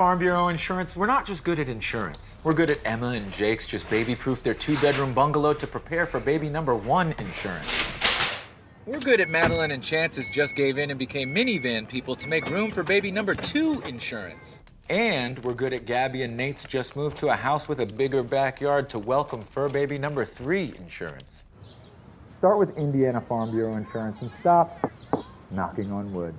Farm Bureau Insurance, we're not just good at insurance. We're good at Emma and Jake's just baby-proof their 2-bedroom bungalow to prepare for baby number 1 insurance. We're good at Madeline and Chance's just gave in and became minivan people to make room for baby number 2 insurance. And we're good at Gabby and Nate's just moved to a house with a bigger backyard to welcome fur baby number 3 insurance. Start with Indiana Farm Bureau Insurance and stop knocking on wood.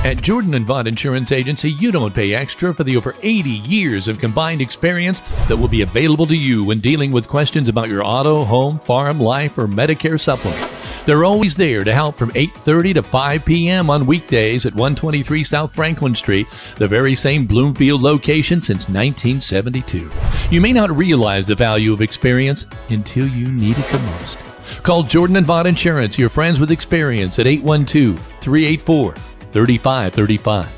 At Jordan & Vaught Insurance Agency, you don't pay extra for the over 80 years of combined experience that will be available to you when dealing with questions about your auto, home, farm, life, or Medicare supplements. They're always there to help from 8:30 to 5 p.m. on weekdays at 123 South Franklin Street, the very same Bloomfield location since 1972. You may not realize the value of experience until you need it the most. Call Jordan & Vaught Insurance, your friends with experience, at 812-384-3535.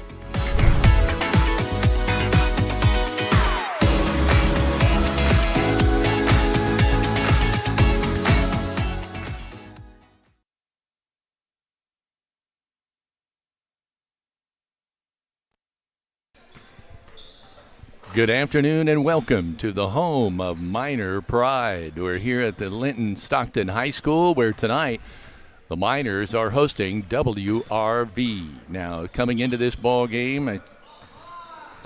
Good afternoon and welcome to the home of Miner pride. We're here at the Linton-Stockton High School where tonight the Miners are hosting WRV. Now, coming into this ball game,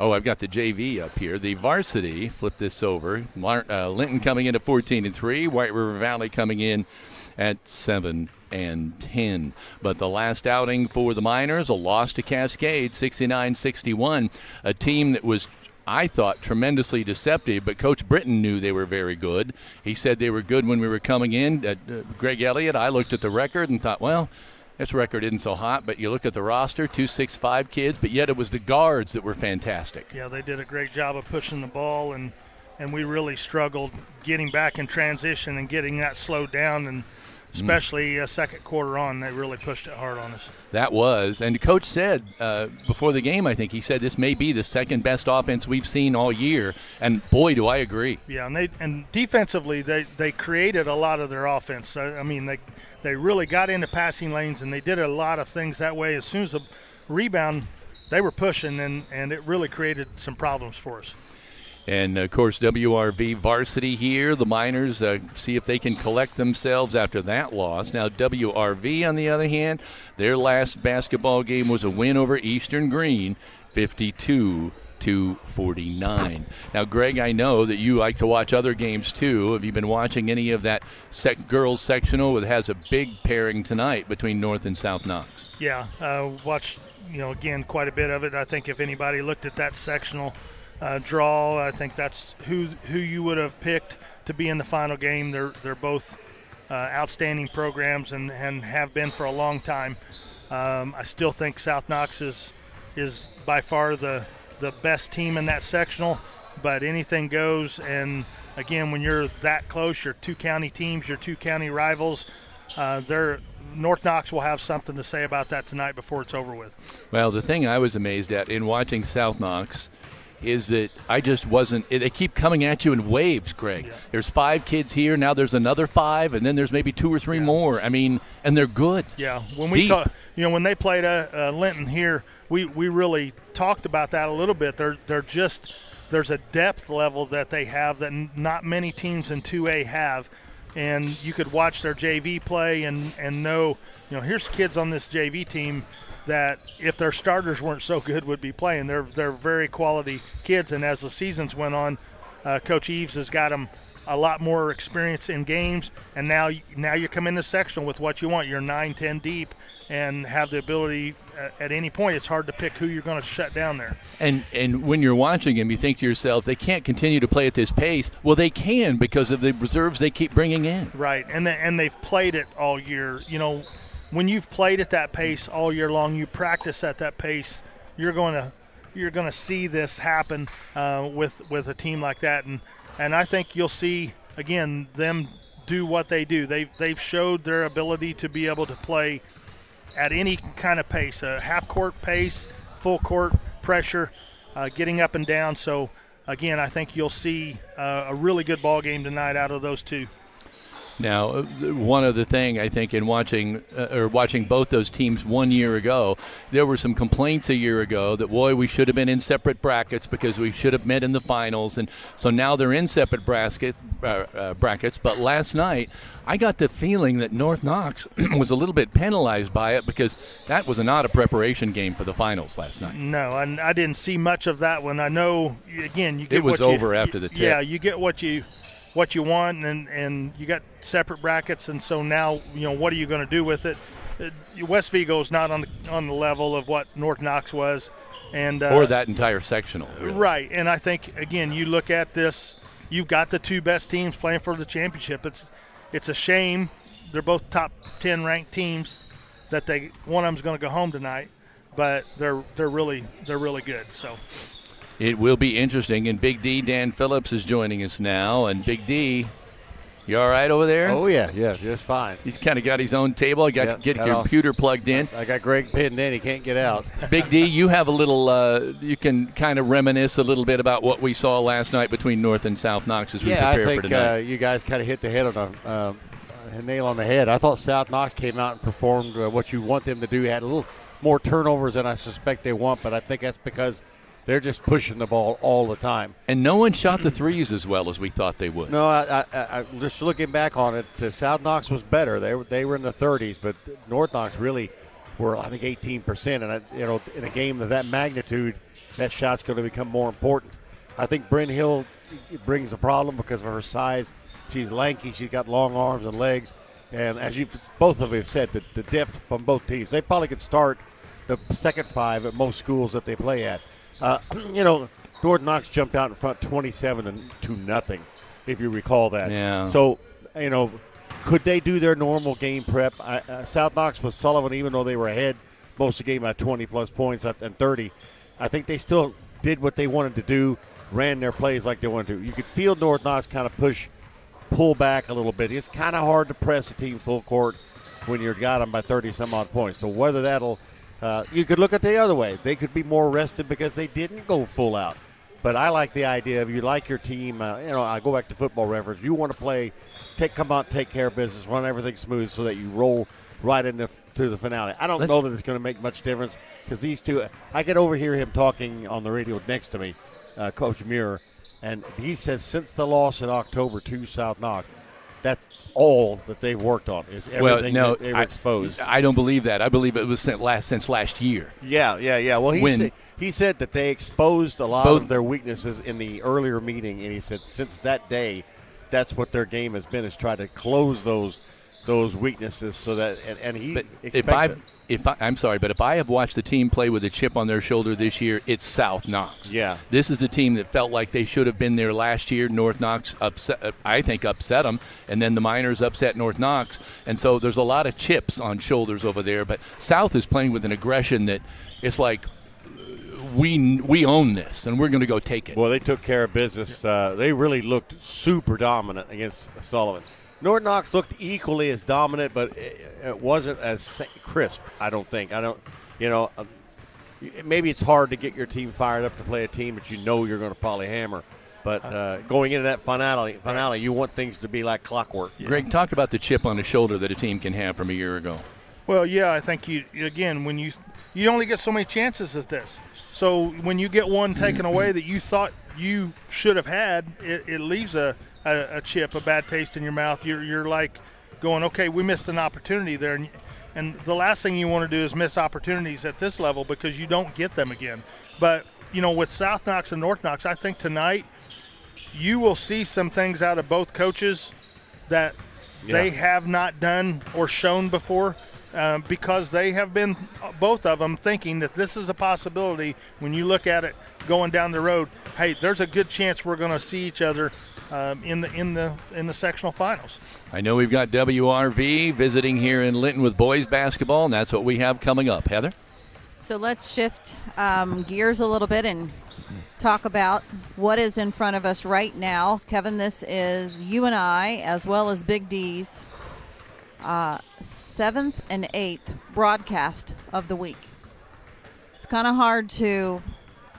I've got the JV up here. The varsity, flip this over. Linton coming in at 14-3. White River Valley coming in at 7-10. But the last outing for the Miners, a loss to Cascade, 69-61. A team that was, I thought, tremendously deceptive, but Coach Britton knew they were very good. He said they were good when we were coming in. Greg Elliott, I looked at the record and thought, well, this record isn't so hot, but you look at the roster, 265 kids, but yet it was the guards that were fantastic. Yeah, they did a great job of pushing the ball, and we really struggled getting back in transition and getting that slowed down, and especially second quarter on, they really pushed it hard on us. That was, and the coach said before the game, I think he said this may be the second best offense we've seen all year, and boy, do I agree. Yeah, and defensively, they created a lot of their offense. I mean, they really got into passing lanes, and they did a lot of things that way. As soon as the rebound, they were pushing, and it really created some problems for us. And, of course, WRV varsity here. The Miners see if they can collect themselves after that loss. Now, WRV, on the other hand, their last basketball game was a win over Eastern Green, 52-49. Now, Greg, I know that you like to watch other games, too. Have you been watching any of that girls sectional? It has a big pairing tonight between North and South Knox. Yeah, watched, again, quite a bit of it. I think if anybody looked at that sectional draw, I think that's who you would have picked to be in the final game. They're both outstanding programs and have been for a long time. I still think South Knox is by far the best team in that sectional, but anything goes. And again, when you're that close, your two county teams, your two county rivals, North Knox will have something to say about that tonight before it's over with. Well, the thing I was amazed at in watching South Knox is that I just wasn't – they keep coming at you in waves, Greg. Yeah. There's 5 kids here. Now there's another 5, and then there's maybe 2 or 3 more. I mean, and they're good. Yeah. When we talk, when they played Linton here, we really talked about that a little bit. They're just – there's a depth level that they have that not many teams in 2A have. And you could watch their JV play and know, here's kids on this JV team that if their starters weren't so good would be playing. They're very quality kids, and as the seasons went on, Coach Eves has got them a lot more experience in games, and now you come in the sectional with what you want. You're 9-10 deep and have the ability at any point. It's hard to pick who you're going to shut down there. And when you're watching them, you think to yourself, they can't continue to play at this pace. Well, they can because of the reserves they keep bringing in. Right, and they've played it all year. When you've played at that pace all year long, you practice at that pace, you're going to see this happen with a team like that, and I think you'll see again them do what they do. They've showed their ability to be able to play at any kind of pace, a half court pace, full court pressure, getting up and down. So again, I think you'll see a really good ball game tonight out of those two. Now, one other thing I think in watching both those teams 1 year ago, there were some complaints a year ago that, boy, we should have been in separate brackets because we should have met in the finals. And so now they're in separate brackets. But last night, I got the feeling that North Knox was a little bit penalized by it because that was not a preparation game for the finals last night. No, I didn't see much of that one. I know, again, you get it was what over after the tip. Yeah, you get what you want, and you got separate brackets, and so now, what are you going to do with it? West Vigo's not on the level of what North Knox was, and or that entire sectional, really. Right. And I think, again, you look at this, you've got the two best teams playing for the championship. It's a shame they're both top 10 ranked teams that one of them's going to go home tonight, but they're really good. So. It will be interesting, and Big D, Dan Phillips, is joining us now. And Big D, you all right over there? Oh, yeah, just fine. He's kind of got his own table. I got to get your computer plugged in. I got Greg pinned in. He can't get out. Big D, you have a little you can kind of reminisce a little bit about what we saw last night between North and South Knox as we prepare for tonight. I think you guys kind of hit the head on a nail on the head. I thought South Knox came out and performed what you want them to do. Had a little more turnovers than I suspect they want, but I think that's because – they're just pushing the ball all the time. And no one shot the threes as well as we thought they would. No, I just looking back on it, South Knox was better. They were in the 30s, but North Knox really were, I think, 18%. And, in a game of that magnitude, that shot's going to become more important. I think Bryn Hill brings a problem because of her size. She's lanky. She's got long arms and legs. And as you both of you have said, the depth from both teams, they probably could start the second five at most schools that they play at. North Knox jumped out in front 27-0, if you recall that. Yeah. So, could they do their normal game prep? South Knox with Sullivan, even though they were ahead most of the game by 20-plus points and 30, I think they still did what they wanted to do, ran their plays like they wanted to. You could feel North Knox kind of pull back a little bit. It's kind of hard to press a team full court when you've got them by 30-some-odd points. So whether that'll you could look at the other way. They could be more rested because they didn't go full out. But I like the idea of you like your team. I go back to Football Reference. You want to play, come out, take care of business, run everything smooth so that you roll right into the finale. I don't know that it's going to make much difference because these two, I could overhear him talking on the radio next to me, Coach Muir, and he says since the loss in October to South Knox, that's all that they've worked on is everything that they were exposed. I don't believe that. I believe it was since last year. Yeah. Well, he said that they exposed a lot of their weaknesses in the earlier meeting, and he said since that day, that's what their game has been, is try to close those weaknesses so that and he expects it. I'm sorry, but if I have watched the team play with a chip on their shoulder this year, it's South Knox. Yeah. This is a team that felt like they should have been there last year. North Knox upset them, and then the Miners upset North Knox. And so there's a lot of chips on shoulders over there. But South is playing with an aggression that it's like we own this, and we're going to go take it. Well, they took care of business. They really looked super dominant against Sullivan. North Knox looked equally as dominant, but it wasn't as crisp, I don't think. Maybe it's hard to get your team fired up to play a team that you know you're going to probably hammer. But going into that finale, you want things to be like clockwork. Greg, talk about the chip on the shoulder that a team can have from a year ago. Well, yeah, I think when you only get so many chances as this. So when you get one taken away that you thought you should have had, it leaves a chip, a bad taste in your mouth. You're like going, okay, we missed an opportunity there. And the last thing you want to do is miss opportunities at this level because you don't get them again. But, with South Knox and North Knox, I think tonight you will see some things out of both coaches that they have not done or shown before because they have been, both of them, thinking that this is a possibility when you look at it going down the road. Hey, there's a good chance we're going to see each other in the sectional finals. I know we've got WRV visiting here in Linton with boys basketball, and that's what we have coming up. Heather? So let's shift gears a little bit and talk about what is in front of us right now. Kevin, this is you and I, as well as Big D's, 7th and 8th broadcast of the week. It's kind of hard to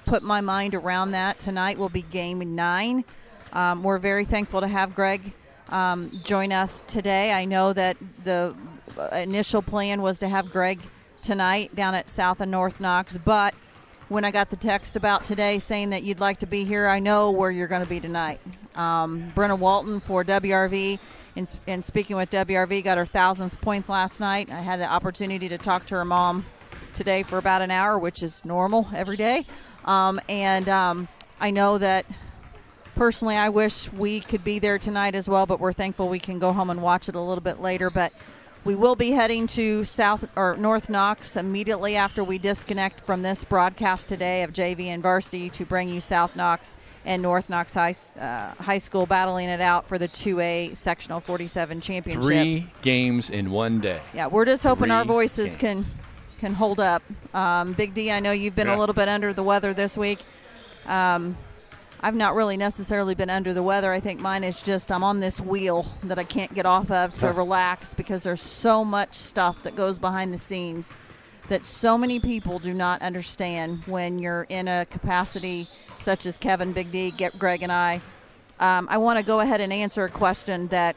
put my mind around that. Tonight will be game 9. We're very thankful to have Greg join us today. I know that the initial plan was to have Greg tonight down at South and North Knox, but when I got the text about today saying that you'd like to be here, I know where you're going to be tonight. Brenna Walton for WRV, and speaking with WRV, got her 1,000th point last night. I had the opportunity to talk to her mom today for about an hour, which is normal every day. I know that personally I wish we could be there tonight as well, but we're thankful we can go home and watch it a little bit later. But we will be heading to South or North Knox immediately after we disconnect from this broadcast today of JV and Varsity to bring you South Knox and North Knox High School battling it out for the 2A Sectional 47 Championship. 3 games in one day. Yeah, we're just hoping our voices games. can hold up. Big D, I know you've been a little bit under the weather this week. I've not really necessarily been under the weather. I think mine is just I'm on this wheel that I can't get off of to relax because there's so much stuff that goes behind the scenes that so many people do not understand when you're in a capacity such as Kevin, Big D, Greg, and I. I want to go ahead and answer a question that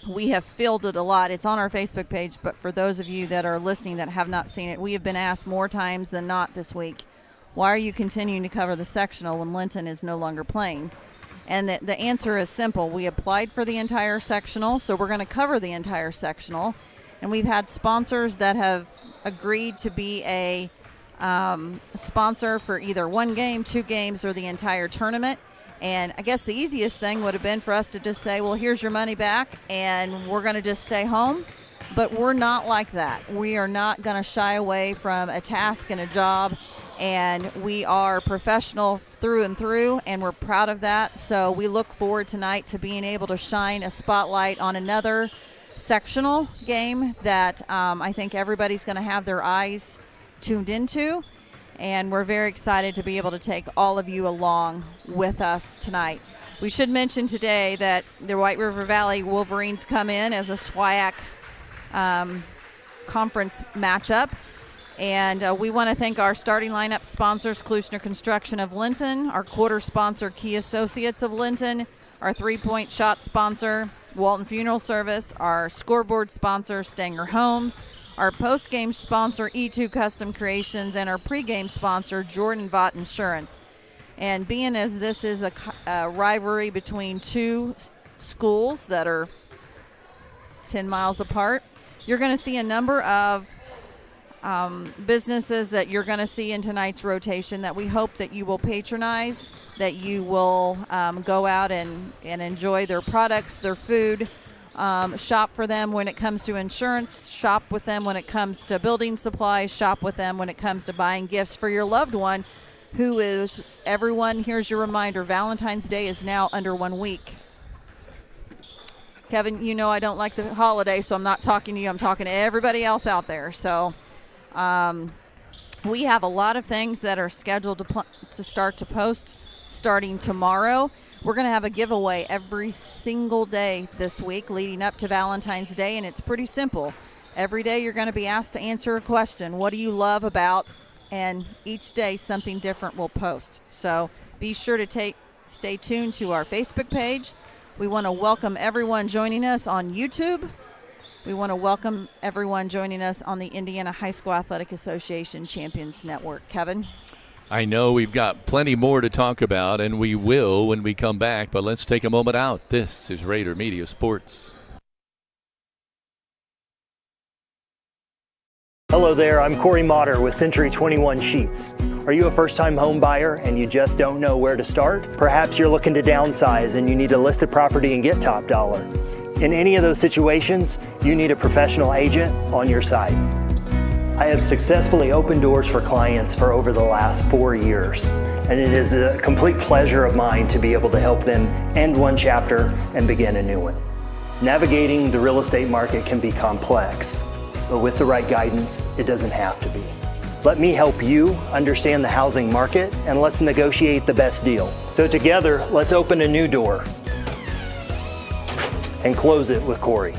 we have fielded a lot. It's on our Facebook page, but for those of you that are listening that have not seen it, we have been asked more times than not this week, why are you continuing to cover the sectional when Linton is no longer playing? And the answer is simple. We applied for the entire sectional, so we're going to cover the entire sectional. And we've had sponsors that have agreed to be a sponsor for either 1 game, 2 games, or the entire tournament. And I guess the easiest thing would have been for us to just say, well, here's your money back, and we're going to just stay home. But we're not like that. We are not going to shy away from a task and a job. And we are professional through and through, and we're proud of that. So we look forward tonight to being able to shine a spotlight on another sectional game that I think everybody's going to have their eyes tuned into. And we're very excited to be able to take all of you along with us tonight. We should mention today that the White River Valley Wolverines come in as a SWIAC conference matchup. And we want to thank our starting lineup sponsors, Klusner Construction of Linton, our quarter sponsor, Key Associates of Linton, our three-point shot sponsor, Walton Funeral Service, our scoreboard sponsor, Stanger Homes, our post-game sponsor, E2 Custom Creations, and our pre-game sponsor, Jordan Vaught Insurance. And being as this is a rivalry between 2 schools that are 10 miles apart, you're going to see a number of businesses that you're going to see in tonight's rotation that we hope that you will patronize, that you will go out and enjoy their products, their food, shop for them when it comes to insurance, shop with them when it comes to building supplies, shop with them when it comes to buying gifts for your loved one who is, everyone, here's your reminder, Valentine's Day is now under 1 week. Kevin, you know I don't like the holiday, so I'm not talking to you. I'm talking to everybody else out there. So we have a lot of things that are scheduled to start to post starting tomorrow. We're going to have a giveaway every single day this week leading up to Valentine's Day, and it's pretty simple. Every day you're going to be asked to answer a question. What do you love about? And each day something different will post. So be sure to stay tuned to our Facebook page. We want to welcome everyone joining us on YouTube. We want to welcome everyone joining us on the Indiana High School Athletic Association Champions Network. Kevin? I know we've got plenty more to talk about, and we will when we come back, but let's take a moment out. This is Rader Media Sports. Hello there, I'm Corey Motter with Century 21 Sheets. Are you a first-time home buyer and you just don't know where to start? Perhaps you're looking to downsize and you need a listed property and get top dollar. In any of those situations, you need a professional agent on your side. I have successfully opened doors for clients for over the last 4 years, and it is a complete pleasure of mine to be able to help them end one chapter and begin a new one. Navigating the real estate market can be complex, but with the right guidance, it doesn't have to be. Let me help you understand the housing market, and let's negotiate the best deal. So together, let's open a new door and close it with Corey.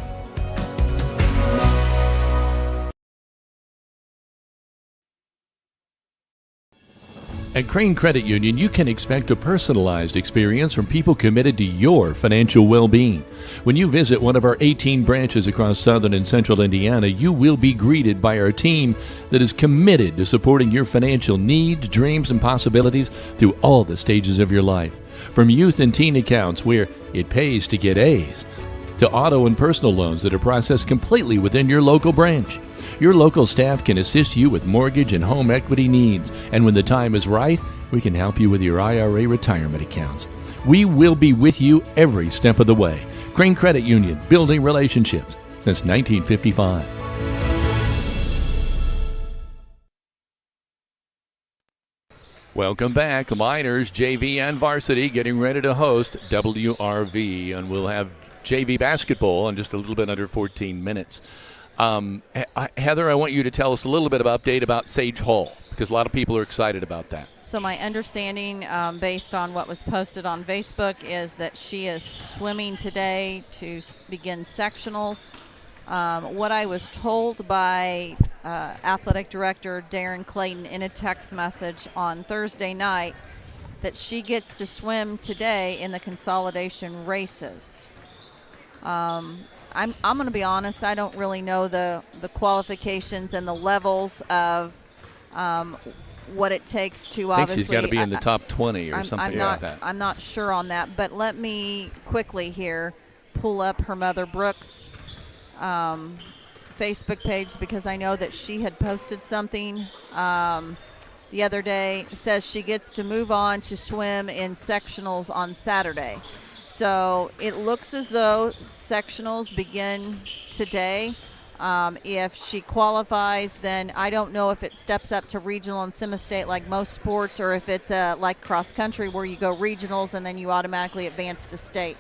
At Crane Credit Union, you can expect a personalized experience from people committed to your financial well-being. When you visit one of our 18 branches across southern and central Indiana, you will be greeted by our team that is committed to supporting your financial needs, dreams, and possibilities through all the stages of your life. From youth and teen accounts where it pays to get A's, to auto and personal loans that are processed completely within your local branch. Your local staff can assist you with mortgage and home equity needs, and when the time is right, we can help you with your IRA retirement accounts. We will be with you every step of the way. Crane Credit Union, building relationships since 1955. Welcome back. Miners, JV, and varsity getting ready to host WRV, and we'll have JV basketball in just a little bit under 14 minutes. Heather, I want you to tell us a little bit of update about Sage Hall, because a lot of people are excited about that. So my understanding, based on what was posted on Facebook, is that she is swimming today to begin sectionals. What I was told by athletic director Darren Clayton in a text message on Thursday night, that she gets to swim today in the consolidation races. I'm going to be honest, I don't really know the qualifications and the levels of what it takes to obviously. I think she's got to be in the top 20 or something like that. I'm not sure on that, but let me quickly here pull up her mother Brooks' Facebook page, because I know that she had posted something the other day. It says she gets to move on to swim in sectionals on Saturday. So it looks as though sectionals begin today. If she qualifies, then I don't know if it steps up to regional and semi-state like most sports, or if it's like cross-country where you go regionals and then you automatically advance to state.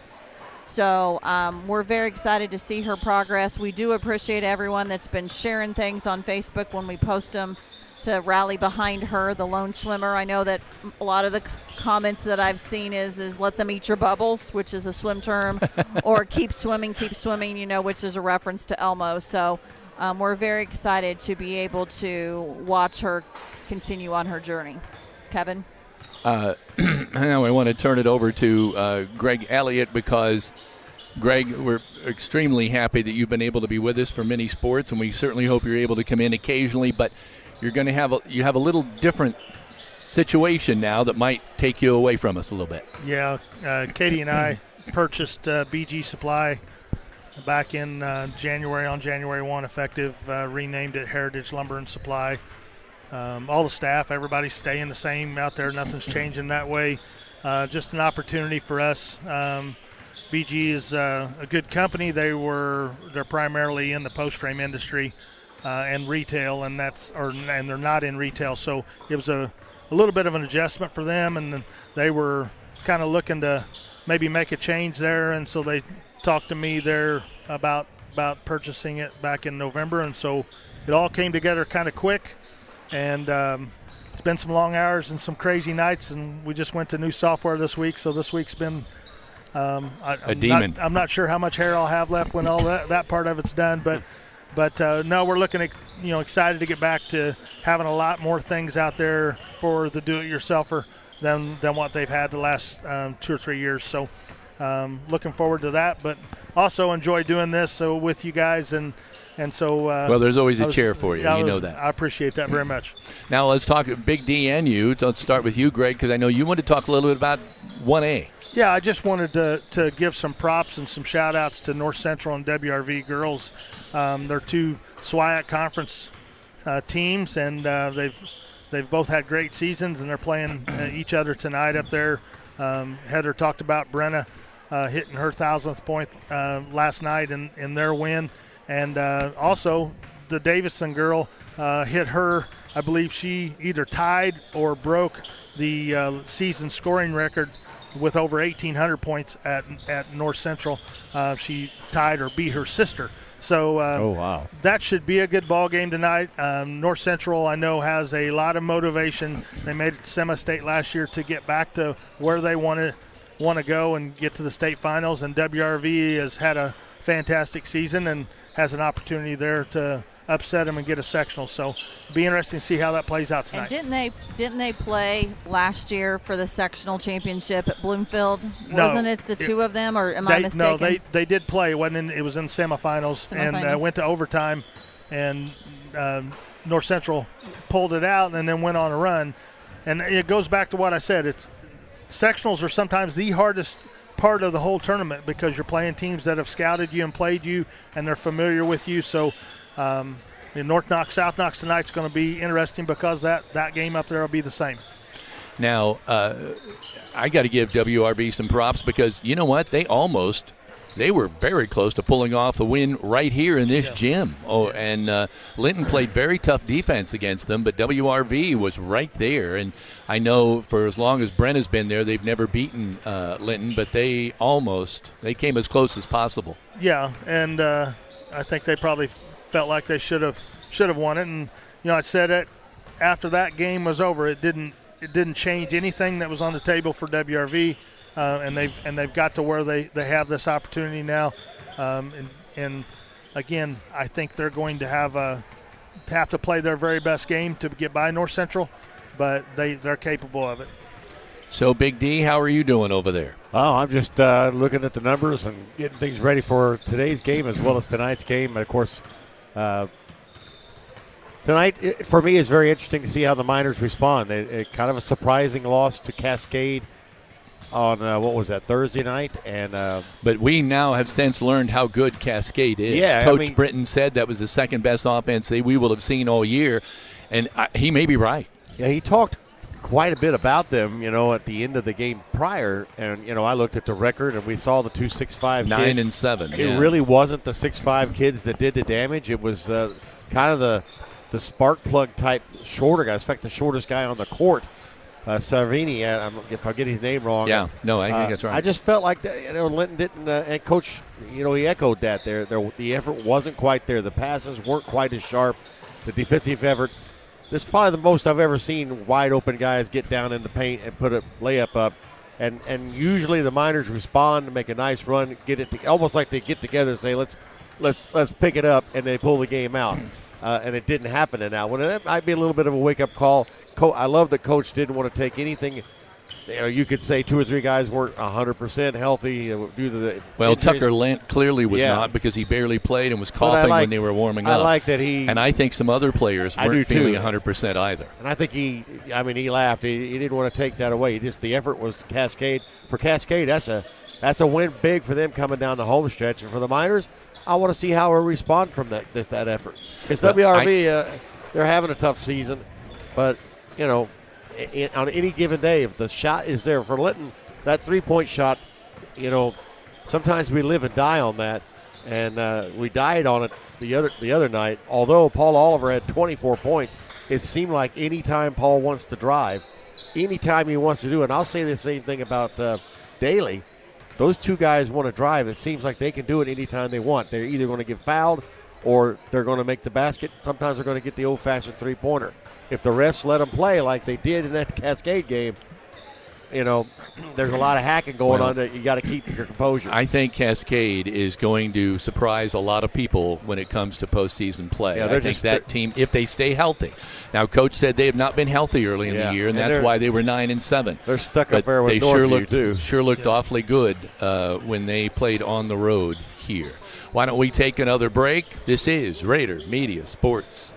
So we're very excited to see her progress. We do appreciate everyone that's been sharing things on Facebook when we post them to rally behind her, the lone swimmer. I know that a lot of the comments that I've seen is let them eat your bubbles, which is a swim term, or keep swimming, which is a reference to Elmo. So we're very excited to be able to watch her continue on her journey. Kevin? Now I want to turn it over to Greg Elliott, because, Greg, we're extremely happy that you've been able to be with us for many sports, and we certainly hope you're able to come in occasionally, but you're going to have a little different situation now that might take you away from us a little bit. Yeah, Katie and I purchased BG Supply back in January, on January 1 effective, renamed it Heritage Lumber and Supply. All the staff, everybody's staying the same out there. Nothing's changing that way. Just an opportunity for us. BG is a good company. They're primarily in the post frame industry and retail, and they're not in retail. So it was a little bit of an adjustment for them, and they were kind of looking to maybe make a change there, and so they talked to me there about purchasing it back in November, and so it all came together kind of quick. And it's been some long hours and some crazy nights, and we just went to new software this week. So this week's been a demon. I'm not sure how much hair I'll have left when all that part of it's done, but no, we're looking at excited to get back to having a lot more things out there for the do-it-yourselfer than what they've had the last 2 or 3 years. So looking forward to that, but also enjoy doing this with you guys and so well, there's always a chair for you. You know that. I appreciate that very much. Now let's talk Big D and you. Let's start with you, Greg, because I know you want to talk a little bit about 1A. Yeah, I just wanted to give some props and some shout-outs to North Central and WRV girls. They're two SWIAC conference teams, and they've both had great seasons, and they're playing each other tonight up there. Heather talked about Brenna hitting her 1,000th point last night in their win. And also the Davison girl hit her, I believe she either tied or broke the season scoring record with over 1,800 points at North Central. She tied or beat her sister. So wow, that should be a good ball game tonight. North Central, I know, has a lot of motivation. They made it to semi-state last year to get back to where they want to go and get to the state finals. And WRV has had a fantastic season and has an opportunity there to upset them and get a sectional. So it'll be interesting to see how that plays out tonight. And didn't they play last year for the sectional championship at Bloomfield? No, Wasn't it the two of them, or am I mistaken? No, they did play. It was in semifinals, and went to overtime, and North Central pulled it out and then went on a run. And it goes back to what I said. It's sectionals are sometimes the hardest part of the whole tournament because you're playing teams that have scouted you and played you, and they're familiar with you. So the North Knox, South Knox tonight's going to be interesting because that game up there will be the same. Now, I got to give WRV some props because you know what? They were very close to pulling off a win right here in this gym. And Linton played very tough defense against them, but WRV was right there. And I know for as long as Brent has been there, they've never beaten Linton, but they came as close as possible. Yeah, and I think they probably felt like they should have won it. And I said it after that game was over. It didn't change anything that was on the table for WRV. And they've got to where they have this opportunity now, and again, I think they're going to have to play their very best game to get by North Central, but they're capable of it. So, Big D, how are you doing over there? Oh, I'm just looking at the numbers and getting things ready for today's game as well as tonight's game. And of course, tonight for me is very interesting to see how the Miners respond. Kind of a surprising loss to Cascade on Thursday night, and but we now have since learned how good Cascade is. Yeah, Coach Britton said that was the second best offense we will have seen all year, and he may be right. Yeah, he talked quite a bit about them, at the end of the game prior, and I looked at the record and we saw the 2 6'5" 9 and 7. It really wasn't the 6'5" kids that did the damage. It was kind of the spark plug type shorter guys. In fact, the shortest guy on the court. Savini, if I get his name wrong. Yeah, no, I think that's right. I just felt like Linton didn't, and Coach, he echoed that there. The effort wasn't quite there. The passes weren't quite as sharp. The defensive effort. This is probably the most I've ever seen wide open guys get down in the paint and put a layup up. And usually the Miners respond to make a nice run, get it almost like they get together and say let's pick it up, and they pull the game out. And it didn't happen in that one. And it might be a little bit of a wake-up call. I love that Coach didn't want to take anything. You could say 2 or 3 guys weren't 100% healthy due to the injuries. Tucker Lent clearly was not because he barely played and was coughing when they were warming up. I like that and I think some other players weren't feeling 100% either. And I think he laughed. He didn't want to take that away. The effort was Cascade. For Cascade, that's a win big for them coming down the home stretch. And for the Miners, I want to see how we respond from that effort. Because WRV, they're having a tough season. But, on any given day, if the shot is there for Linton, that three-point shot, sometimes we live and die on that. And we died on it the other night. Although Paul Oliver had 24 points, it seemed like any time Paul wants to drive, any time he wants to do it, and I'll say the same thing about Daly. Those two guys want to drive. It seems like they can do it anytime they want. They're either going to get fouled or they're going to make the basket. Sometimes they're going to get the old-fashioned three-pointer. If the refs let them play like they did in that Cascade game, there's a lot of hacking going on that you got to keep your composure. I think Cascade is going to surprise a lot of people when it comes to postseason play. Yeah, I think that team, if they stay healthy. Now, Coach said they have not been healthy early in the year, and that's why they were 9 and 7. They're stuck up there with Northview, too. Sure looked awfully good when they played on the road here. Why don't we take another break? This is Rader Media Sports.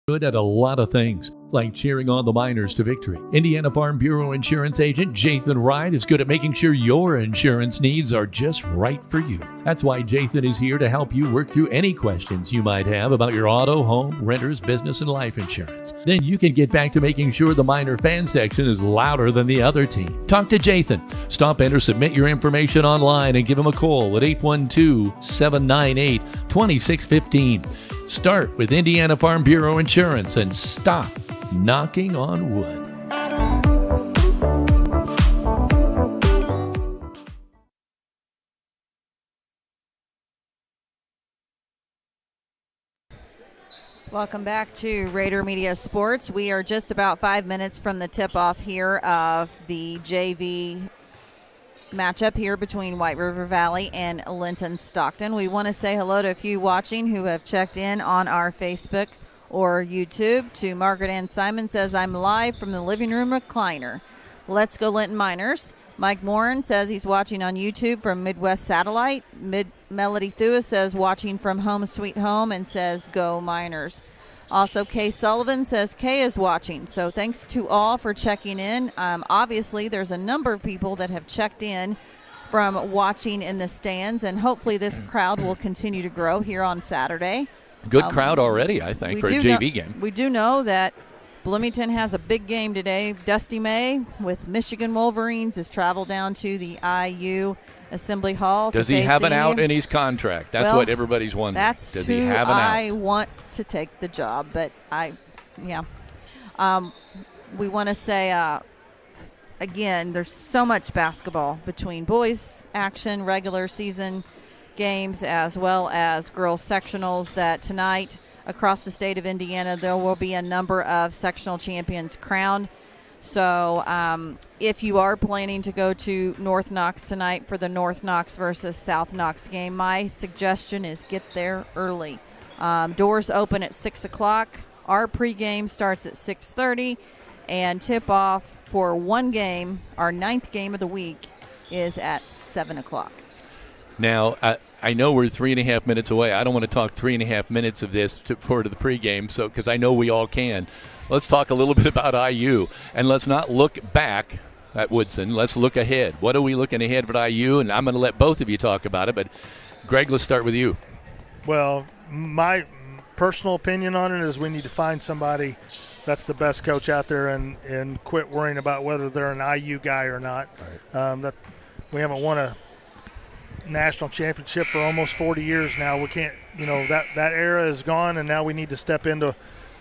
Good at a lot of things, like cheering on the Miners to victory. Indiana Farm Bureau Insurance Agent Jathan Wright is good at making sure your insurance needs are just right for you. That's why Jathan is here to help you work through any questions you might have about your auto, home, renters, business, and life insurance. Then you can get back to making sure the Miner fan section is louder than the other team. Talk to Jathan. Stop in or submit your information online and give him a call at 812-798-2615. Start with Indiana Farm Bureau Insurance and stop knocking on wood. Welcome back to Rader Media Sports. We are just about 5 minutes from the tip-off here of the JV matchup here between White River Valley and Linton-Stockton. We want to say hello to a few watching who have checked in on our Facebook or YouTube. To Margaret Ann Simon says, I'm live from the living room recliner. Let's go Linton Miners. Mike Morin says he's watching on YouTube from Midwest Satellite. Melody Thua says watching from Home Sweet Home and says go Miners. Also, Kay Sullivan says Kay is watching. So thanks to all for checking in. Obviously, there's a number of people that have checked in from watching in the stands, and hopefully this crowd will continue to grow here on Saturday. Good crowd already, I think, for a JV game. We do know that Bloomington has a big game today. Dusty May with Michigan Wolverines has traveled down to the IU Assembly Hall. Does he have an out in his contract? That's what everybody's wondering. That's Does who he have an I out? want to take the job, but we want to say, again, there's so much basketball between boys action, regular season games, as well as girls sectionals, that tonight across the state of Indiana there will be a number of sectional champions crowned. So if you are planning to go to North Knox tonight for the North Knox versus South Knox game, my suggestion is get there early. Doors open at 6 o'clock. Our pregame starts at 6:30, and tip-off for one game, our 9th game of the week, is at 7 o'clock. Now, I know we're 3.5 minutes away. I don't want to talk 3.5 minutes of this for the pregame, so because I know we all can. Let's talk a little bit about IU, and let's not look back at Woodson. Let's look ahead. What are we looking ahead for IU? And I'm going to let both of you talk about it, but Greg, let's start with you. Well, my personal opinion on it is we need to find somebody that's the best coach out there and quit worrying about whether they're an IU guy or not. Right. That we haven't won a national championship for almost 40 years now. We can't, that era is gone, and now we need to step into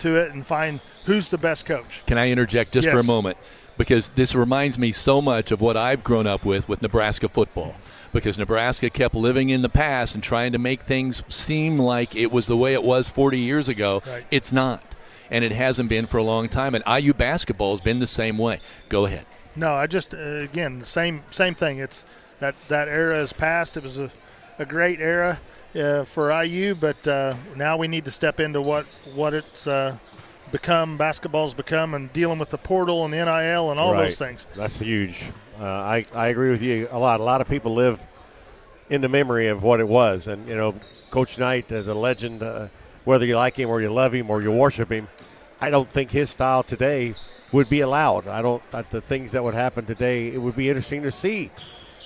it and find who's the best coach. Can I interject just for a moment? Because this reminds me so much of what I've grown up with Nebraska football. Because Nebraska kept living in the past and trying to make things seem like it was the way it was 40 years ago. Right. It's not. And it hasn't been for a long time. And IU basketball has been the same way. Go ahead. No, I just, again, same thing. It's that era is past. It was a great era for IU, but now we need to step into what it's become, basketball's become, and dealing with the portal and the NIL and all those things. That's huge. I agree with you a lot. A lot of people live in the memory of what it was. And, Coach Knight, the legend, whether you like him or you love him or you worship him, I don't think his style today would be allowed. The things that would happen today, it would be interesting to see.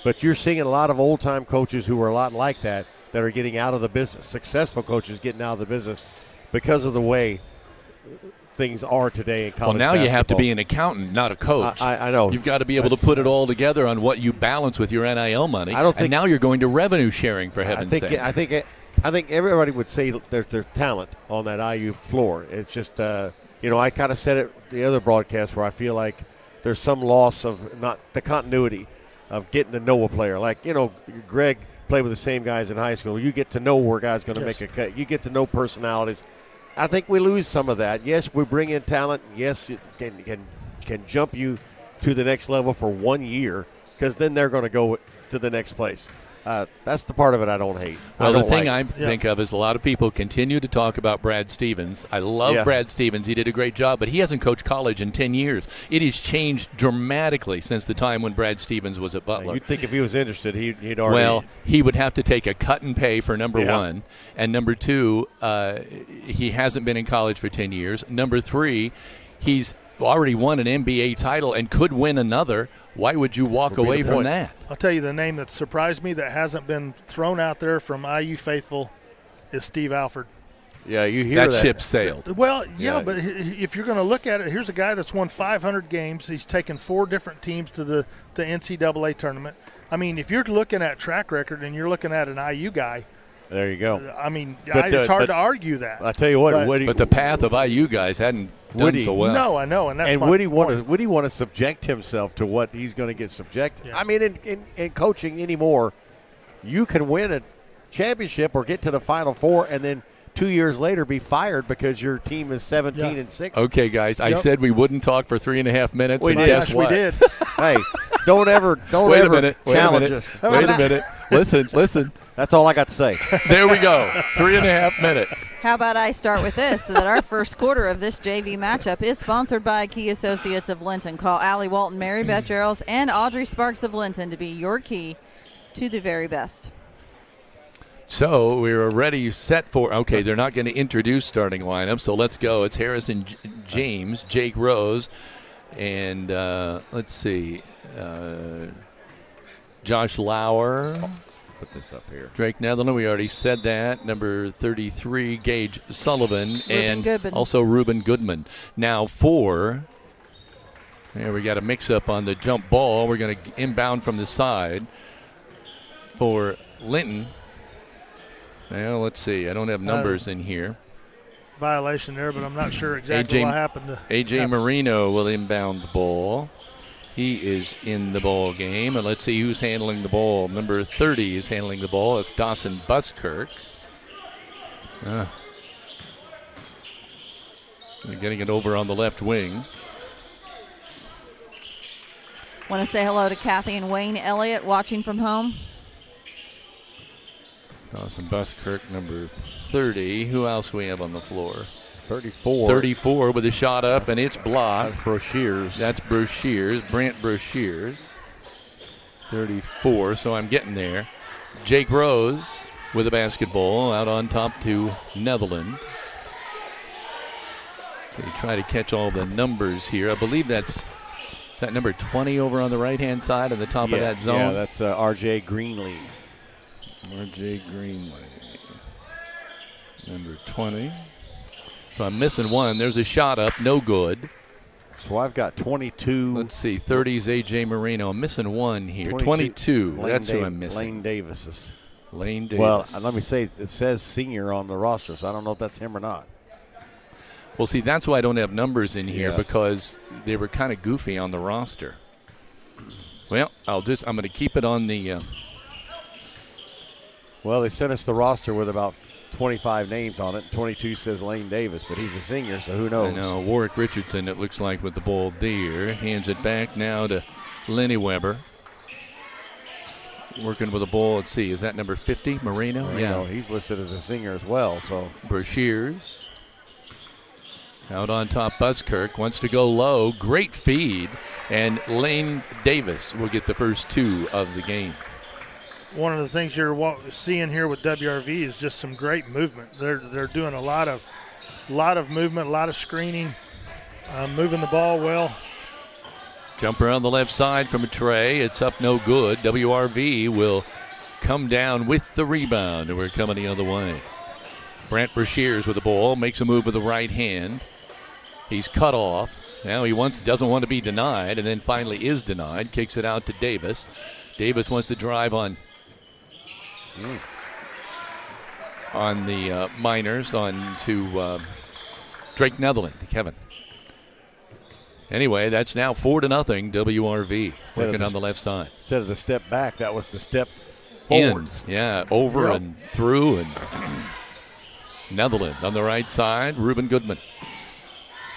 But you're seeing a lot of old-time coaches who are a lot like that are getting out of the business, successful coaches getting out of the business because of the way things are today in college Well, now basketball. you have to be an accountant, not a coach. I know. You've got to be able to put it all together on what you balance with your NIL money. And now you're going to revenue sharing, for heaven's sake. I think everybody would say there's talent on that IU floor. It's just, I kind of said it the other broadcast where I feel like there's some loss of not the continuity of getting to know a player. Like, Greg played with the same guys in high school. You get to know where a guy's going to make a cut. You get to know personalities. I think we lose some of that. Yes, we bring in talent. Yes, it can jump you to the next level for 1 year because then they're going to go to the next place. That's the part of it I don't hate. Well, the thing I think of is a lot of people continue to talk about Brad Stevens. I love Brad Stevens. He did a great job, but he hasn't coached college in 10 years. It has changed dramatically since the time when Brad Stevens was at Butler. You'd think if he was interested, he'd already. Well, he would have to take a cut and pay for number one. And number two, he hasn't been in college for 10 years. Number three, he's already won an NBA title and could win another. Why would you walk away from that? I'll tell you the name that surprised me that hasn't been thrown out there from IU faithful is Steve Alford. Yeah, you hear that. That ship sailed. Well, but if you're going to look at it, here's a guy that's won 500 games. He's taken 4 different teams to the NCAA tournament. I mean, if you're looking at track record and you're looking at an IU guy, there you go. I mean, it's hard to argue that. I tell you what, but the path of IU guys hadn't done so well. No, I know, and that's would he want to subject himself to what he's going to get subjected? Yeah. I mean, in coaching anymore, you can win a championship or get to the Final Four and then 2 years later be fired because your team is 17-6. Okay, guys, I said we wouldn't talk for 3.5 minutes. We and did. Guess what? We did. Hey, don't ever Wait a minute. challenge us. Wait a minute. Listen. That's all I got to say. There we go. 3.5 minutes. How about I start with this, that our first quarter of this JV matchup is sponsored by Key Associates of Linton. Call Allie Walton, Mary Beth Gerald, and Audrey Sparks of Linton to be your key to the very best. So we're already set for, okay, they're not going to introduce starting lineup, so let's go. It's Harrison James, Jake Rose, and let's see, Josh Lauer. Put this up here. Drake Netherland, we already said that. Number 33, Gage Sullivan, and also Ruben Goodman. Now we got a mix-up on the jump ball. We're going to inbound from the side for Linton. Well, let's see. I don't have numbers in here. Violation there, but I'm not sure exactly what happened. A.J. Marino will inbound the ball. He is in the ball game. And let's see who's handling the ball. Number 30 is handling the ball. It's Dawson Buskirk. They're getting it over on the left wing. Want to say hello to Kathy and Wayne Elliott watching from home. Dawson Buskirk, number 30. Who else we have on the floor? 34. 34 with a shot up, and it's blocked. That's Brashears, Brant Brashears. 34, so I'm getting there. Jake Rose with a basketball out on top to Netherland. So we try to catch all the numbers here. I believe is that number 20 over on the right-hand side at the top of that zone? Yeah, that's R.J. Greenlee. R.J. Greenlee, number 20. So I'm missing one. There's a shot up, no good. So I've got 22. Let's see, 30 is A.J. Marino. I'm missing one here. 22. That's who I'm missing. Lane Davis. Lane Davis. Well, let me say, it says senior on the roster, so I don't know if that's him or not. Well, see, that's why I don't have numbers in here because they were kind of goofy on the roster. Well, I'm going to keep it on the. Well, they sent us the roster with about 25 names on it. 22 says Lane Davis, but he's a senior, so who knows? I know. Warwick Richardson, it looks like, with the ball there. Hands it back now to Lenny Weber. Working with the ball. Let's see. Is that number 50, Marino? Yeah. He's listed as a senior as well. So Brashears. Out on top, Buskirk wants to go low. Great feed. And Lane Davis will get the first two of the game. One of the things you're seeing here with WRV is just some great movement. They're doing a lot of movement, a lot of screening, moving the ball well. Jumper on the left side from a tray. It's up, no good. WRV will come down with the rebound, and we're coming the other way. Brant Brashears with the ball, makes a move with the right hand. He's cut off. Now he doesn't want to be denied, and then finally is denied. Kicks it out to Davis. Davis wants to drive on the Miners, on to Drake Netherland, Kevin. Anyway, that's now 4-0 WRV, working on the left side. Instead of the step back, that was the step forward. Over and through, and Netherland on the right side, Ruben Goodman.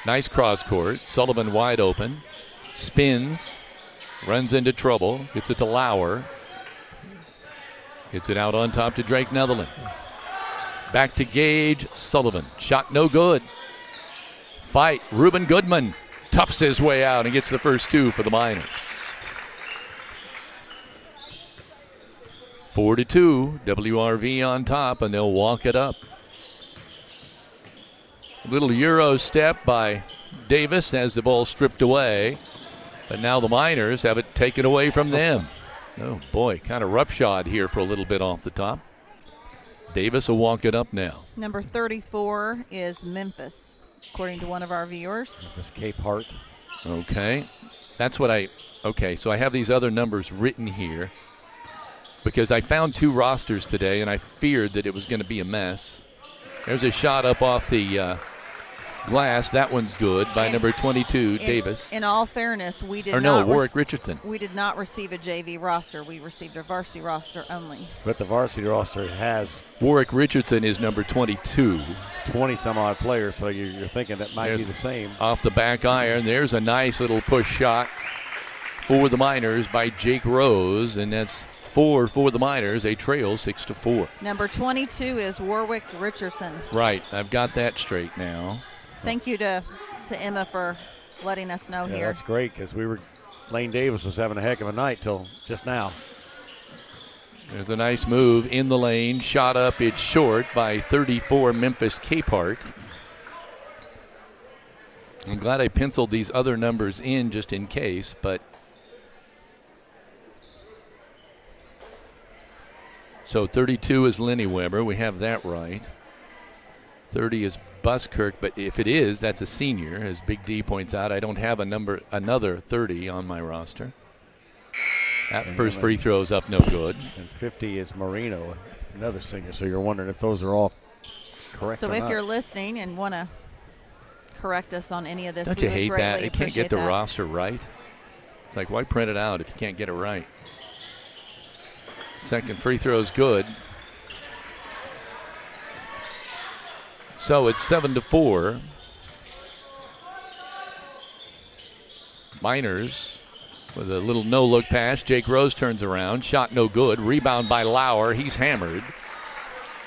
Nice cross court, Sullivan wide open, spins, runs into trouble, gets it to Lauer. Gets it out on top to Drake Netherland. Back to Gage Sullivan. Shot no good. Fight. Ruben Goodman toughs his way out and gets the first two for the Miners. 4-2. WRV on top, and they'll walk it up. A little Euro step by Davis as the ball stripped away. But now the Miners have it taken away from them. Oh, boy, kind of roughshod here for a little bit off the top. Davis will walk it up now. Number 34 is Memphis, according to one of our viewers. Memphis Cape Hart. Okay. That's what so I have these other numbers written here because I found two rosters today, and I feared that it was going to be a mess. There's a shot up off the glass. That one's good by number 22, Davis. In all fairness, we did Warwick Richardson. We did not receive a JV roster. We received a varsity roster only. But the varsity roster has Warwick Richardson is number 22. 20-some-odd players, so you're thinking that might be the same. Off the back iron, there's a nice little push shot for the Miners by Jake Rose, and that's 4 for the Miners. They trail 6-4. Number 22 is Warwick Richardson. Right, I've got that straight now. Thank you to Emma for letting us know here. That's great because Lane Davis was having a heck of a night till just now. There's a nice move in the lane. Shot up, it's short by 34 Memphis Capehart. I'm glad I penciled these other numbers in just in case, but so 32 is Lenny Weber. We have that right. 30 is Buskirk, but if it is, that's a senior. As Big D points out, I don't have another 30 on my roster. That first free throw is up no good. And 50 is Marino, another senior. So you're wondering if those are all correct. So or if not. you're listening and want to correct us on any of this, Don't we you would hate greatly that? They can't get appreciate the that. roster right. It's like, why print it out if you can't get it right? Second free throw is good. So it's 7-4. Miners with a little no-look pass. Jake Rose turns around. Shot no good. Rebound by Lauer. He's hammered.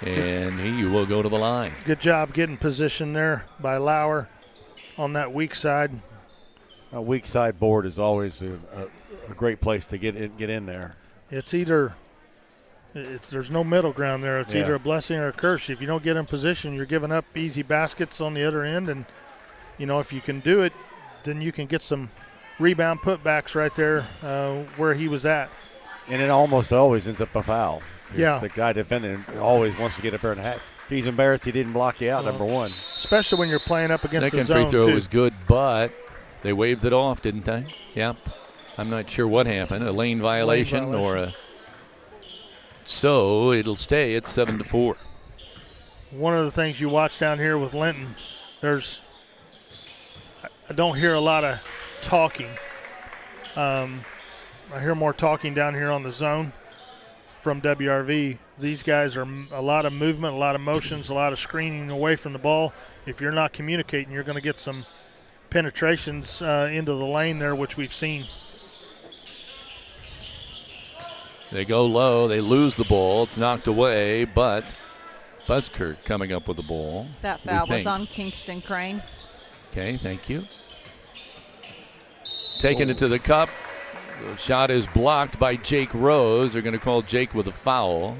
And he will go to the line. Good job getting position there by Lauer on that weak side. A weak side board is always a great place to get in there. There's no middle ground there. It's either a blessing or a curse. If you don't get in position, you're giving up easy baskets on the other end. And, if you can do it, then you can get some rebound putbacks right there where he was at. And it almost always ends up a foul. Yeah. The guy defending always wants to get up there and he's embarrassed he didn't block you out, number one. Especially when you're playing up against Second the zone, free throw too. was good, but they waved it off, didn't they? Yep. I'm not sure what happened. A lane violation or a... So it'll stay at 7-4. One of the things you watch down here with Linton, I don't hear a lot of talking. I hear more talking down here on the zone from WRV. These guys are a lot of movement, a lot of motions, a lot of screening away from the ball. If you're not communicating, you're going to get some penetrations into the lane there, which we've seen. They go low. They lose the ball. It's knocked away, but Buskirk coming up with the ball. That foul was on Kingston Crane. Okay, thank you. Taking it to the cup. The shot is blocked by Jake Rose. They're going to call Jake with a foul.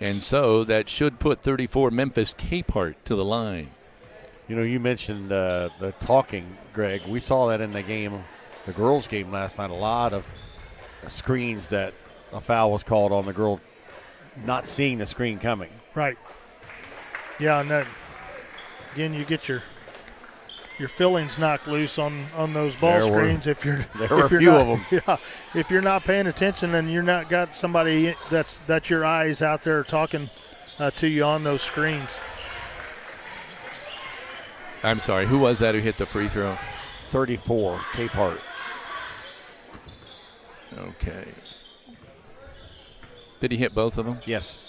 And so that should put 34 Memphis Capehart to the line. You mentioned the talking, Greg. We saw that in the game, the girls' game last night. A lot of screens that a foul was called on the girl not seeing the screen coming. Right. Yeah, and that, again, you get your fillings knocked loose on those ball screens. There were a few of them. Yeah, if you're not paying attention and you're not got somebody that's your eyes out there talking to you on those screens. I'm sorry, who was that who hit the free throw? 34, Capehart. Okay. Did he hit both of them? Yes.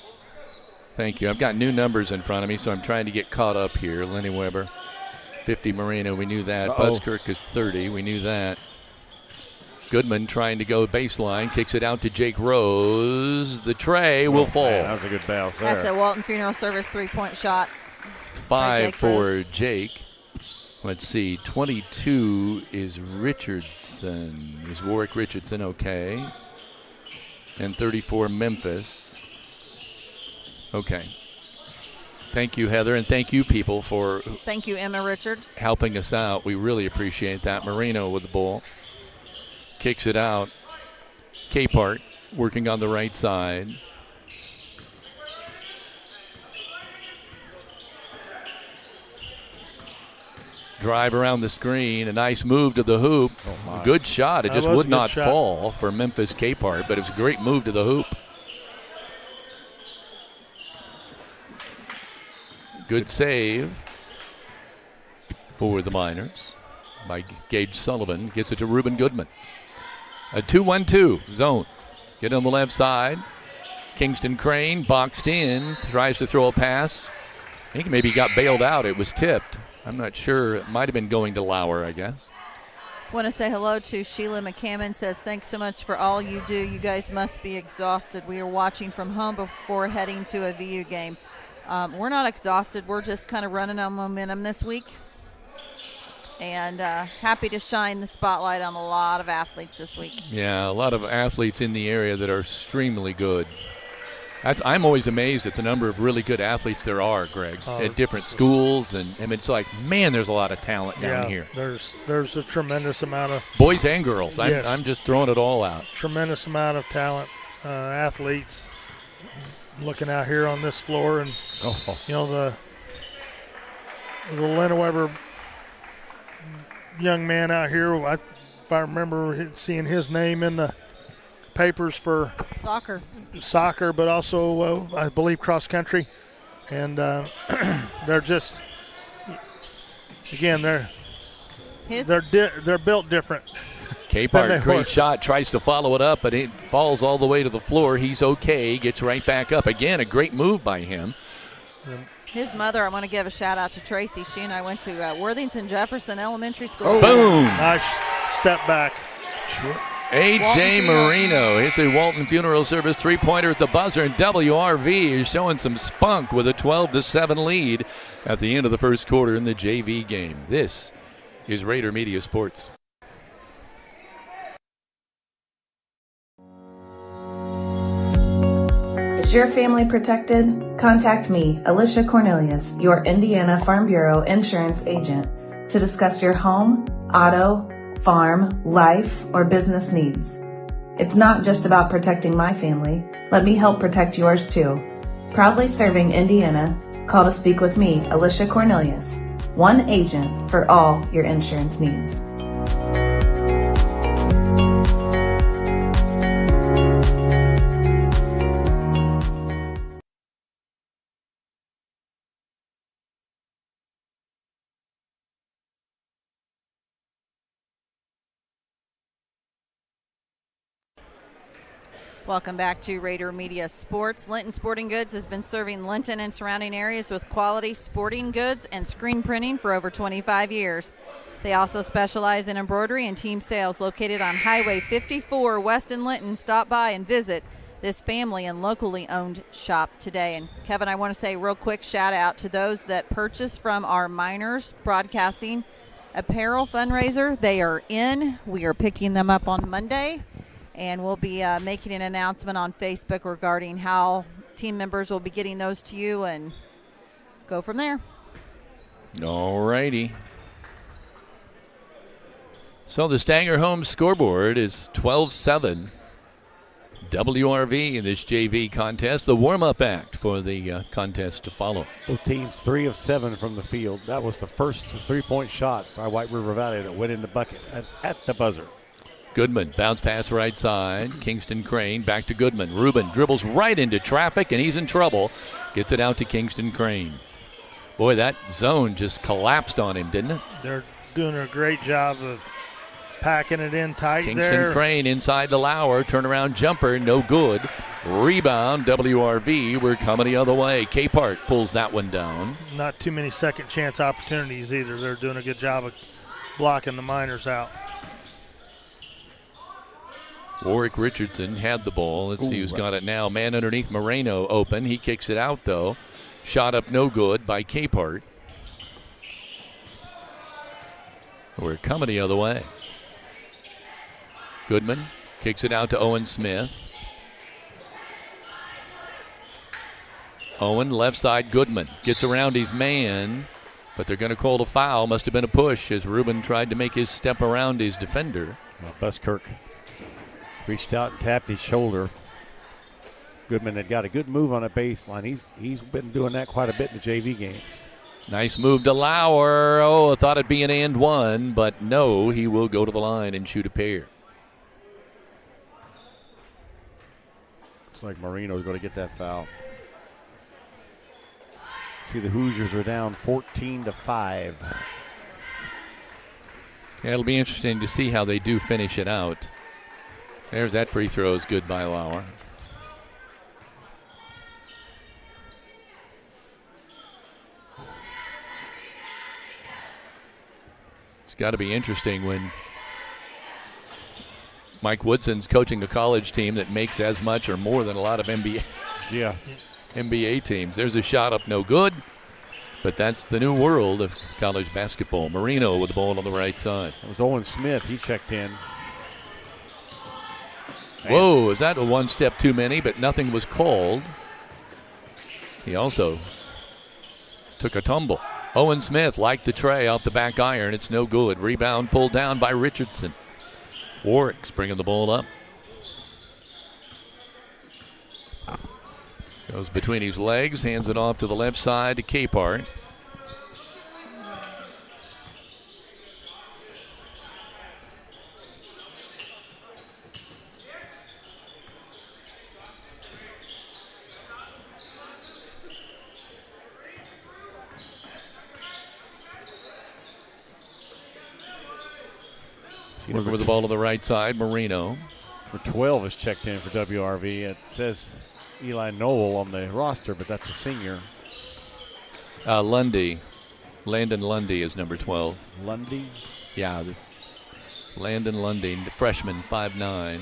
Thank you. I've got new numbers in front of me, so I'm trying to get caught up here. Lenny Weber, 50 Marino, we knew that. Buskirk is 30, we knew that. Goodman trying to go baseline, kicks it out to Jake Rose. The tray will fall. Man, that was a good bounce there. That's a Walton Funeral Service three-point shot. 5 for Rose. Jake. Let's see, 22 is Richardson. Is Warwick Richardson okay? And 34 Memphis. Okay. Thank you, Heather, and thank you, people, for Thank you, Emma Richards. helping us out. We really appreciate that. Marino with the ball. Kicks it out. Capehart working on the right side. Drive around the screen. A nice move to the hoop. Good shot. It just would not fall for Memphis Capehart, but it was a great move to the hoop. Good save. for the Miners by Gage Sullivan. Gets it to Reuben Goodman. A 2-1-2 zone. Get on the left side. Kingston Crane boxed in. Tries to throw a pass. I think maybe got bailed out. It was tipped. I'm not sure. It might have been going to Lauer, I guess. Want to say hello to Sheila McCammon. Says, thanks so much for all you do. You guys must be exhausted. We are watching from home before heading to a VU game. We're not exhausted. We're just kind of running on momentum this week. And happy to shine the spotlight on a lot of athletes this week. Yeah, a lot of athletes in the area that are extremely good. I'm always amazed at the number of really good athletes there are, Greg, at different schools. And it's like, man, there's a lot of talent down here. There's a tremendous amount of boys and girls. Yes. I'm just throwing it all out. Tremendous amount of talent, athletes. Looking out here on this floor, and the Lena Weber young man out here. If I remember seeing his name in the papers for soccer, but also I believe cross country, and they're just they're built different. Capehart, great shot, tries to follow it up, but it falls all the way to the floor. He's okay, gets right back up. Again, a great move by him. His mother, I want to give a shout out to Tracy. She and I went to Worthington Jefferson Elementary School. Oh, boom! Nice step back. A.J. Marino hits a Walton Funeral Service three-pointer at the buzzer, and WRV is showing some spunk with a 12-7 lead at the end of the first quarter in the JV game. This is Raider Media Sports. Is your family protected? Contact me, Alicia Cornelius, your Indiana Farm Bureau insurance agent, to discuss your home, auto, farm, life, or business needs. It's not just about protecting my family. Let me help protect yours too. Proudly serving Indiana, call to speak with me, Alicia Cornelius, one agent for all your insurance needs. Welcome back to Raider Media Sports. Linton Sporting Goods has been serving Linton and surrounding areas with quality sporting goods and screen printing for over 25 years. They also specialize in embroidery and team sales. Located on Highway 54 west in Linton. Stop by and visit this family and locally owned shop today. And Kevin, I want to say a real quick shout out to those that purchased from our Miners Broadcasting apparel fundraiser. They are in. We are picking them up on Monday. And we'll be making an announcement on Facebook regarding how team members will be getting those to you and go from there. All righty. So the Stanger Homes scoreboard is 12-7. WRV in this JV contest. The warm-up act for the contest to follow. Both teams 3 of 7 from the field. That was the first three-point shot by White River Valley that went in the bucket at the buzzer. Goodman, bounce pass right side. Kingston Crane, back to Goodman. Reuben dribbles right into traffic, and he's in trouble. Gets it out to Kingston Crane. Boy, that zone just collapsed on him, didn't it? They're doing a great job of packing it in tight Kingston there. Crane inside the Lauer. Turnaround jumper, no good. Rebound, WRV. We're coming the other way. Capehart pulls that one down. Not too many second chance opportunities either. They're doing a good job of blocking the Miners out. Warwick Richardson had the ball. Let's see who's got it now. Man underneath Moreno open. He kicks it out, though. Shot up no good by Capehart. We're coming the other way. Goodman kicks it out to Owen Smith. Owen, left side, Goodman. Gets around his man, but they're going to call the foul. Must have been a push as Reuben tried to make his step around his defender. Buskirk reached out and tapped his shoulder. Goodman had got a good move on a baseline. He's been doing that quite a bit in the JV games. Nice move to Lauer. Oh, I thought it'd be an and one, but no, he will go to the line and shoot a pair. Looks like Marino's going to get that foul. See, the Hoosiers are down 14-5. Yeah, it'll be interesting to see how they do finish it out. There's that free throw is good by Lauer. It's got to be interesting when Mike Woodson's coaching a college team that makes as much or more than a lot of NBA teams. There's a shot up, no good. But that's the new world of college basketball. Marino with the ball on the right side. It was Owen Smith. He checked in. Whoa, is that a one step too many? But nothing was called. He also took a tumble. Owen Smith liked the tray off the back iron. It's no good. Rebound pulled down by Richardson. Warwick's bringing the ball up. Goes between his legs, hands it off to the left side to Capehart. Working with the ball to the right side, Marino. For 12 is checked in for WRV. It says Eli Noel on the roster, but that's a senior. Lundy. Landon Lundy is number 12. Lundy? Yeah. Landon Lundy, the freshman, 5'9".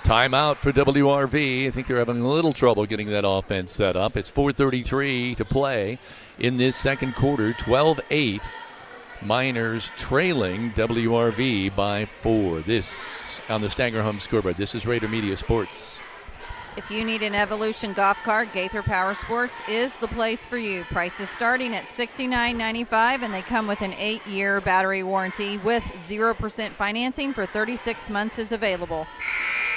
Timeout for WRV. I think they're having a little trouble getting that offense set up. It's 4:33 to play in this second quarter. 12-8. Miners trailing WRV by 4. This on the Stanger Home scoreboard. This is Rader Media Sports. If you need an Evolution golf cart, Gaither Power Sports is the place for you. Prices starting at $69.95, and they come with an 8-year battery warranty with 0% financing for 36 months is available.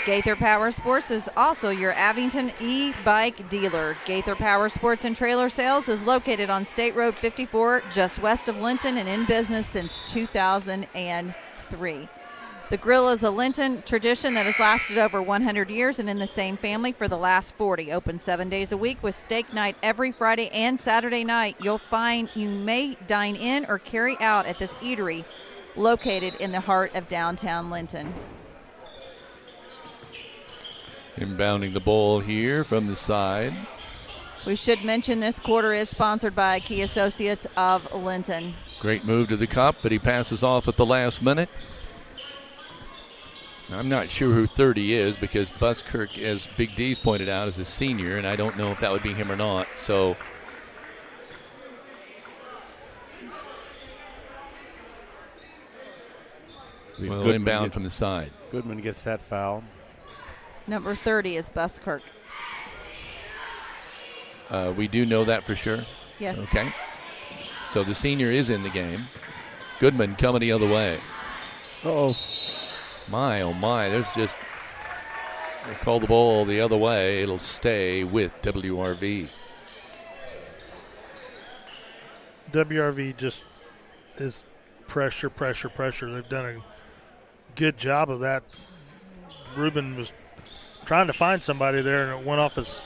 Gaither Power Sports is also your Abington e-bike dealer. Gaither Power Sports and Trailer Sales is located on State Road 54, just west of Linton, and in business since 2003. The grill is a Linton tradition that has lasted over 100 years and in the same family for the last 40. Open 7 days a week with steak night every Friday and Saturday night. You'll find you may dine in or carry out at this eatery located in the heart of downtown Linton. Inbounding the ball here from the side. We should mention this quarter is sponsored by Key Associates of Linton. Great move to the cup, but he passes off at the last minute. I'm not sure who 30 is because Buskirk, as Big D's pointed out, is a senior, and I don't know if that would be him or not. So we'll inbound from the side. Goodman gets that foul. Number 30 is Buskirk. We do know that for sure? Yes. Okay. So the senior is in the game. Goodman coming the other way. Uh-oh. My, oh my, there's just, they call the ball the other way. It'll stay with WRV. WRV just is pressure. They've done a good job of that. Ruben was trying to find somebody there, and it went off his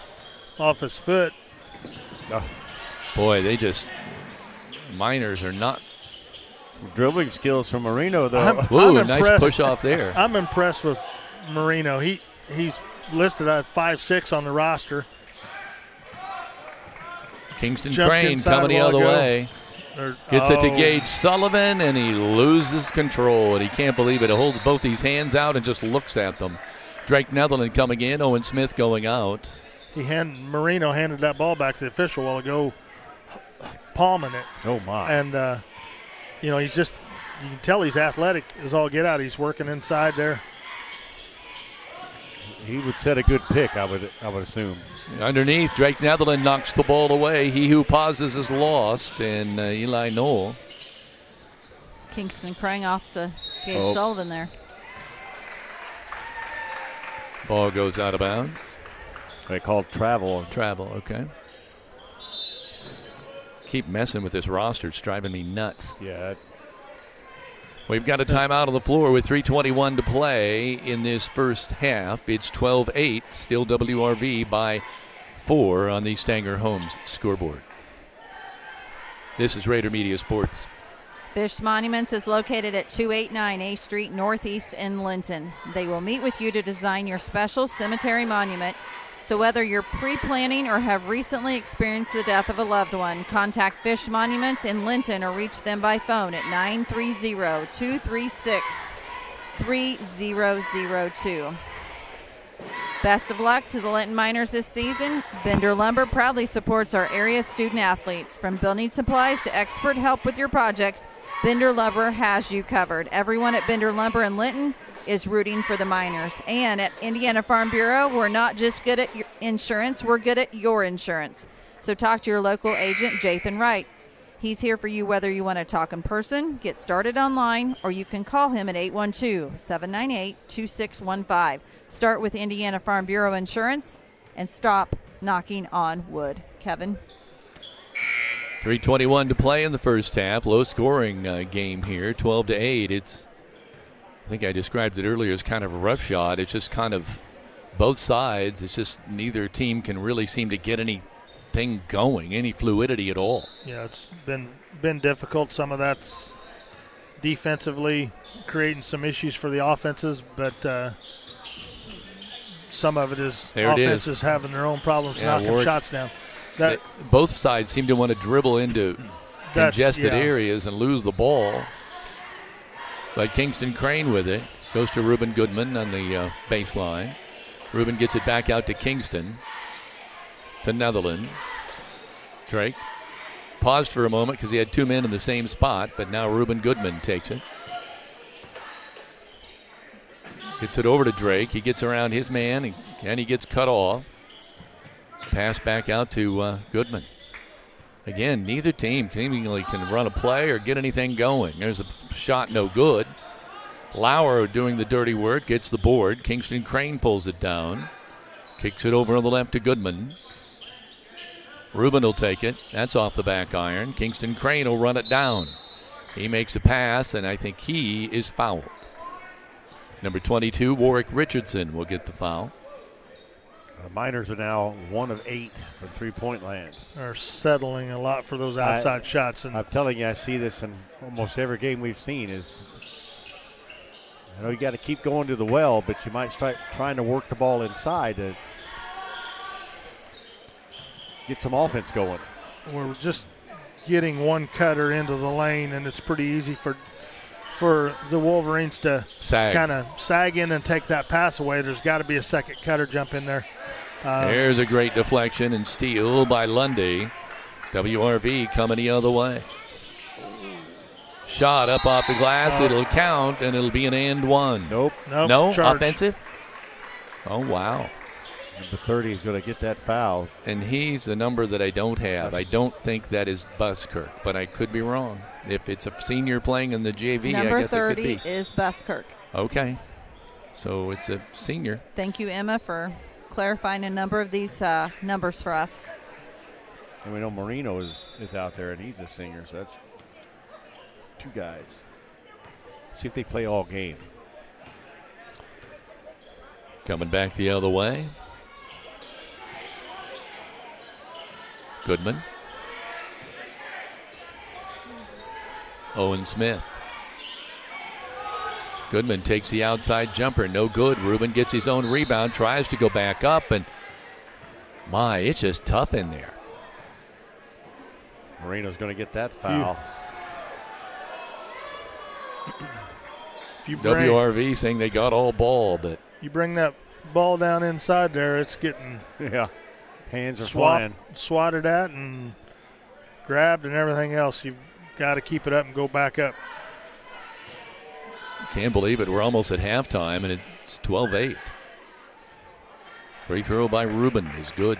foot. Oh. Boy, Miners are not. Dribbling skills from Marino, though. Ooh, nice push off there. I'm impressed with Marino. He's listed at 5'6" on the roster. Kingston Crane coming the other way. Gets it to Gage Sullivan, and he loses control, and he can't believe it. He holds both his hands out and just looks at them. Drake Netherland coming in, Owen Smith going out. Marino handed that ball back to the official a while ago, palming it. Oh, my. And, he's just, you can tell he's athletic as all get out. He's working inside there. He would set a good pick, I would assume. Underneath, Drake Netherland knocks the ball away. He who pauses is lost, and Eli Noel. Kingston Crane off to Gage Sullivan there. Ball goes out of bounds. They called travel. Travel, okay. Keep messing with this roster. It's driving me nuts. Yeah. We've got a timeout on the floor with 3:21 to play in this first half. It's 12-8, still WRV by 4 on the Stanger Homes scoreboard. This is Rader Media Sports. Fish Monuments is located at 289 A Street Northeast in Linton. They will meet with you to design your special cemetery monument. So whether you're pre-planning or have recently experienced the death of a loved one, contact Fish Monuments in Linton or reach them by phone at 930-236-3002. Best of luck to the Linton Miners this season. Bender Lumber proudly supports our area student athletes. From building supplies to expert help with your projects, Bender Lumber has you covered. Everyone at Bender Lumber in Linton is rooting for the Miners. And at Indiana Farm Bureau, we're not just good at your insurance, we're good at your insurance. So talk to your local agent, Jathan Wright. He's here for you whether you want to talk in person, get started online, or you can call him at 812-798-2615. Start with Indiana Farm Bureau Insurance and stop knocking on wood. Kevin? 3:21 to play in the first half. Low scoring game here, 12-8. I think I described it earlier as kind of a rough shot. It's just kind of both sides. It's just neither team can really seem to get anything going, any fluidity at all. Yeah, it's been difficult. Some of that's defensively creating some issues for the offenses, but some of it is offenses having their own problems knocking shots down. Both sides seem to want to dribble into congested areas and lose the ball. But Kingston Crane with it. Goes to Reuben Goodman on the baseline. Reuben gets it back out to Kingston. To Netherland. Drake paused for a moment because he had two men in the same spot, but now Reuben Goodman takes it. Gets it over to Drake. He gets around his man, and he gets cut off. Pass back out to Goodman. Again, neither team seemingly can run a play or get anything going. There's a shot, no good. Lauer doing the dirty work, gets the board. Kingston Crane pulls it down. Kicks it over on the left to Goodman. Reuben will take it. That's off the back iron. Kingston Crane will run it down. He makes a pass, and I think he is fouled. Number 22, Warwick Richardson, will get the foul. The Miners are now 1 of 8 from three-point land. They're settling a lot for those outside shots. And I'm telling you, I see this in almost every game we've seen. I know you got to keep going to the well, but you might start trying to work the ball inside to get some offense going. We're just getting one cutter into the lane, and it's pretty easy for the Wolverines to kind of sag in and take that pass away. There's got to be a second cutter jump in there. There's a great deflection and steal by Lundy. WRV coming the other way. Shot up off the glass. It'll count, and it'll be an and one. Nope. No? Charge. Offensive? Oh, wow. Number 30 is going to get that foul. And he's the number that I don't have. I don't think that is Buskirk, but I could be wrong. If it's a senior playing in the JV, Number I guess 30 it could be. is Buskirk. Okay. So it's a senior. Thank you, Emma, for clarifying a number of these numbers for us. And we know Marino is out there, and he's a senior, so that's two guys. See if they play all game. Coming back the other way. Goodman. Owen Smith. Goodman takes the outside jumper. No good. Reuben gets his own rebound, tries to go back up, and it's just tough in there. Marino's going to get that foul. WRV saying they got all ball, but you bring that ball down inside there, it's getting hands are flying, swatted at and grabbed and everything else. You've got to keep it up and go back up. Can't believe it. We're almost at halftime, and it's 12-8. Free throw by Reuben is good.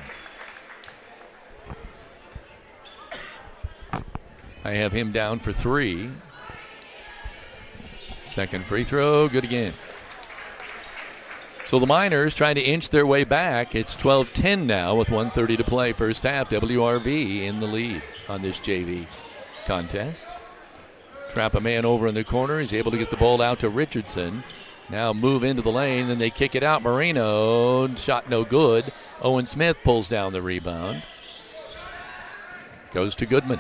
I have him down for 3. Second free throw, good again. So the Miners trying to inch their way back. It's 12-10 now with 1:30 to play first half. WRV in the lead on this JV contest. Trap a man over in the corner. He's able to get the ball out to Richardson. Now move into the lane, then they kick it out. Marino, shot no good. Owen Smith pulls down the rebound. Goes to Goodman.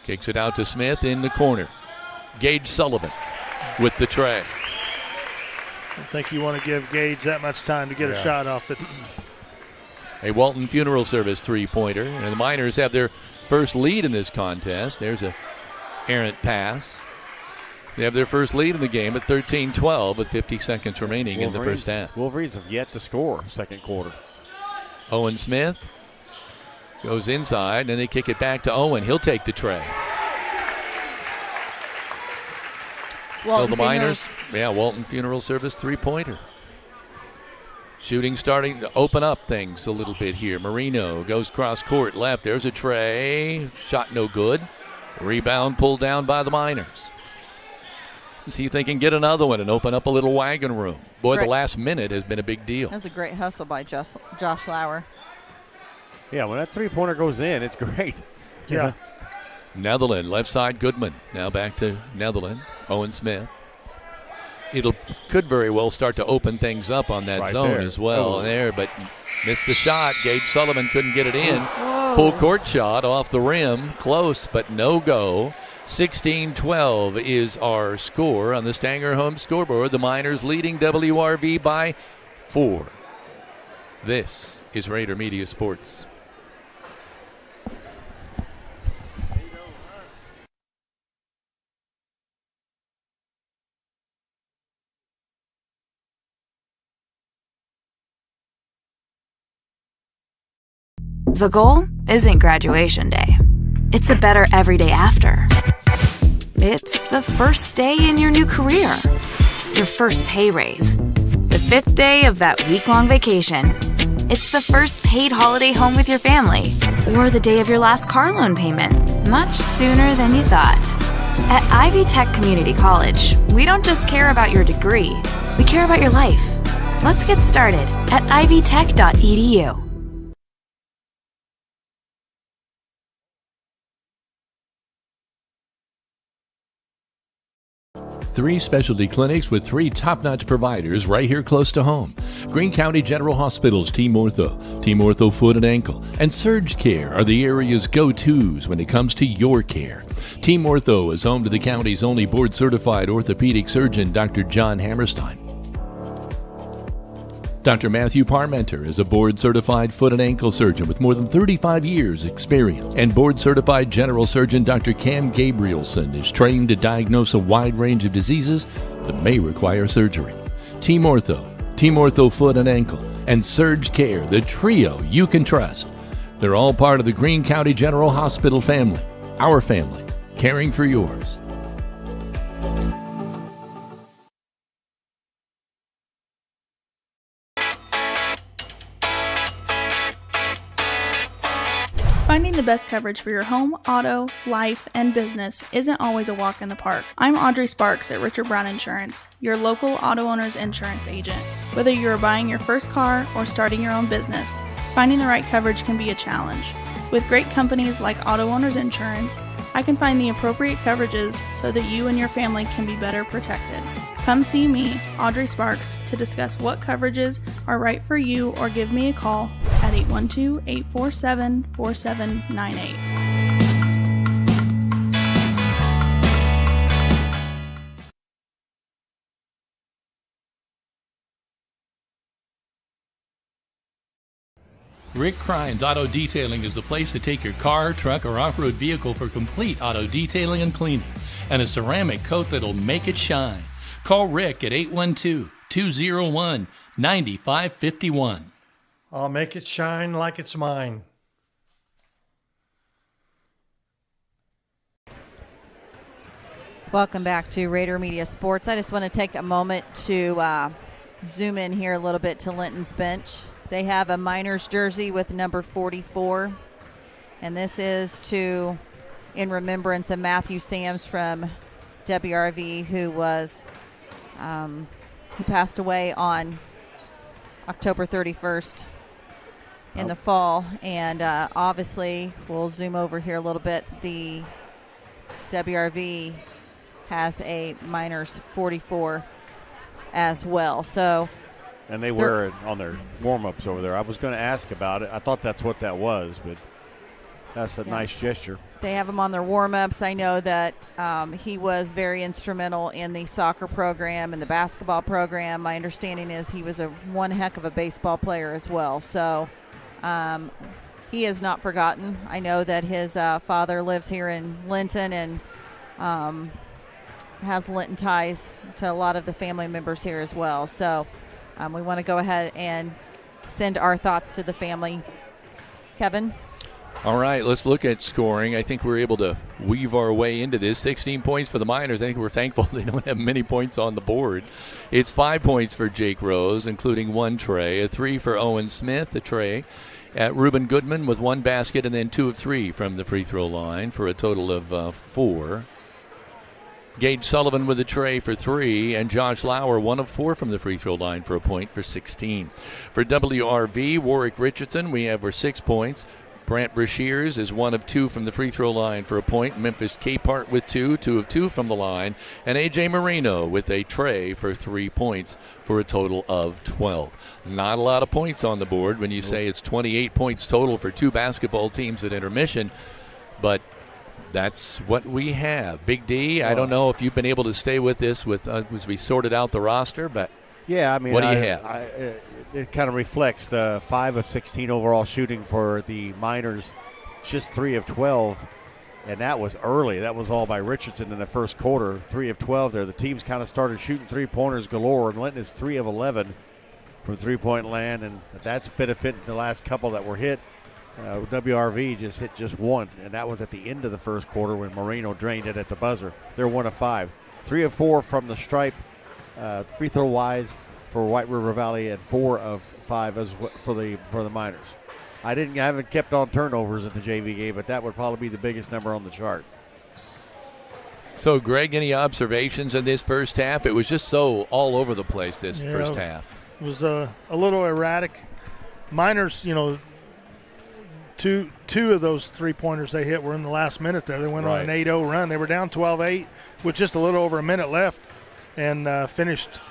Kicks it out to Smith in the corner. Gage Sullivan with the tray. I think you want to give Gage that much time to get a shot off. It's a Walton Funeral Service three-pointer. And the Miners have their first lead in this contest. There's a errant pass. They have their first lead in the game at 13-12 with 50 seconds remaining in the first half. Wolverines have yet to score second quarter. Owen Smith goes inside, and they kick it back to Owen. He'll take the tray. Walton so the Miners, Walton Funeral Service three-pointer. Shooting starting to open up things a little bit here. Marino goes cross court left. There's a tray. Shot no good. Rebound pulled down by the Miners. See if they can get another one and open up a little wagon room. Boy, the last minute has been a big deal. That's a great hustle by Josh Lauer. Yeah, when that three-pointer goes in, it's great. Yeah. Netherland, left side, Goodman. Now back to Netherland. Owen Smith. Could very well start to open things up on that zone as well there, but missed the shot. Gage Sullivan couldn't get it in. Full court shot off the rim. Close, but no go. 16-12 is our score on the Stanger home scoreboard. The Miners leading WRV by 4. This is Raider Media Sports. The goal isn't graduation day. It's a better every day after. It's the first day in your new career. Your first pay raise. The 5th day of that week-long vacation. It's the first paid holiday home with your family. Or the day of your last car loan payment. Much sooner than you thought. At Ivy Tech Community College, we don't just care about your degree. We care about your life. Let's get started at ivytech.edu. 3 specialty clinics with 3 top-notch providers right here close to home. Greene County General Hospital's Team Ortho Foot and Ankle, and Surge Care are the area's go-tos when it comes to your care. Team Ortho is home to the county's only board-certified orthopedic surgeon, Dr. John Hammerstein. Dr. Matthew Parmenter is a board-certified foot and ankle surgeon with more than 35 years' experience. And board-certified general surgeon Dr. Cam Gabrielson is trained to diagnose a wide range of diseases that may require surgery. Team Ortho Foot and Ankle, and Surge Care, the trio you can trust. They're all part of the Greene County General Hospital family. Our family, caring for yours. Finding the best coverage for your home, auto, life, and business isn't always a walk in the park. I'm Audrey Sparks at Richard Brown Insurance, your local auto owner's insurance agent. Whether you're buying your first car or starting your own business, finding the right coverage can be a challenge. With great companies like Auto Owners Insurance, I can find the appropriate coverages so that you and your family can be better protected. Come see me, Audrey Sparks, to discuss what coverages are right for you, or give me a call at 812-847-4798. Rick Krine's Auto Detailing is the place to take your car, truck, or off-road vehicle for complete auto detailing and cleaning, and a ceramic coat that'll make it shine. Call Rick at 812-201-9551. I'll make it shine like it's mine. Welcome back to Raider Media Sports. I just want to take a moment to zoom in here a little bit to Linton's bench. They have a Miners jersey with number 44, and this is in remembrance of Matthew Sams from WRV, who passed away on October 31st in the fall. And obviously, we'll zoom over here a little bit. The WRV has a Miners 44 as well. So, and they wear it on their warm-ups over there. I was going to ask about it. I thought that's what that was, but That's a nice gesture. They have him on their warm-ups. I know that he was very instrumental in the soccer program and the basketball program. My understanding is he was one heck of a baseball player as well. So he is not forgotten. I know that his father lives here in Linton and has Linton ties to a lot of the family members here as well. So we want to go ahead and send our thoughts to the family. Kevin? All right, let's look at scoring. I think we're able to weave our way into this. 16 points for the Miners. I think we're thankful they don't have many points on the board. It's 5 points for Jake Rose, including 1 tray, a 3 for Owen Smith, a tray, at Reuben Goodman with 1 basket, and then 2 of 3 from the free throw line for a total of 4. Gage Sullivan with a tray for 3, and Josh Lauer 1 of 4 from the free throw line for a point for 16. For WRV, Warwick Richardson, we have for 6 points. Brant Brashears is 1 of 2 from the free throw line for a point. Memphis Capehart with 2 of 2 from the line. And A.J. Marino with a tray for 3 points for a total of 12. Not a lot of points on the board when you say it's 28 points total for 2 basketball teams at intermission. But that's what we have. Big D, I don't know if you've been able to stay with this as we sorted out the roster, but yeah, I mean, what do you have? It kind of reflects the 5 of 16 overall shooting for the Miners, just 3 of 12, and that was early. That was all by Richardson in the first quarter. 3 of 12 there. The teams kind of started shooting 3-pointers galore, and Linton is 3 of 11 from three-point land, and that's benefited the last couple that were hit. WRV just hit just 1, and that was at the end of the first quarter when Marino drained it at the buzzer. They're 1 of 5. 3 of 4 from the stripe, free throw wise for White River Valley, and 4 of 5 as for the Miners. I haven't kept on turnovers in the JV game, but that would probably be the biggest number on the chart. So, Greg, any observations in this first half? It was just so all over the place this first half. It was a little erratic. Miners, two of those 3-pointers they hit were in the last minute there. They went on an 8-0 run. They were down 12-8 with just a little over a minute left, and finished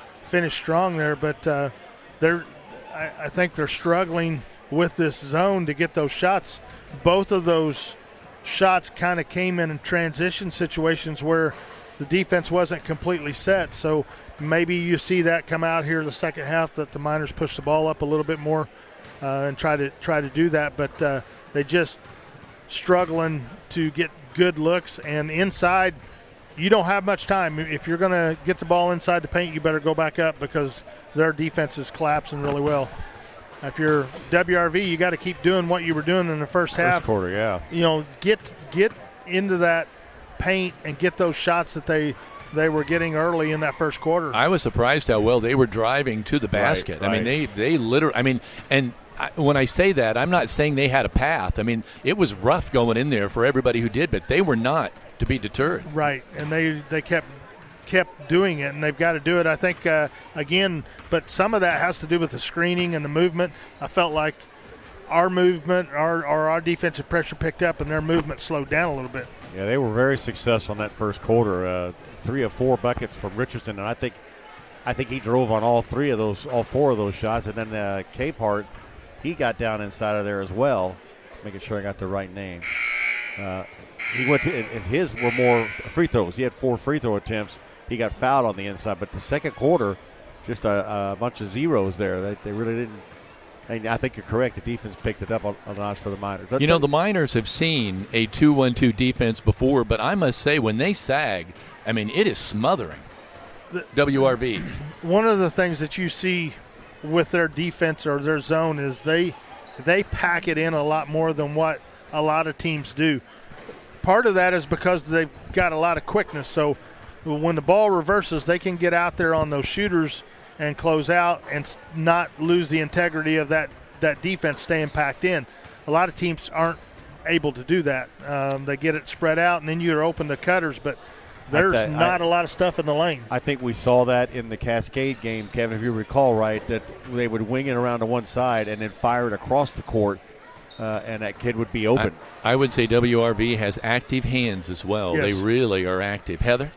strong there. But I think they're struggling with this zone to get those shots. Both of those shots kind of came in transition situations where the defense wasn't completely set. So maybe you see that come out here in the second half, that the Miners push the ball up a little bit more and try to do that. But they just struggling to get good looks, and inside you don't have much time. If you're going to get the ball inside the paint, you better go back up because their defense is collapsing really well. If you're WRV, you got to keep doing what you were doing in the first half. First quarter, yeah. Get into that paint and get those shots that they were getting early in that first quarter. I was surprised how well they were driving to the basket. Right. I mean, they literally, when I say that, I'm not saying they had a path. I mean, it was rough going in there for everybody who did, but they were not to be deterred. Right, and they kept doing it, and they've got to do it, I think, again. But some of that has to do with the screening and the movement. I felt like our movement, our defensive pressure picked up, and their movement slowed down a little bit. Yeah, they were very successful in that first quarter. 3 of 4 buckets from Richardson, and I think he drove on all 4 of those shots. And then Capehart, he got down inside of there as well, making sure I got the right name. He went to, and his were more free throws. He had 4 free throw attempts. He got fouled on the inside, but the second quarter, just a bunch of zeros there. They really didn't. And I think you're correct. The defense picked it up a notch for the Miners. The Miners have seen a 2-1-2 defense before, but I must say when they sag, I mean, it is smothering WRV. One of the things that you see with their defense or their zone is they pack it in a lot more than what a lot of teams do. Part of that is because they've got a lot of quickness. So when the ball reverses, they can get out there on those shooters and close out and not lose the integrity of that defense staying packed in. A lot of teams aren't able to do that. They get it spread out, and then you're open to cutters, but there's not a lot of stuff in the lane. I think we saw that in the Cascade game, Kevin, if you recall right, that they would wing it around to one side and then fire it across the court, and that kid would be open. I would say WRV has active hands as well. Yes. They really are active. Heather?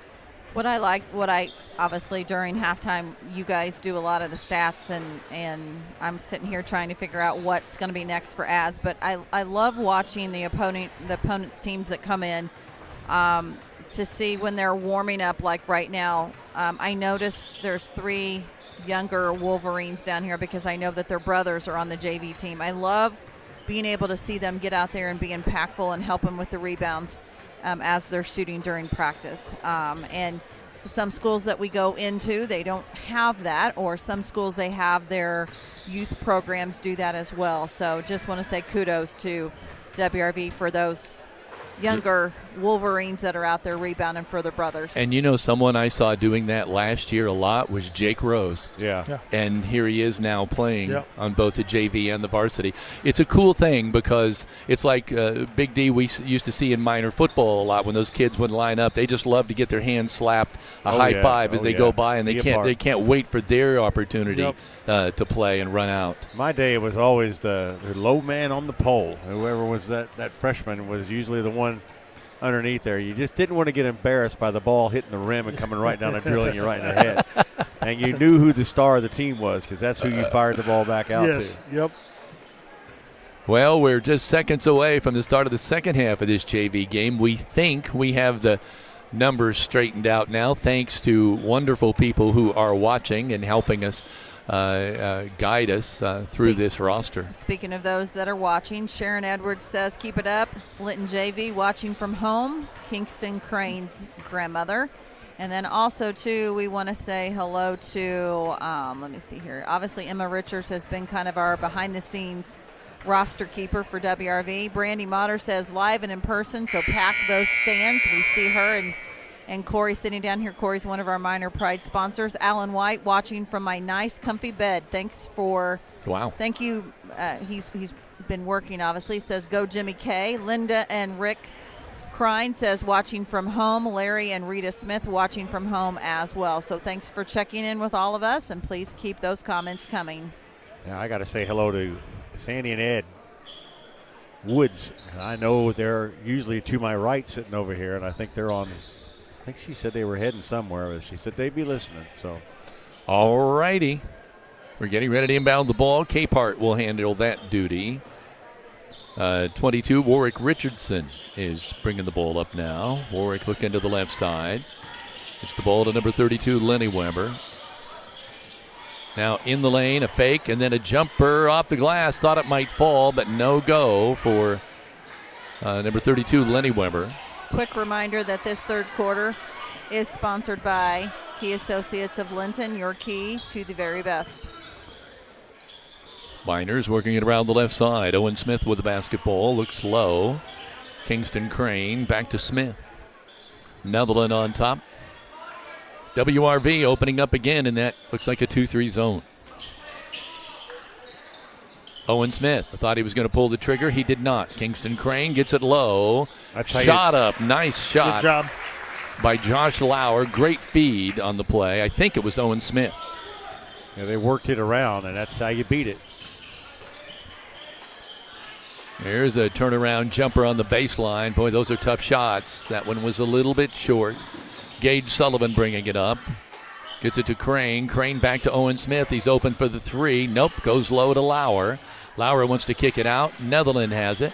What I obviously during halftime, you guys do a lot of the stats, and I'm sitting here trying to figure out what's going to be next for ads. But I love watching the opponent's teams that come in to see when they're warming up. Like right now, I notice there's 3 younger Wolverines down here because I know that their brothers are on the JV team. I love being able to see them get out there and be impactful and help them with the rebounds as they're shooting during practice. And some schools that we go into, they don't have that, or some schools they have their youth programs do that as well. So just want to say kudos to WRV for those younger Wolverines that are out there rebounding for their brothers. And someone I saw doing that last year a lot was Jake Rose. Yeah. And here he is now playing Yep. on both the JV and the varsity. It's a cool thing because it's like Big D we used to see in minor football a lot when those kids would line up. They just love to get their hands slapped a high five as they go by, and they can't wait for their opportunity to play and run out. My day, it was always the low man on the pole. Whoever was that freshman was usually the one underneath there. You just didn't want to get embarrassed by the ball hitting the rim and coming right down and drilling you right in the head. And you knew who the star of the team was because that's who you fired the ball back out to. Yep. Well, we're just seconds away from the start of the second half of this JV game. We think we have the numbers straightened out now, thanks to wonderful people who are watching and helping us guide us through this roster. Speaking of those that are watching, Sharon Edwards says, keep it up. Linton JV watching from home. Kingston Crane's grandmother. And then also, too, we want to say hello to, let me see here. Obviously, Emma Richards has been kind of our behind-the-scenes roster keeper for WRV. Brandy Motter says live and in person, so pack those stands. We see her and Corey sitting down here. Corey's one of our Minor Pride sponsors. Alan White watching from my nice, comfy bed. Thanks for. Wow. Thank you. He's been working, obviously. Says go Jimmy K. Linda and Rick Crine says watching from home. Larry and Rita Smith watching from home as well. So thanks for checking in with all of us, and please keep those comments coming. Now I got to say hello to Sandy and Ed Woods. I know they're usually to my right sitting over here, and I think they're on. I think she said they were heading somewhere, but she said they'd be listening. So, all righty. We're getting ready to inbound the ball. Capehart will handle that duty. 22, Warwick Richardson is bringing the ball up now. Warwick looking to the left side. It's the ball to number 32, Lenny Weber. Now in the lane, a fake, and then a jumper off the glass. Thought it might fall, but no go for number 32, Lenny Weber. Quick reminder that this third quarter is sponsored by Key Associates of Linton, your key to the very best. Miners working it around the left side. Owen Smith with the basketball. Looks low. Kingston Crane back to Smith. Netherland on top. WRV opening up again, and that looks like a 2-3 zone. Owen Smith, I thought he was going to pull the trigger. He did not. Kingston Crane gets it low. Shot up. Nice shot. Good job by Josh Lauer. Great feed on the play. I think it was Owen Smith. Yeah, they worked it around, and that's how you beat it. There's a turnaround jumper on the baseline. Boy, those are tough shots. That one was a little bit short. Gage Sullivan bringing it up. Gets it to Crane. Crane back to Owen Smith. He's open for the three. Nope, goes low to Lauer. Lauer wants to kick it out. Netherland has it.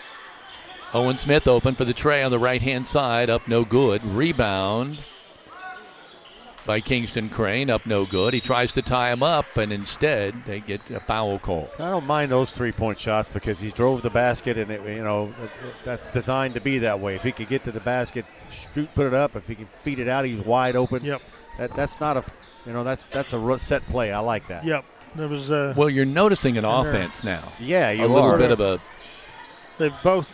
Owen Smith open for the tray on the right-hand side. Up no good. Rebound by Kingston Crane. Up no good. He tries to tie him up, and instead they get a foul call. I don't mind those three-point shots because he drove the basket, and that's designed to be that way. If he could get to the basket, shoot, put it up. If he can feed it out, he's wide open. Yep. That's not a that's a set play. I like that. Yep. There was well, you're noticing an offense now. Yeah, you a little bit of a. They've both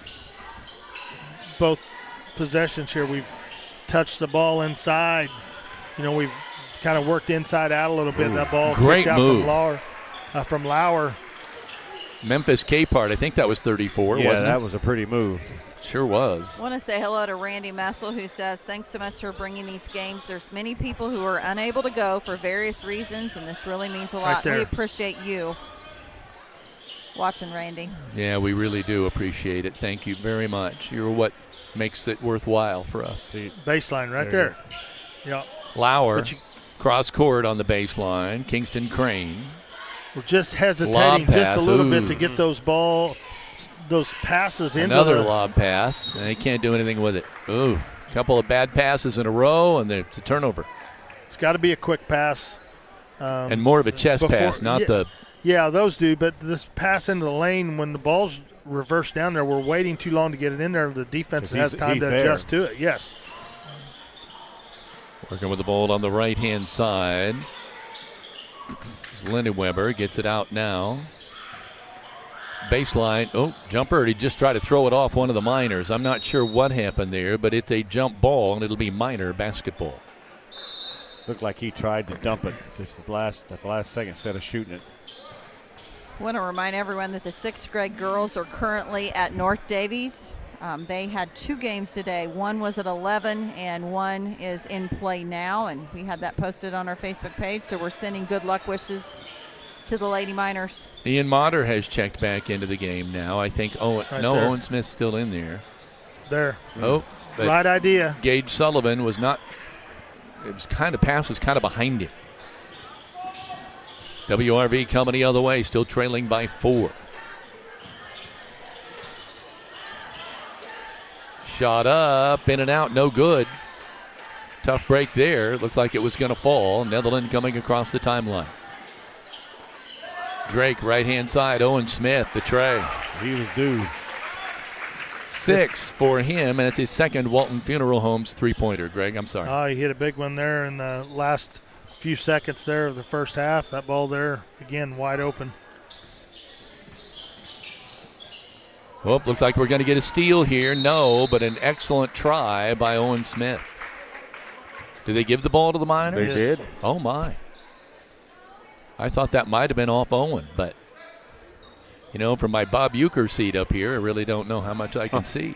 possessions here. We've touched the ball inside. We've kind of worked inside out a little bit. That ball great kicked move out from Lauer. Memphis Capehart, I think that was 34, wasn't it? Yeah, that was a pretty move. Sure was. I want to say hello to Randy Messel, who says, thanks so much for bringing these games. There's many people who are unable to go for various reasons, and this really means a lot. We appreciate you watching, Randy. Yeah, we really do appreciate it. Thank you very much. You're what makes it worthwhile for us. Baseline right there. Yeah. Lauer, cross court on the baseline. Kingston Crane. We're just hesitating just a little bit to get those passes into another lob pass, and they can't do anything with it. Ooh, a couple of bad passes in a row, and it's a turnover. It's got to be a quick pass. And more of a chest pass, not the... Yeah, those do, but this pass into the lane, when the ball's reversed down there, we're waiting too long to get it in there. The defense has time to adjust to it, yes. Working with the ball on the right-hand side. Lindenweber gets it out now. Baseline. Oh, jumper. He just tried to throw it off one of the Miners. I'm not sure what happened there, but it's a jump ball, and it'll be Miner basketball. Looked like he tried to dump it just at the last second instead of shooting it. I want to remind everyone that the 6th grade girls are currently at North Davies. They had 2 games today. One was at 11 and one is in play now, and we had that posted on our Facebook page, so we're sending good luck wishes to the Lady Miners. Ian Motter has checked back into the game now. I think Owen Smith's still in there. There. Oh, right idea. Gage Sullivan was not. It was pass was kind of behind him. WRV coming the other way, still trailing by 4. Shot up, in and out, no good. Tough break there. Looked like it was going to fall. Netherland coming across the timeline. Drake, right-hand side. Owen Smith, the tray. He was due. 6 for him, and it's his second Walton Funeral Homes three-pointer. Greg, I'm sorry. Oh, he hit a big one there in the last few seconds there of the first half. That ball there, again, wide open. Oh, looks like we're going to get a steal here. No, but an excellent try by Owen Smith. Did they give the ball to the Miners? They did. Oh, my. I thought that might have been off Owen, but, from my Bob Euchre seat up here, I really don't know how much I can see.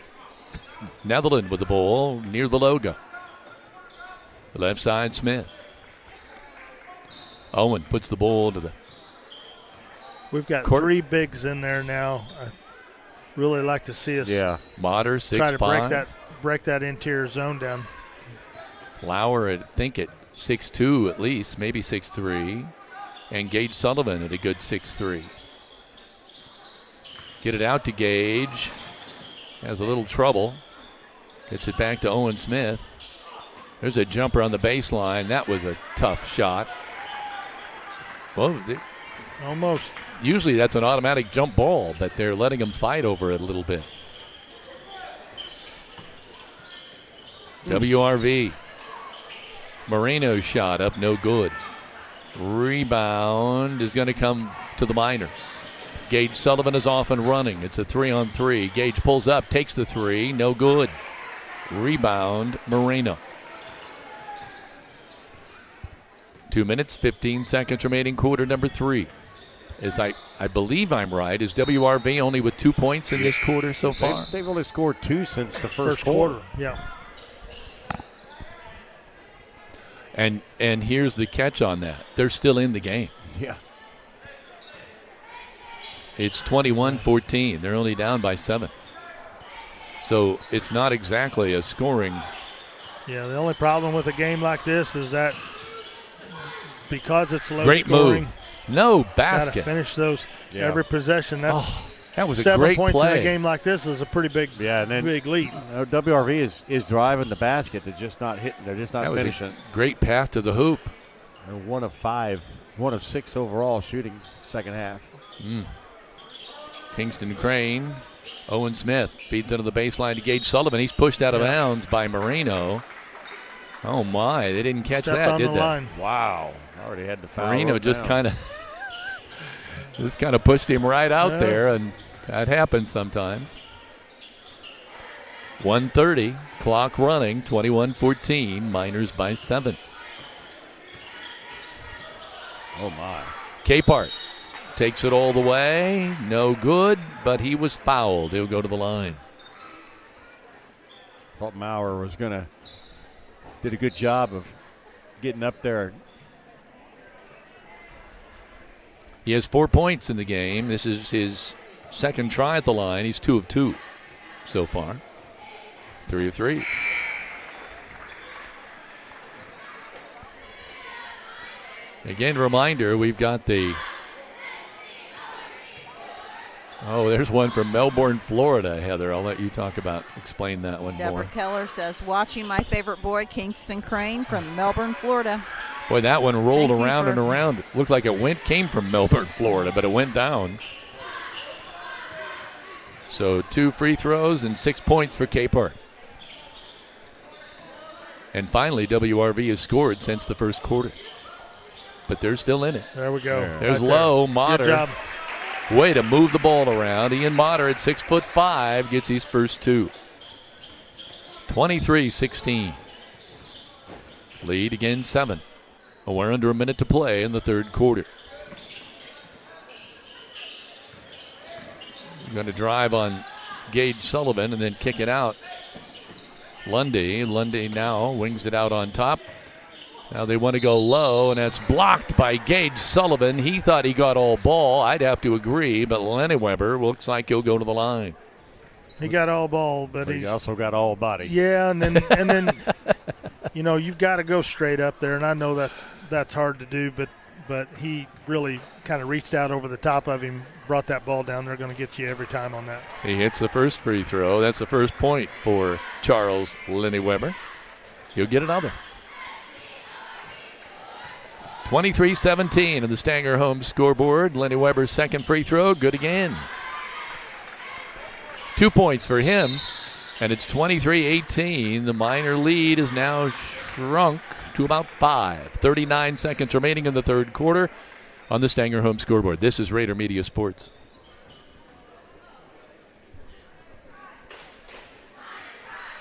Netherland with the ball near the logo. Left side, Smith. Owen puts the ball to the We've got court. 3 bigs in there now. Really like to see us Motter, 6'5". try to break that interior zone down. Lauer, I think at 6'2" at least, maybe 6'3". And Gage Sullivan at a good 6'3". Get it out to Gage. Has a little trouble. Gets it back to Owen Smith. There's a jumper on the baseline. That was a tough shot. Well, almost. Usually that's an automatic jump ball, but they're letting him fight over it a little bit. WRV. Moreno's shot up, no good. Rebound is going to come to the Miners. Gage Sullivan is off and running. It's a 3-on-3. Gage pulls up, takes the 3, no good. Rebound, Moreno. 2 minutes, 15 seconds remaining, quarter number 3. As I believe I'm right, is WRV only with 2 points in this quarter so far? They've only scored 2 since the first quarter. Yeah. And here's the catch on that. They're still in the game. Yeah. It's 21-14. They're only down by 7. So it's not exactly a scoring. Yeah, the only problem with a game like this is that because it's low great scoring. Move. No basket. Got to finish those every possession. That was a 7 great points play. in a game like this is a pretty big, big lead. WRV is driving the basket. They're just not hitting. They're just not finishing. Was a great path to the hoop. They're 1 of 5, 1 of 6 overall shooting second half. Kingston Crane. Owen Smith feeds into the baseline to Gage Sullivan. He's pushed out of bounds by Moreno. Oh, my. They didn't catch that, did they? Line. Wow. Already had the foul. Moreno just kind of pushed him right out there, and that happens sometimes. 1:30, clock running, 21-14, Miners by 7. Oh, my. Capehart takes it all the way. No good, but he was fouled. He'll go to the line. Thought Maurer was going to did a good job of getting up there. He has 4 points in the game. This is his second try at the line. He's 2 of 2 so far. 3 of 3. Again, reminder, we've got the... Oh, there's one from Melbourne, Florida, Heather. I'll let you explain that one Deborah more. Keller says, watching my favorite boy, Kingston Crane from Melbourne, Florida. Boy, that one rolled Thank you around for- and around. It looked like came from Melbourne, Florida, but it went down. So 2 free throws and 6 points for Capehart. And finally, WRV has scored since the first quarter. But they're still in it. There we go. There's Right Lowe, there. Motter. Good job. Way to move the ball around. Ian Motter at 6'5" gets his first 2. 23-16. Lead again 7. We're under a minute to play in the third quarter. Going to drive on Gage Sullivan and then kick it out. Lundy now wings it out on top. Now they want to go low, and that's blocked by Gage Sullivan. He thought he got all ball. I'd have to agree, but Lenny Weber looks like he'll go to the line. He got all ball, but He he's also got all body. Yeah, and then you've got to go straight up there, and I know that's hard to do, but he really kind of reached out over the top of him, brought that ball down. They're going to get you every time on that. He hits the first free throw. That's the first point for Charles Lenny Weber. He'll get another. 23-17 in the Stanger home scoreboard. Lenny Weber's second free throw, good again. 2 points for him, and it's 23-18. The Miner lead is now shrunk to about 5. 39 seconds remaining in the third quarter on the Stanger home scoreboard. This is Raider Media Sports.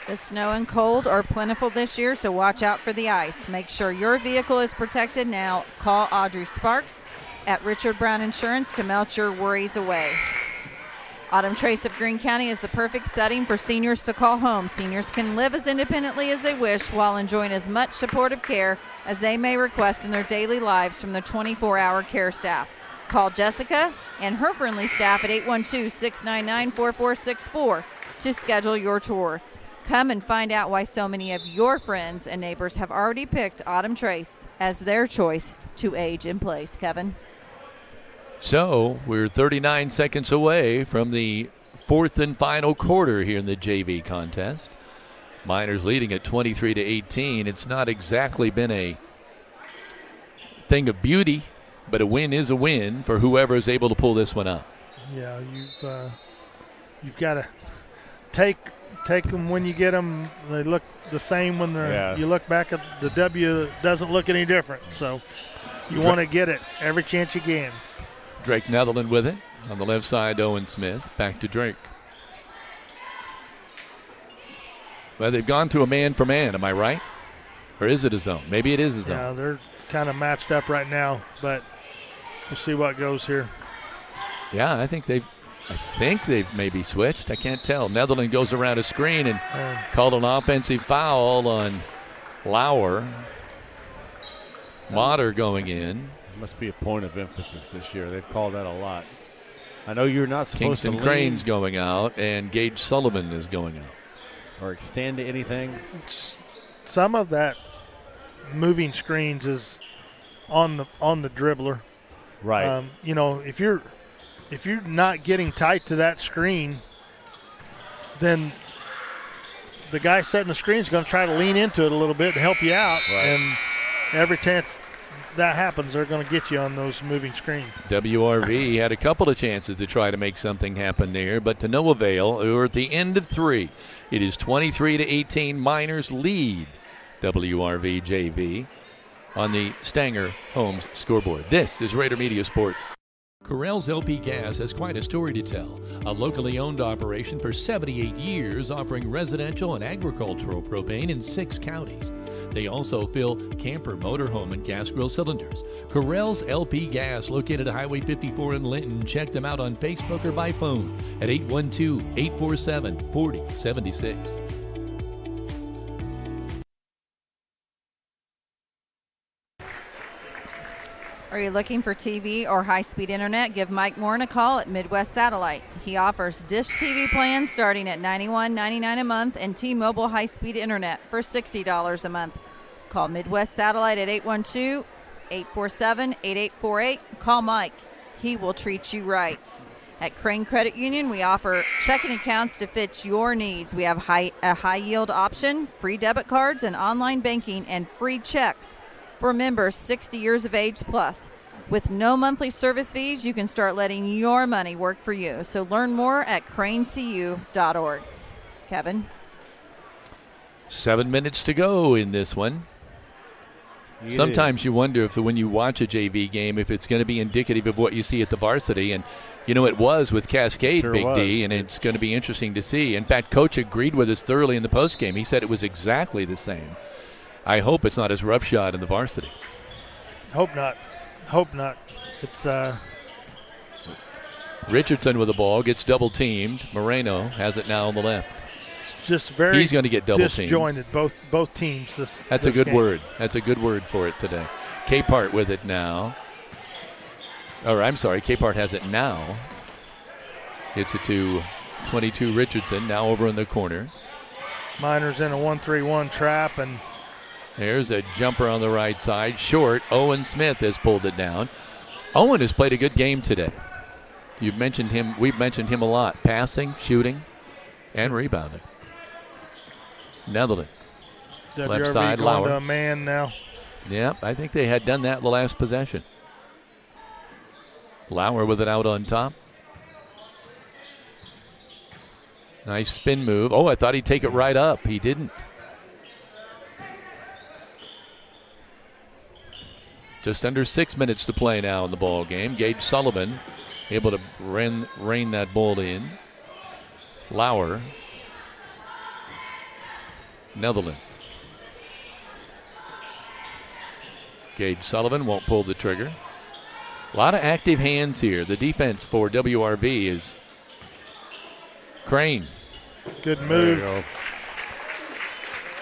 The snow and cold are plentiful this year, so watch out for the ice. Make sure your vehicle is protected now. Call Audrey Sparks at Richard Brown Insurance to melt your worries away. Autumn Trace of Greene County is the perfect setting for seniors to call home. Seniors can live as independently as they wish while enjoying as much supportive care as they may request in their daily lives from the 24-hour care staff. Call Jessica and her friendly staff at 812-699-4464 to schedule your tour. Come and find out why so many of your friends and neighbors have already picked Autumn Trace as their choice to age in place. Kevin? So we're 39 seconds away from the fourth and final quarter here in the JV contest. Miners leading at 23-18. It's not exactly been a thing of beauty, but a win is a win for whoever is able to pull this one up. Yeah, you've got to take them when you get them. They look the same when you look back at the W. It doesn't look any different. So you want to get it every chance you can. Drake Netherland with it. On the left side, Owen Smith. Back to Drake. Well, they've gone to a man for man, am I right? Or is it a zone? Maybe it is a zone. Yeah, they're kind of matched up right now, but we'll see what goes here. Yeah, I think they've maybe switched. I can't tell. Netherland goes around a screen and called an offensive foul on Lauer. Motter going in. Must be a point of emphasis this year. They've called that a lot. I know you're not supposed Kingston to Crane's going out, and Gage Sullivan is going out. Or extend to anything. Some of that moving screens is on the dribbler. Right. If you're not getting tight to that screen, then the guy setting the screen is going to try to lean into it a little bit to help you out. Right. And every chance that happens, they're going to get you on those moving screens. WRV had a couple of chances to try to make something happen there, but to no avail. We're at the end of 3. It is 23-18. Miners lead WRV JV on the Stanger Homes scoreboard. This is Raider Media Sports. Correll's LP Gas has quite a story to tell. A locally owned operation for 78 years, offering residential and agricultural propane in 6 counties. They also fill camper, motorhome, and gas grill cylinders. Correll's LP Gas, located at Highway 54 in Linton. Check them out on Facebook or by phone at 812-847-4076. Are you looking for TV or high-speed internet? Give Mike Morin a call at Midwest Satellite. He offers dish TV plans starting at $91.99 a month and T-Mobile high-speed internet for $60 a month. Call Midwest Satellite at 847-8848. Call Mike. He will treat you right. At Crane Credit Union, we offer checking accounts to fit your needs. We have a high-yield option, free debit cards, and online banking, and free checks for members 60 years of age plus. With no monthly service fees, you can start letting your money work for you. So learn more at cranecu.org. Kevin? 7 minutes to go in this one. Sometimes you wonder if when you watch a JV game, if it's going to be indicative of what you see at the varsity. And, it was with Cascade, Sure Big was. D, and it's going to be interesting to see. In fact, Coach agreed with us thoroughly in the postgame. He said it was exactly the same. I hope it's not as roughshod in the varsity. Hope not. It's Richardson with the ball, gets double-teamed. Moreno has it now on the left. just very He's going to get double-teamed. disjointed, both teams. That's a good word. That's a good word for it today. Capehart with it now. Or I'm sorry, Capehart has it now. Gets it to 22 Richardson, now over in the corner. Miners in a 1-3-1 trap, and there's a jumper on the right side. Short. Owen Smith has pulled it down. Owen has played a good game today. You've mentioned him. We've mentioned him a lot. Passing, shooting, and rebounding. Netherland. Left WRV side, going Lauer. to a man now. Yep, I think they had done that in the last possession. Lauer with it out on top. Nice spin move. Oh, I thought he'd take it right up. He didn't. Just under 6 minutes to play now in the ball game. Gage Sullivan able to rein that ball in. Lauer. Netherland. Gage Sullivan won't pull the trigger. A lot of active hands here. The defense for WRV is Crane. Good move.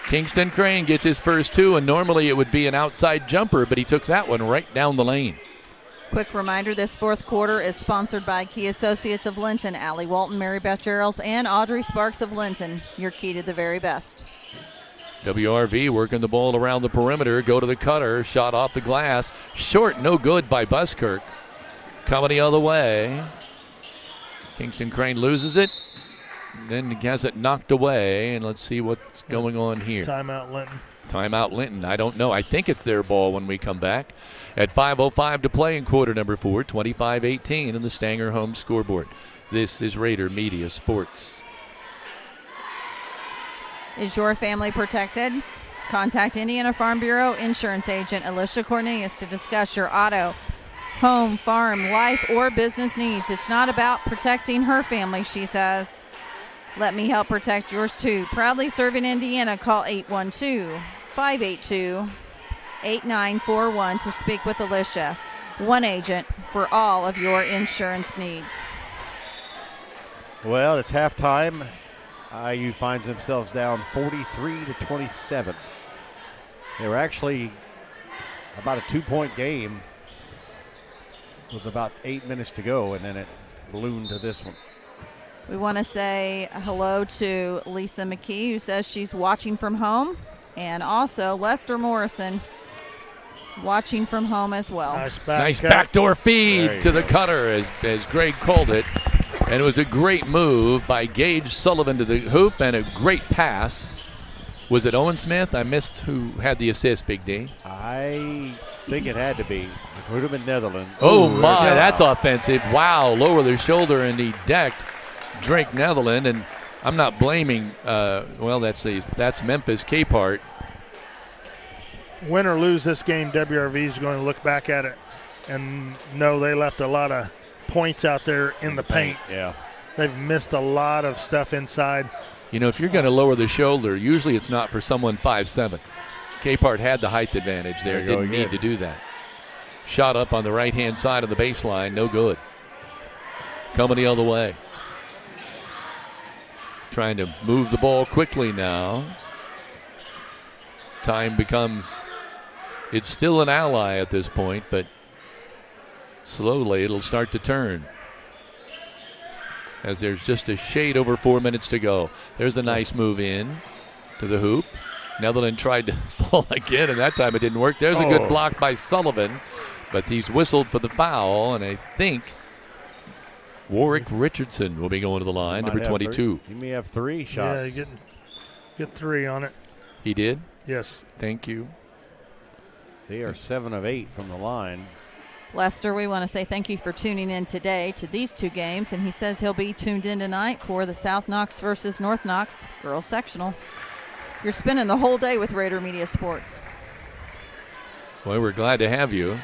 Kingston Crane gets his first two, and normally it would be an outside jumper, but he took that one right down the lane. Quick reminder, this fourth quarter is sponsored by Key Associates of Linton, Allie Walton, Mary Beth Gerald's, and Audrey Sparks of Linton. Your key to the very best. WRV working the ball around the perimeter. Go to the cutter. Shot off the glass. Short, no good by Buskirk. Coming the other way. Kingston Crane loses it. Then has it knocked away. And let's see what's going on here. Timeout Linton. Timeout Linton. I don't know. I think it's their ball when we come back. At 5:05 to play in quarter number 4. 25-18 in the Stanger home scoreboard. This is Rader Media Sports. Is your family protected? Contact Indiana Farm Bureau Insurance Agent Alicia Cornelius to discuss your auto, home, farm, life, or business needs. It's not about protecting her family, she says. Let me help protect yours too. Proudly serving Indiana, call 812-582-8941 to speak with Alicia. One agent for all of your insurance needs. Well, it's halftime. IU finds themselves down 43-27. They were actually about a 2-point game with about 8 minutes to go, and then it ballooned to this one. We want to say hello to Lisa McKee, who says she's watching from home, and also Lester Morrison watching from home as well. Nice backdoor feed to the cutter as Greg called it. And it was a great move by Gage Sullivan to the hoop and a great pass. Was it Owen Smith? I missed who had the assist, Big D. I think it had to be. It would have been Netherlands. Oh, my, that's offensive. Wow, lower the shoulder, and he decked Drake Netherland. And I'm not blaming, that's Memphis Capehart. Win or lose this game, WRV is going to look back at it and know they left a lot of points out there in the paint. Yeah. They've missed a lot of stuff inside. If you're going to lower the shoulder, usually it's not for someone 5'7". Capehart had the height advantage there. Didn't need to do that. Shot up on the right-hand side of the baseline. No good. Coming the other way. Trying to move the ball quickly now. Time becomes, it's still an ally at this point, but slowly it'll start to turn as there's just a shade over 4 minutes to go. There's a nice move in to the hoop. Netherland tried to fall again, and that time it didn't work. There's a good block by Sullivan, but he's whistled for the foul, and I think Warwick Richardson will be going to the line, number 22. He may have 3 shots. Yeah, get 3 on it. He did? Yes. Thank you. They are 7 of 8 from the line. Lester, we want to say thank you for tuning in today to these 2 games, and he says he'll be tuned in tonight for the South Knox versus North Knox girls sectional. You're spending the whole day with Rader Media Sports. Well, we're glad to have you.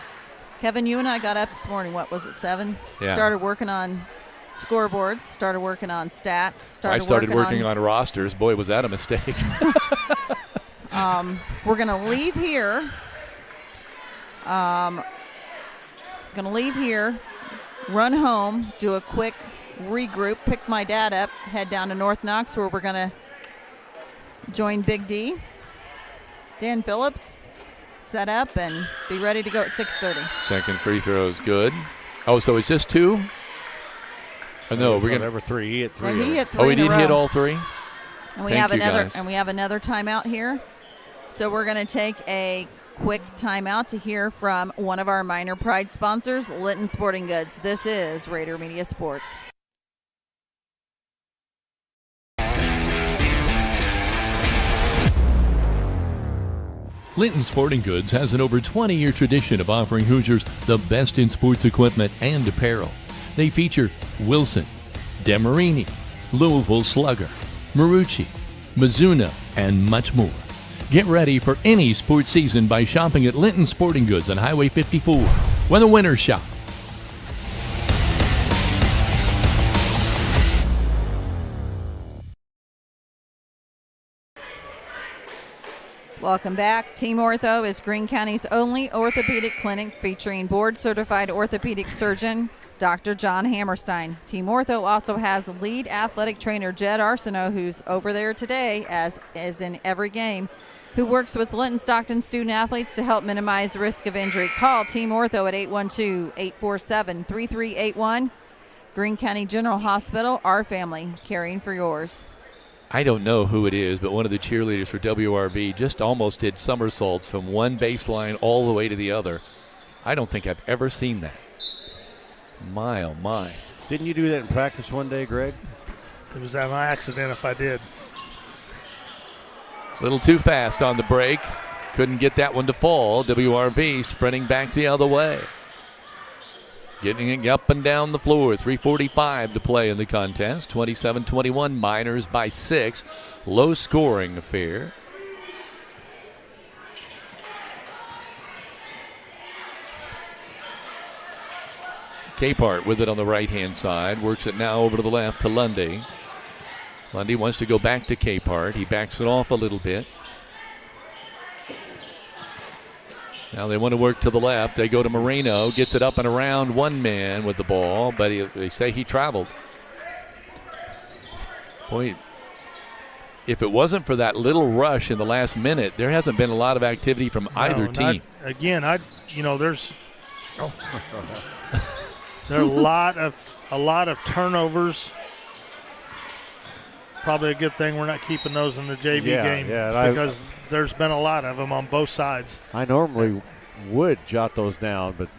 Kevin, you and I got up this morning, what was it, 7? Yeah. Started working on scoreboards, started working on stats. I started working on rosters. Boy, was that a mistake. We're going to leave here. Run home, do a quick regroup, pick my dad up, head down to North Knox where we're going to join Big D, Dan Phillips, set up, and be ready to go at 6:30. Second free throw is good. Oh, so it's just 2? Oh, no, we're going to 3. He hit 3. Yeah, he hit 3 Oh, he in a did row. hit all 3? And we Thank have you, another guys. and we have another timeout here. So we're going to take a quick timeout to hear from one of our Minor Pride sponsors, Linton Sporting Goods. This is Rader Media Sports. Linton Sporting Goods has an over 20-year tradition of offering Hoosiers the best in sports equipment and apparel. They feature Wilson, Demarini, Louisville Slugger, Marucci, Mizuno, and much more. Get ready for any sports season by shopping at Linton Sporting Goods on Highway 54. When the winners shop. Welcome back. Team Ortho is Greene County's only orthopedic clinic featuring board-certified orthopedic surgeon Dr. John Hammerstein. Team Ortho also has lead athletic trainer Jed Arsenault, who's over there today, as in every game, who works with Linton-Stockton student athletes to help minimize risk of injury. Call Team Ortho at 812-847-3381. Greene County General Hospital, our family, caring for yours. I don't know who it is, but one of the cheerleaders for WRV just almost did somersaults from one baseline all the way to the other. I don't think I've ever seen that. My, oh my. Didn't you do that in practice one day, Greg? It was an accident if I did. A little too fast on the break. Couldn't get that one to fall. WRV sprinting back the other way. Getting it up and down the floor. 3:45 to play in the contest. 27-21, Miners by 6. Low scoring affair. Capehart with it on the right-hand side. Works it now over to the left to Lundy. Lundy wants to go back to Capehart. He backs it off a little bit. Now they want to work to the left. They go to Moreno. Gets it up and around one man with the ball, but they say he traveled. Boy, if it wasn't for that little rush in the last minute, there hasn't been a lot of activity from either team. There's there are a lot of turnovers. Probably a good thing we're not keeping those in the JV game because there's been a lot of them on both sides. I normally would jot those down, but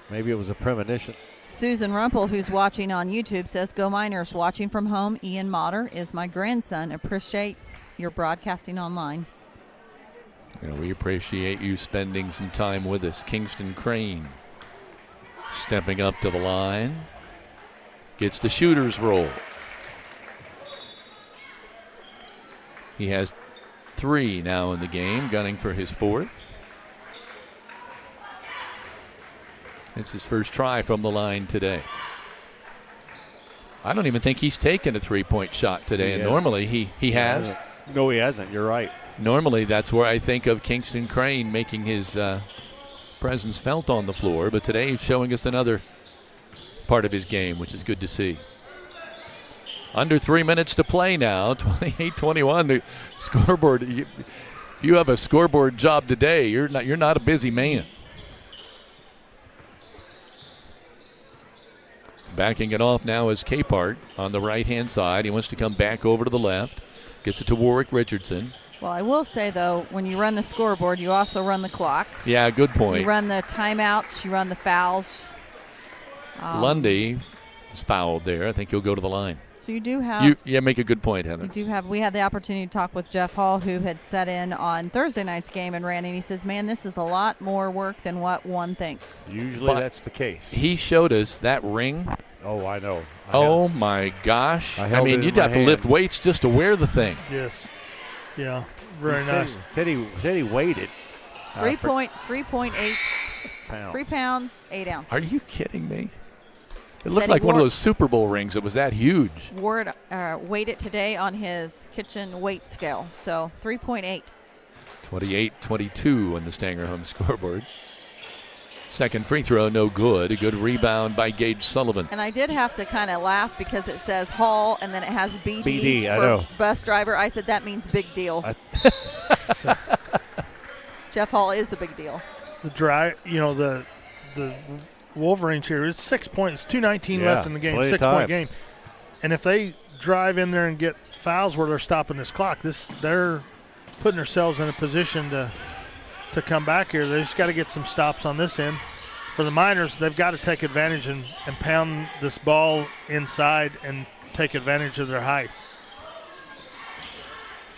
maybe it was a premonition. Susan Rumpel, who's watching on YouTube, says, "Go Miners." Watching from home, Ian Motter is my grandson. Appreciate your broadcasting online. We appreciate you spending some time with us. Kingston Crane stepping up to the line. Gets the shooter's roll. He has 3 now in the game, gunning for his 4th. It's his first try from the line today. I don't even think he's taken a 3-point shot today, and normally he has. No, he hasn't. You're right. Normally that's where I think of Kingston Crane making his presence felt on the floor, but today he's showing us another part of his game, which is good to see. Under 3 minutes to play now, 28-21. The scoreboard. If you have a scoreboard job today, you're not a busy man. Backing it off now is Capehart on the right-hand side. He wants to come back over to the left. Gets it to Warwick Richardson. Well, I will say, though, when you run the scoreboard, you also run the clock. Yeah, good point. You run the timeouts. You run the fouls. Lundy is fouled there. I think he'll go to the line. So you do have. Make a good point, Heather. You do have. We had the opportunity to talk with Jeff Hall, who had set in on Thursday night's game and ran, and he says, "Man, this is a lot more work than what one thinks." Usually that's the case. He showed us that ring. Oh, I know. Oh my gosh! I mean, you'd have to lift weights just to wear the thing. Yes. Yeah. Very nice. Said he weighed it. 3.8 pounds. 3 pounds, 8 ounces. Are you kidding me? It looked like one of those Super Bowl rings. It was that huge. Ward weighed it today on his kitchen weight scale. So 3.8. 28-22 on the Stanger Home scoreboard. Second free throw, no good. A good rebound by Gage Sullivan. And I did have to kind of laugh because it says Hall and then it has BD I for know. bus driver. I said that means big deal. Jeff Hall is the big deal. The Wolverines here, it's 6 points, 2:19 left in the game, 6-point game. And if they drive in there and get fouls where they're stopping this clock, they're putting themselves in a position to come back here. They just got to get some stops on this end. For the Miners, they've got to take advantage and pound this ball inside and take advantage of their height.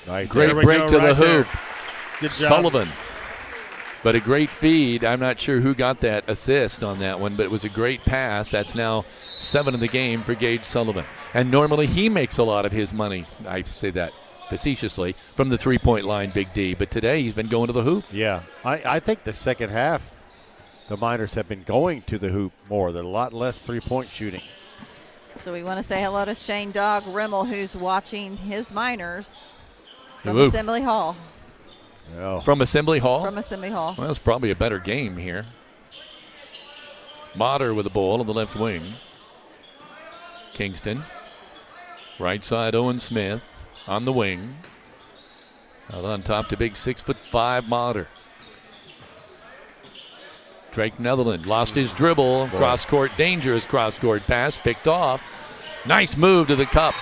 Right, great break to the hoop. Good job. Sullivan. But a great feed. I'm not sure who got that assist on that one, but it was a great pass. That's now 7 in the game for Gage Sullivan. And normally he makes a lot of his money, I say that facetiously, from the three-point line, Big D. But today he's been going to the hoop. Yeah. I think the second half, the Miners have been going to the hoop more. They're a lot less three-point shooting. So we want to say hello to Shane Dog Rimmel, who's watching his Miners from Ooh. Assembly Hall. Oh. From Assembly Hall? From Assembly Hall. Well, it's probably a better game here. Motter with the ball on the left wing. Kingston. Right side, Owen Smith on the wing. Out on top to big 6'5" Motter. Drake Netherland lost his dribble. Cross-court, dangerous cross-court pass, picked off. Nice move to the cup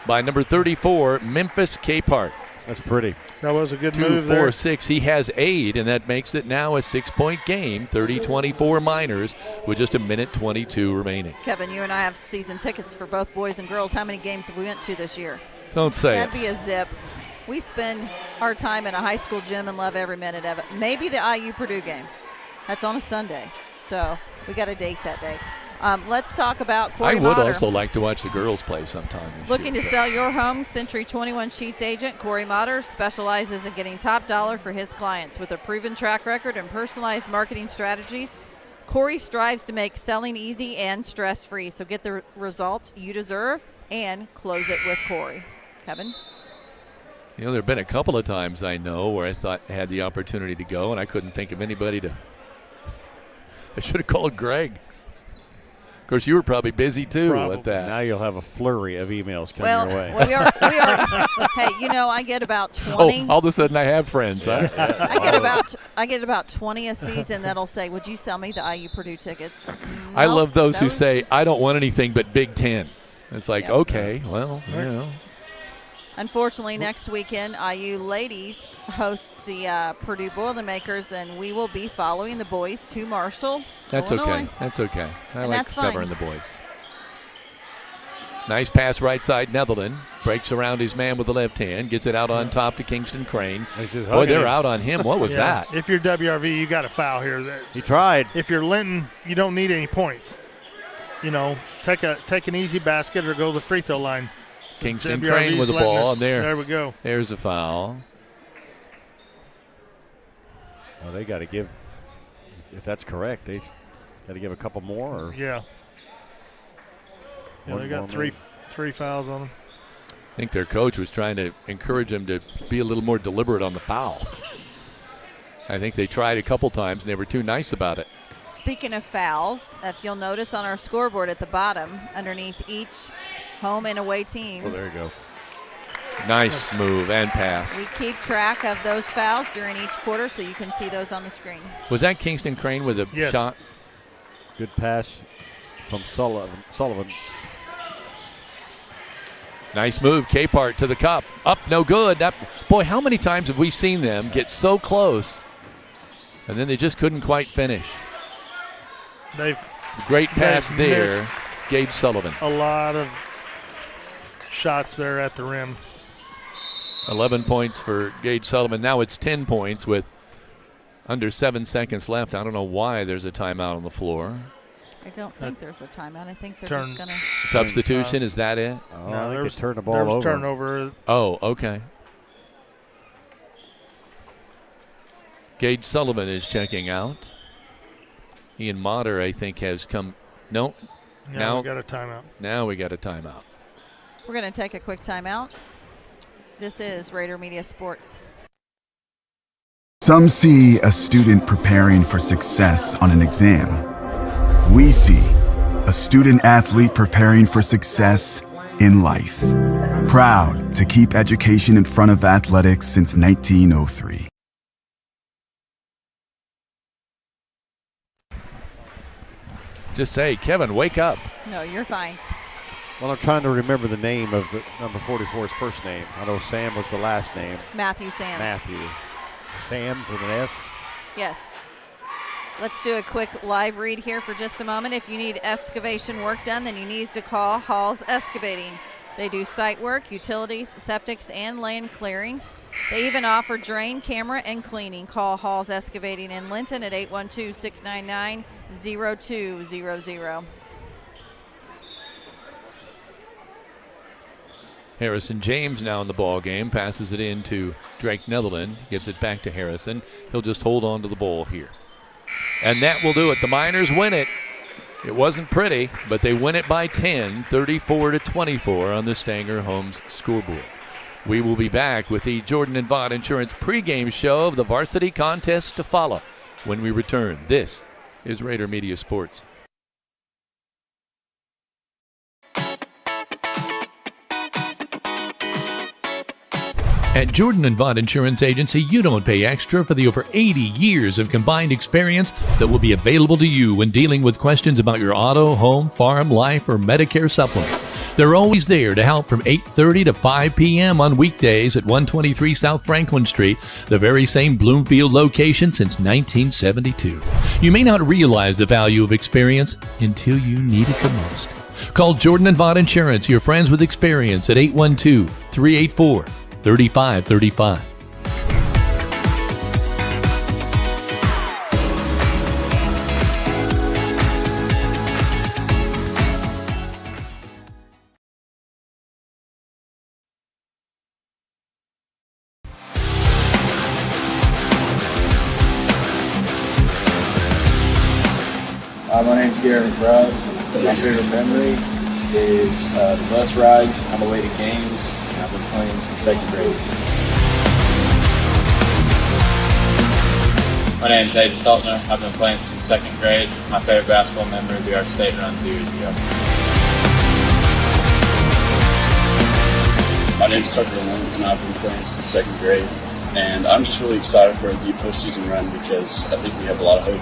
by number 34, Memphis Capehart. That's pretty. That was a good move there. 2-4-6. He has 8, and that makes it now a 6-point game. 30-24 Miners with just 1:22 remaining. Kevin, you and I have season tickets for both boys and girls. How many games have we went to this year? Don't say That'd be a zip. We spend our time in a high school gym and love every minute of it. Maybe the IU Purdue game. That's on a Sunday. So we got a date that day. Let's talk about Corey I would Motter. also like to watch the girls play sometime. Looking to sell your home? Century 21 Sheets agent Corey Motter specializes in getting top dollar for his clients. With a proven track record and personalized marketing strategies, Corey strives to make selling easy and stress-free. So get the results you deserve and close it with Corey. Kevin? There have been a couple of times I know where I thought I had the opportunity to go, and I couldn't think of anybody to. I should have called Greg. Of course, you were probably busy too with that. Now you'll have a flurry of emails coming your way. Well, we are. Hey, I get about 20. Oh, all of a sudden I have friends. Huh? I get about 20 a season that'll say, "Would you sell me the IU Purdue tickets?" I love those who say, "I don't want anything but Big Ten." It's like, okay, well, Unfortunately, next weekend, IU ladies host the Purdue Boilermakers, and we will be following the boys to Marshall, Illinois. Okay. That's okay. I And like that's fine. covering the boys. Nice pass right side, Netherland. Breaks around his man with the left hand. Gets it out on top to Kingston Crane. Boy, they're out on him. What was that? If you're WRV, you got a foul here. He tried. If you're Linton, you don't need any points. Take an easy basket or go to the free throw line. Kingston WRV's Crane with the letting ball, us- and there we go. There's a foul. Well, they got to give, if that's correct, they got to give a couple more. Or Yeah, they got three fouls on them. I think their coach was trying to encourage them to be a little more deliberate on the foul. I think they tried a couple times, and they were too nice about it. Speaking of fouls, if you'll notice on our scoreboard at the bottom, underneath each home and away team, there you go. Nice move and pass. we keep track of those fouls during each quarter, so you can see those on the screen. Was that Kingston Crane with a Yes. shot? Good pass from Sullivan. Nice move, Capehart to the cup. Up, no good. Boy, how many times have we seen them get so close, and then they just couldn't quite finish. Great pass there, Gage Sullivan. A lot of shots there at the rim. 11 points for Gage Sullivan. Now it's 10 points with under 7 seconds left. I don't know why there's a timeout on the floor. I don't think there's a timeout. I think they're just going to. Substitution, is that it? Oh, No, I think there's they turned the ball over. Turnover. Oh, okay. Gage Sullivan is checking out. Ian Motter, I think, has come. No. Yeah, now we got a timeout. Now we got a timeout. We're going to take a quick timeout. This is Rader Media Sports. Some see a student preparing for success on an exam. We see a student athlete preparing for success in life. Proud to keep education in front of athletics since 1903. Just say, Kevin, wake up. No, you're fine. Well, I'm trying to remember the name of the number 44's first name. I know Sam was the last name. Matthew Sams. Matthew. Sams with an S? Yes. Let's do a quick live read here for just a moment. If you need excavation work done, then you need to call Hall's Excavating. They do site work, utilities, septics, and land clearing. They even offer drain, camera, and cleaning. Call Hall's Excavating in Linton at 812-699-0200. Harrison James now in the ball game, passes it in to Drake Netherland, gives it back to Harrison. He'll just hold on to the ball here. And that will do it. The Miners win it. It wasn't pretty, but they win it by 10, 34-24 on the Stanger Homes scoreboard. We will be back with the Jordan and Vaught Insurance pregame show of the varsity contest to follow when we return. This is Rader Media Sports. At Jordan and Vaught Insurance Agency, you don't pay extra for the over 80 years of combined experience that will be available to you when dealing with questions about your auto, home, farm, life, or Medicare supplements. They're always there to help from 8:30 to 5 p.m. on weekdays at 123 South Franklin Street, the very same Bloomfield location since 1972. You may not realize the value of experience until you need it the most. Call Jordan and Vaught Insurance, your friends with experience, at 812-384-3535. My name's Gary McBride. My favorite memory is the bus rides on the way to games. I've been playing since second grade. My name is Hayden Feltner. I've been playing since second grade. My favorite basketball memory would be our state run 2 years ago. My name is Tucker Linton, and I've been playing since second grade. And I'm just really excited for a deep postseason run because I think we have a lot of hope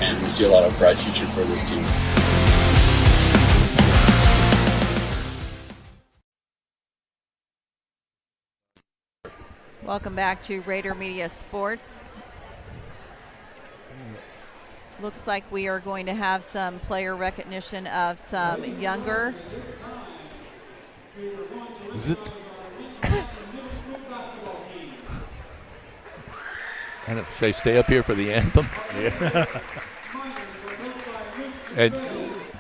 and we see a lot of bright future for this team. Welcome back to Rader Media Sports. Looks like we are going to have some player recognition of some younger. Is it? Should they stay up here for the anthem? Yeah. And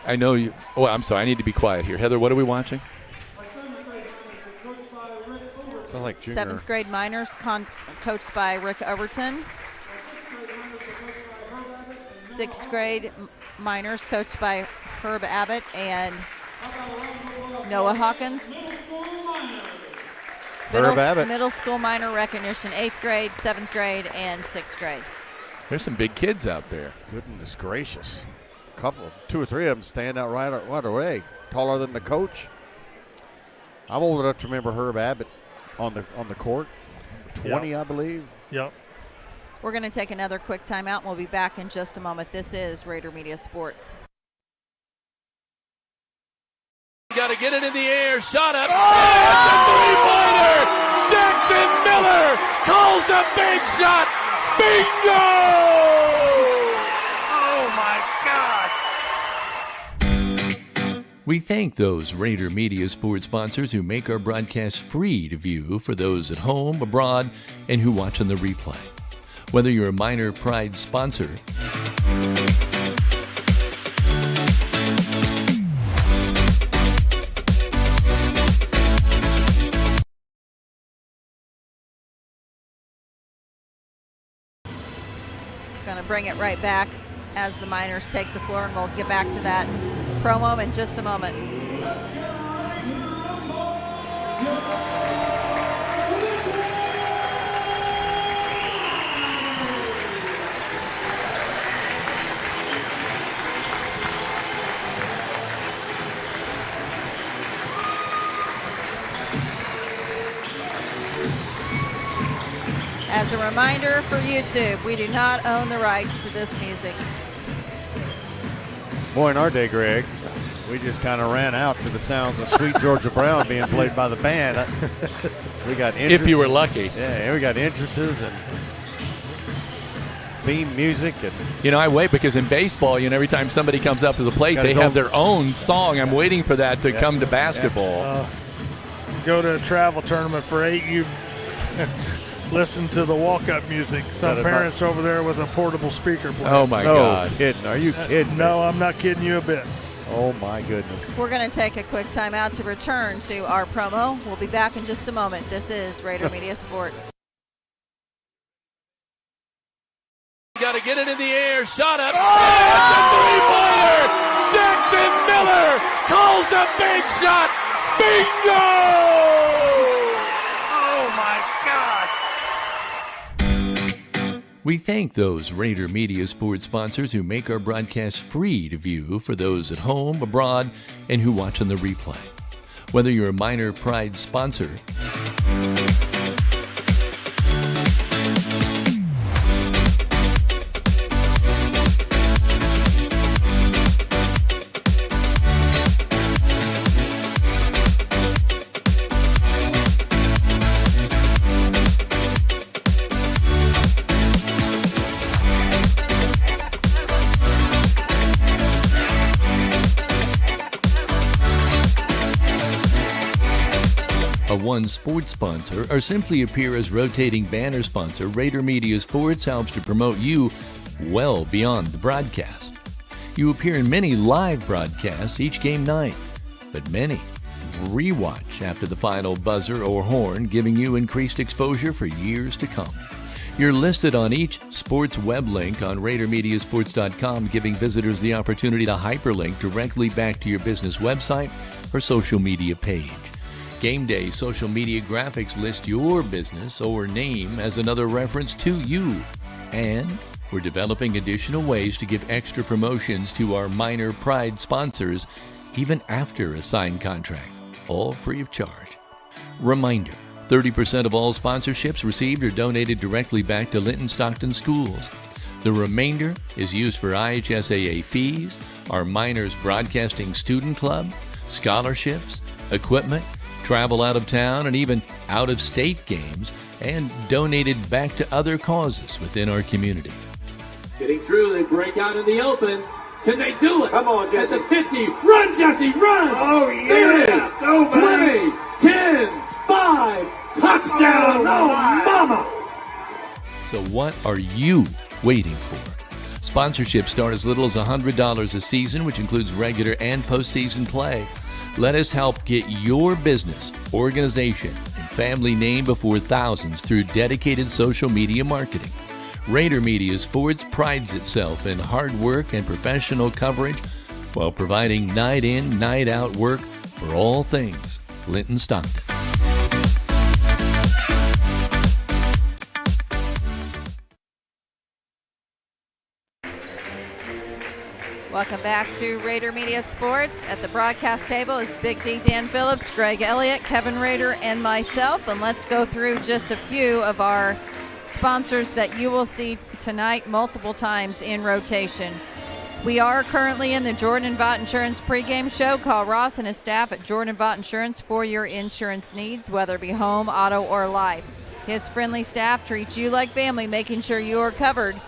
I know you. Oh, I'm sorry. I need to be quiet here. Heather, what are we watching? Like Seventh grade Miners coached by Rick Overton. Sixth grade Miners coached by Herb Abbott and Noah Hawkins. Middle school minor recognition, 8th grade, 7th grade, and 6th grade. There's some big kids out there. Goodness gracious. Two or three of them stand out right away. Taller than the coach. I'm old enough to remember Herb Abbott on the court. 20, yep. I believe. Yep. We're going to take another quick timeout, and we'll be back in just a moment. This is Rader Media Sports. Got to get it in the air. Shot up. Oh! It's a three-pointer. Jackson Miller calls the big shot. Bingo! Oh, my God. We thank those Rader Media Sports sponsors who make our broadcast free to view for those at home, abroad, and who watch on the replay. Whether you're a Miner Pride sponsor, going to bring it right back as the Miners take the floor, and we'll get back to that promo in just a moment. As a reminder for YouTube, we do not own the rights to this music. Boy, in our day, Greg, we just kind of ran out to the sounds of Sweet Georgia Brown being played by the band. We got entrances. if you were lucky. Yeah, we got entrances and theme music. And You know, I wait because in baseball, every time somebody comes up to the plate, they have their own song. I'm waiting for that to come to basketball. Go to a travel tournament for 8, you listen to the walk-up music. Some parents over there with a portable speaker playing. Oh, my God. Kidding. Are you kidding? No, I'm not kidding you a bit. Oh, my goodness. We're going to take a quick timeout to return to our promo. We'll be back in just a moment. This is Rader Media Sports. Got to get it in the air. Shot up. Oh! It's a three-pointer. Jackson Miller calls the big shot. Bingo! Oh, my God. We thank those Rader Media Sports sponsors who make our broadcast free to view for those at home, abroad, and who watch on the replay. Whether you're a Miner Pride sponsor, a One Sports sponsor, or simply appear as rotating banner sponsor, Rader Media Sports helps to promote you well beyond the broadcast. You appear in many live broadcasts each game night, but many rewatch after the final buzzer or horn, giving you increased exposure for years to come. You're listed on each sports web link on RaderMediaSports.com, giving visitors the opportunity to hyperlink directly back to your business website or social media page. Game Day social media graphics list your business or name as another reference to you. And we're developing additional ways to give extra promotions to our Miner Pride sponsors even after a signed contract, all free of charge. Reminder, 30% of all sponsorships received are donated directly back to Linton-Stockton schools. The remainder is used for IHSAA fees, our Miners Broadcasting Student Club, scholarships, equipment, travel out of town, and even out-of-state games, and donated back to other causes within our community. Getting through, they break out in the open. Can they do it? Come on, Jesse. At the 50. Run, Jesse, run! Oh, yeah. 30, go, 20, 10, 5, touchdown! Oh, mama! So what are you waiting for? Sponsorships start as little as $100 a season, which includes regular and postseason play. Let us help get your business, organization, and family name before thousands through dedicated social media marketing. Rader Media Sports prides itself in hard work and professional coverage while providing night in, night out work for all things Linton-Stockton. Welcome back to Rader Media Sports. At the broadcast table is Big D, Dan Phillips, Greg Elliott, Kevin Rader, and myself. And let's go through just a few of our sponsors that you will see tonight multiple times in rotation. We are currently in the Jordan Vaught Insurance pregame show. Call Ross and his staff at Jordan Vaught Insurance for your insurance needs, whether it be home, auto, or life. His friendly staff treats you like family, making sure you are covered.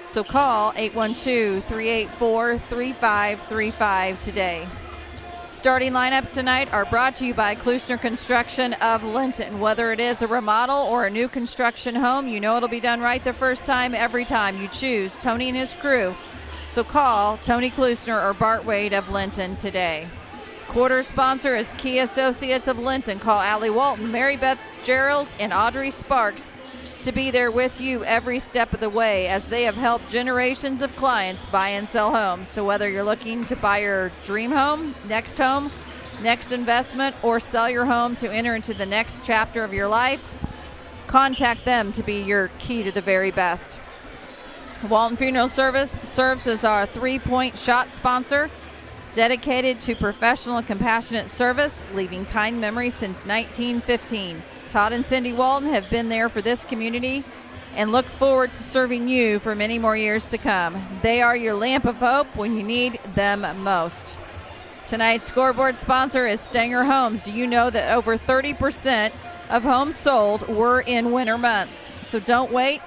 So call 812-384-3535 today. Starting lineups tonight are brought to you by Klusner Construction of Linton. Whether it is a remodel or a new construction home, you know it'll be done right the first time, every time. You choose Tony and his crew. So call Tony Klusner or Bart Wade of Linton today. Quarter sponsor is Key Associates of Linton. Call Allie Walton, Mary Beth Gerald, and Audrey Sparks to be there with you every step of the way, as they have helped generations of clients buy and sell homes. So whether you're looking to buy your dream home, next investment, or sell your home to enter into the next chapter of your life, contact them to be your key to the very best. Walton Funeral Service serves as our 3-point shot sponsor, dedicated to professional and compassionate service, leaving kind memories since 1915. Todd and Cindy Walton have been there for this community and look forward to serving you for many more years to come. They are your lamp of hope when you need them most. Tonight's scoreboard sponsor is Stenger Homes. Do you know that over 30% of homes sold were in winter months? So don't wait.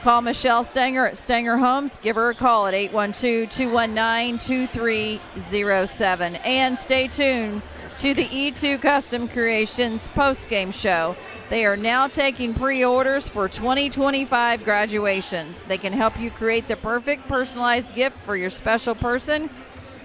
Call Michelle Stenger at Stenger Homes. Give her a call at 812-219-2307. And stay tuned to the E2 Custom Creations postgame show. They are now taking pre-orders for 2025 graduations. They can help you create the perfect personalized gift for your special person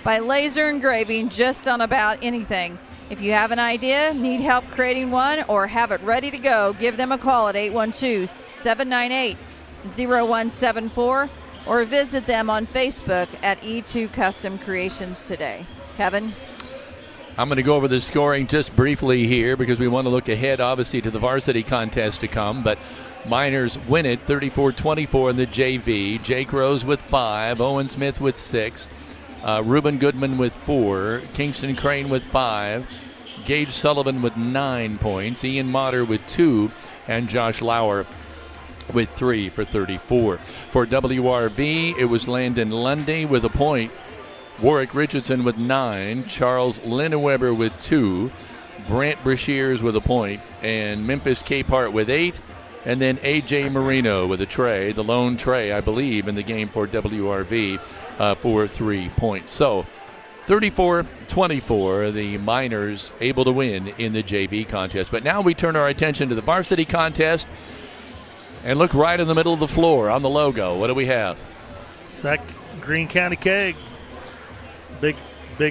by laser engraving just on about anything. If you have an idea, need help creating one, or have it ready to go, give them a call at 812-798-0174 or visit them on Facebook at E2 Custom Creations today. Kevin? I'm going to go over the scoring just briefly here because we want to look ahead, obviously, to the varsity contest to come. But Miners win it 34-24 in the JV. Jake Rose with 5, Owen Smith with 6, Reuben Goodman with 4, Kingston Crane with 5, Gage Sullivan with 9 points, Ian Motter with 2, and Josh Lauer with 3 for 34. For WRV, it was Landon Lundy with a point, Warwick Richardson with 9, Charles Linneweber with 2, Brant Brashears with a point, and Memphis Capehart with 8, and then A.J. Marino with a tray, the lone tray, I believe, in the game for WRV for 3 points. So 34-24, the Miners able to win in the JV contest. But now we turn our attention to the varsity contest and look right in the middle of the floor on the logo. What do we have? It's that Greene County keg. Big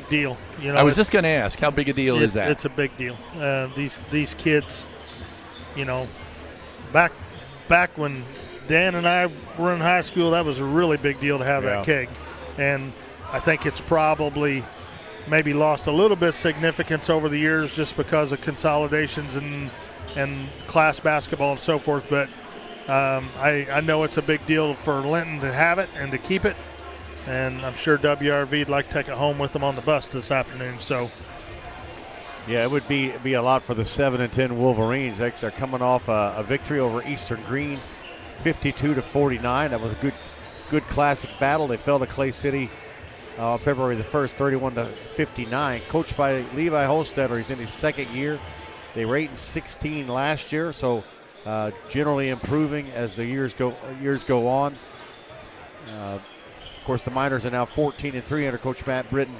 deal. You know, I was just going to ask, how big a deal is that? It's a big deal. These kids, you know, back when Dan and I were in high school, that was a really big deal to have that keg. And I think it's probably maybe lost a little bit of significance over the years just because of consolidations and class basketball and so forth. But I know it's a big deal for Linton to have it and to keep it. And I'm sure WRV'd like to take it home with them on the bus this afternoon. So, yeah, it would be a lot for the 7-10 Wolverines. They're coming off a victory over Eastern Green, 52-49. That was a good classic battle. They fell to Clay City February the 1st, 31-59. Coached by Levi Holstetter. He's in his second year. They were 8-16 last year, so generally improving as the years go on. Of course, the Miners are now 14-3 under Coach Matt Britton.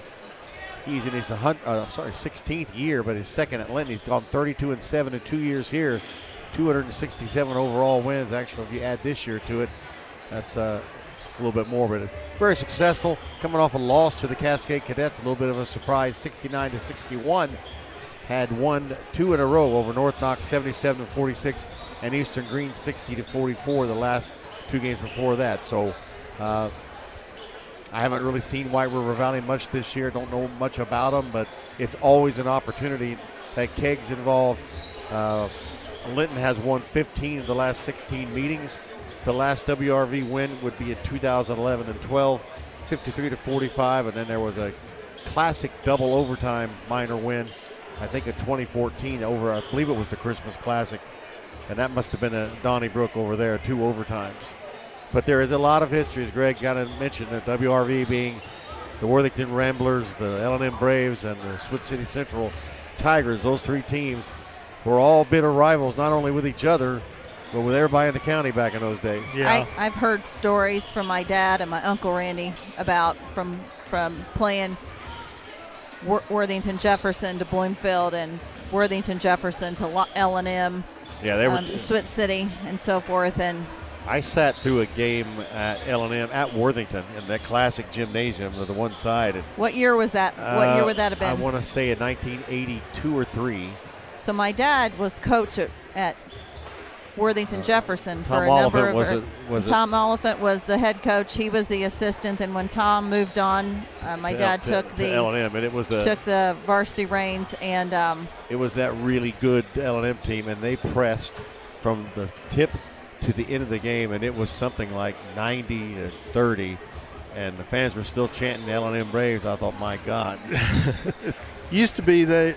He's in his 16th year, but his second at Linton. He's gone 32-7 in 2 years here, 267 overall wins. Actually, if you add this year to it, that's a little bit more. But very successful, coming off a loss to the Cascade Cadets. A little bit of a surprise, 69-61. Had won 2 in a row over North Knox, 77-46, and Eastern Green, 60-44. The last 2 games before that. So. I haven't really seen White River Valley much this year. Don't know much about them, but it's always an opportunity. That keg's involved. Linton has won 15 of the last 16 meetings. The last WRV win would be in 2011 and 12, 53-45, and then there was a classic double overtime minor win, I think in 2014 over, I believe it was the Christmas Classic, and that must have been a Donnybrook over there, 2 overtimes. But there is a lot of history, as Greg kind of mentioned, the WRV being the Worthington Ramblers, the L&M Braves, and the Switz City Central Tigers. Those three teams were all bitter rivals, not only with each other, but with everybody in the county back in those days. Yeah. I've heard stories from my dad and my Uncle Randy about from playing Worthington Jefferson to Bloomfield and Worthington Jefferson to L&M, yeah, they were Switz City and so forth. And I sat through a game at L&M at Worthington in that classic gymnasium to the one side. And, what year was that? What year would that have been? I want to say in 1982 or 3. So my dad was coach at Worthington Jefferson for a Tom number Oliphant of Tom Oliphant was the head coach. He was the assistant, and when Tom moved on, my dad took the L&M, and it was took the varsity reins, and it was that really good L&M team, and they pressed from the tip to the end of the game, and it was something like 90-30, and the fans were still chanting L&M Braves. I thought, my God. Used to be a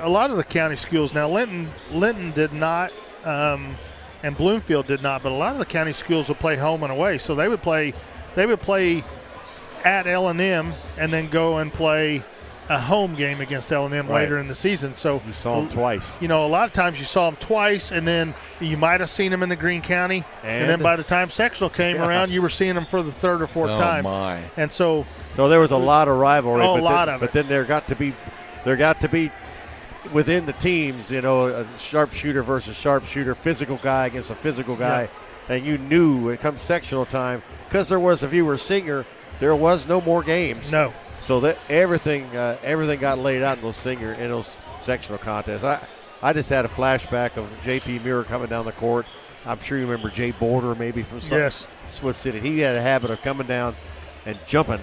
lot of the county schools. Now Linton did not, and Bloomfield did not, but a lot of the county schools would play home and away. So they would play at L&M and then go and play a home game against L&M later in the season. So you saw them twice. A lot of times you saw them twice, and then you might have seen them in the Greene County, and then by the time sectional came around, you were seeing them for the third or fourth time. My. And so there was a lot of rivalry. But then there got to be within the teams, a sharpshooter versus sharpshooter, physical guy against a physical guy, and you knew it comes sectional time, because there was, if you were a senior, there was no more games. No. So that everything got laid out in those sectional contests. I just had a flashback of J.P. Muir coming down the court. I'm sure you remember Jay Border, maybe from Switz City. He had a habit of coming down and jumping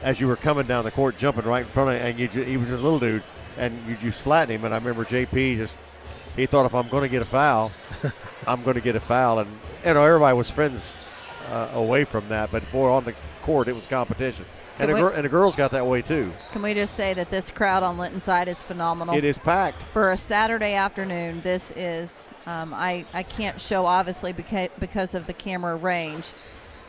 as you were coming down the court, jumping right in front of you, and he was just a little dude, and you just flatten him. And I remember J.P. he thought, if I'm going to get a foul, I'm going to get a foul. And everybody was friends away from that, but boy, on the court it was competition. And the girls got that way too. Can we just say that this crowd on Linton side is phenomenal? It is packed. For a Saturday afternoon, this is, I can't show obviously because of the camera range,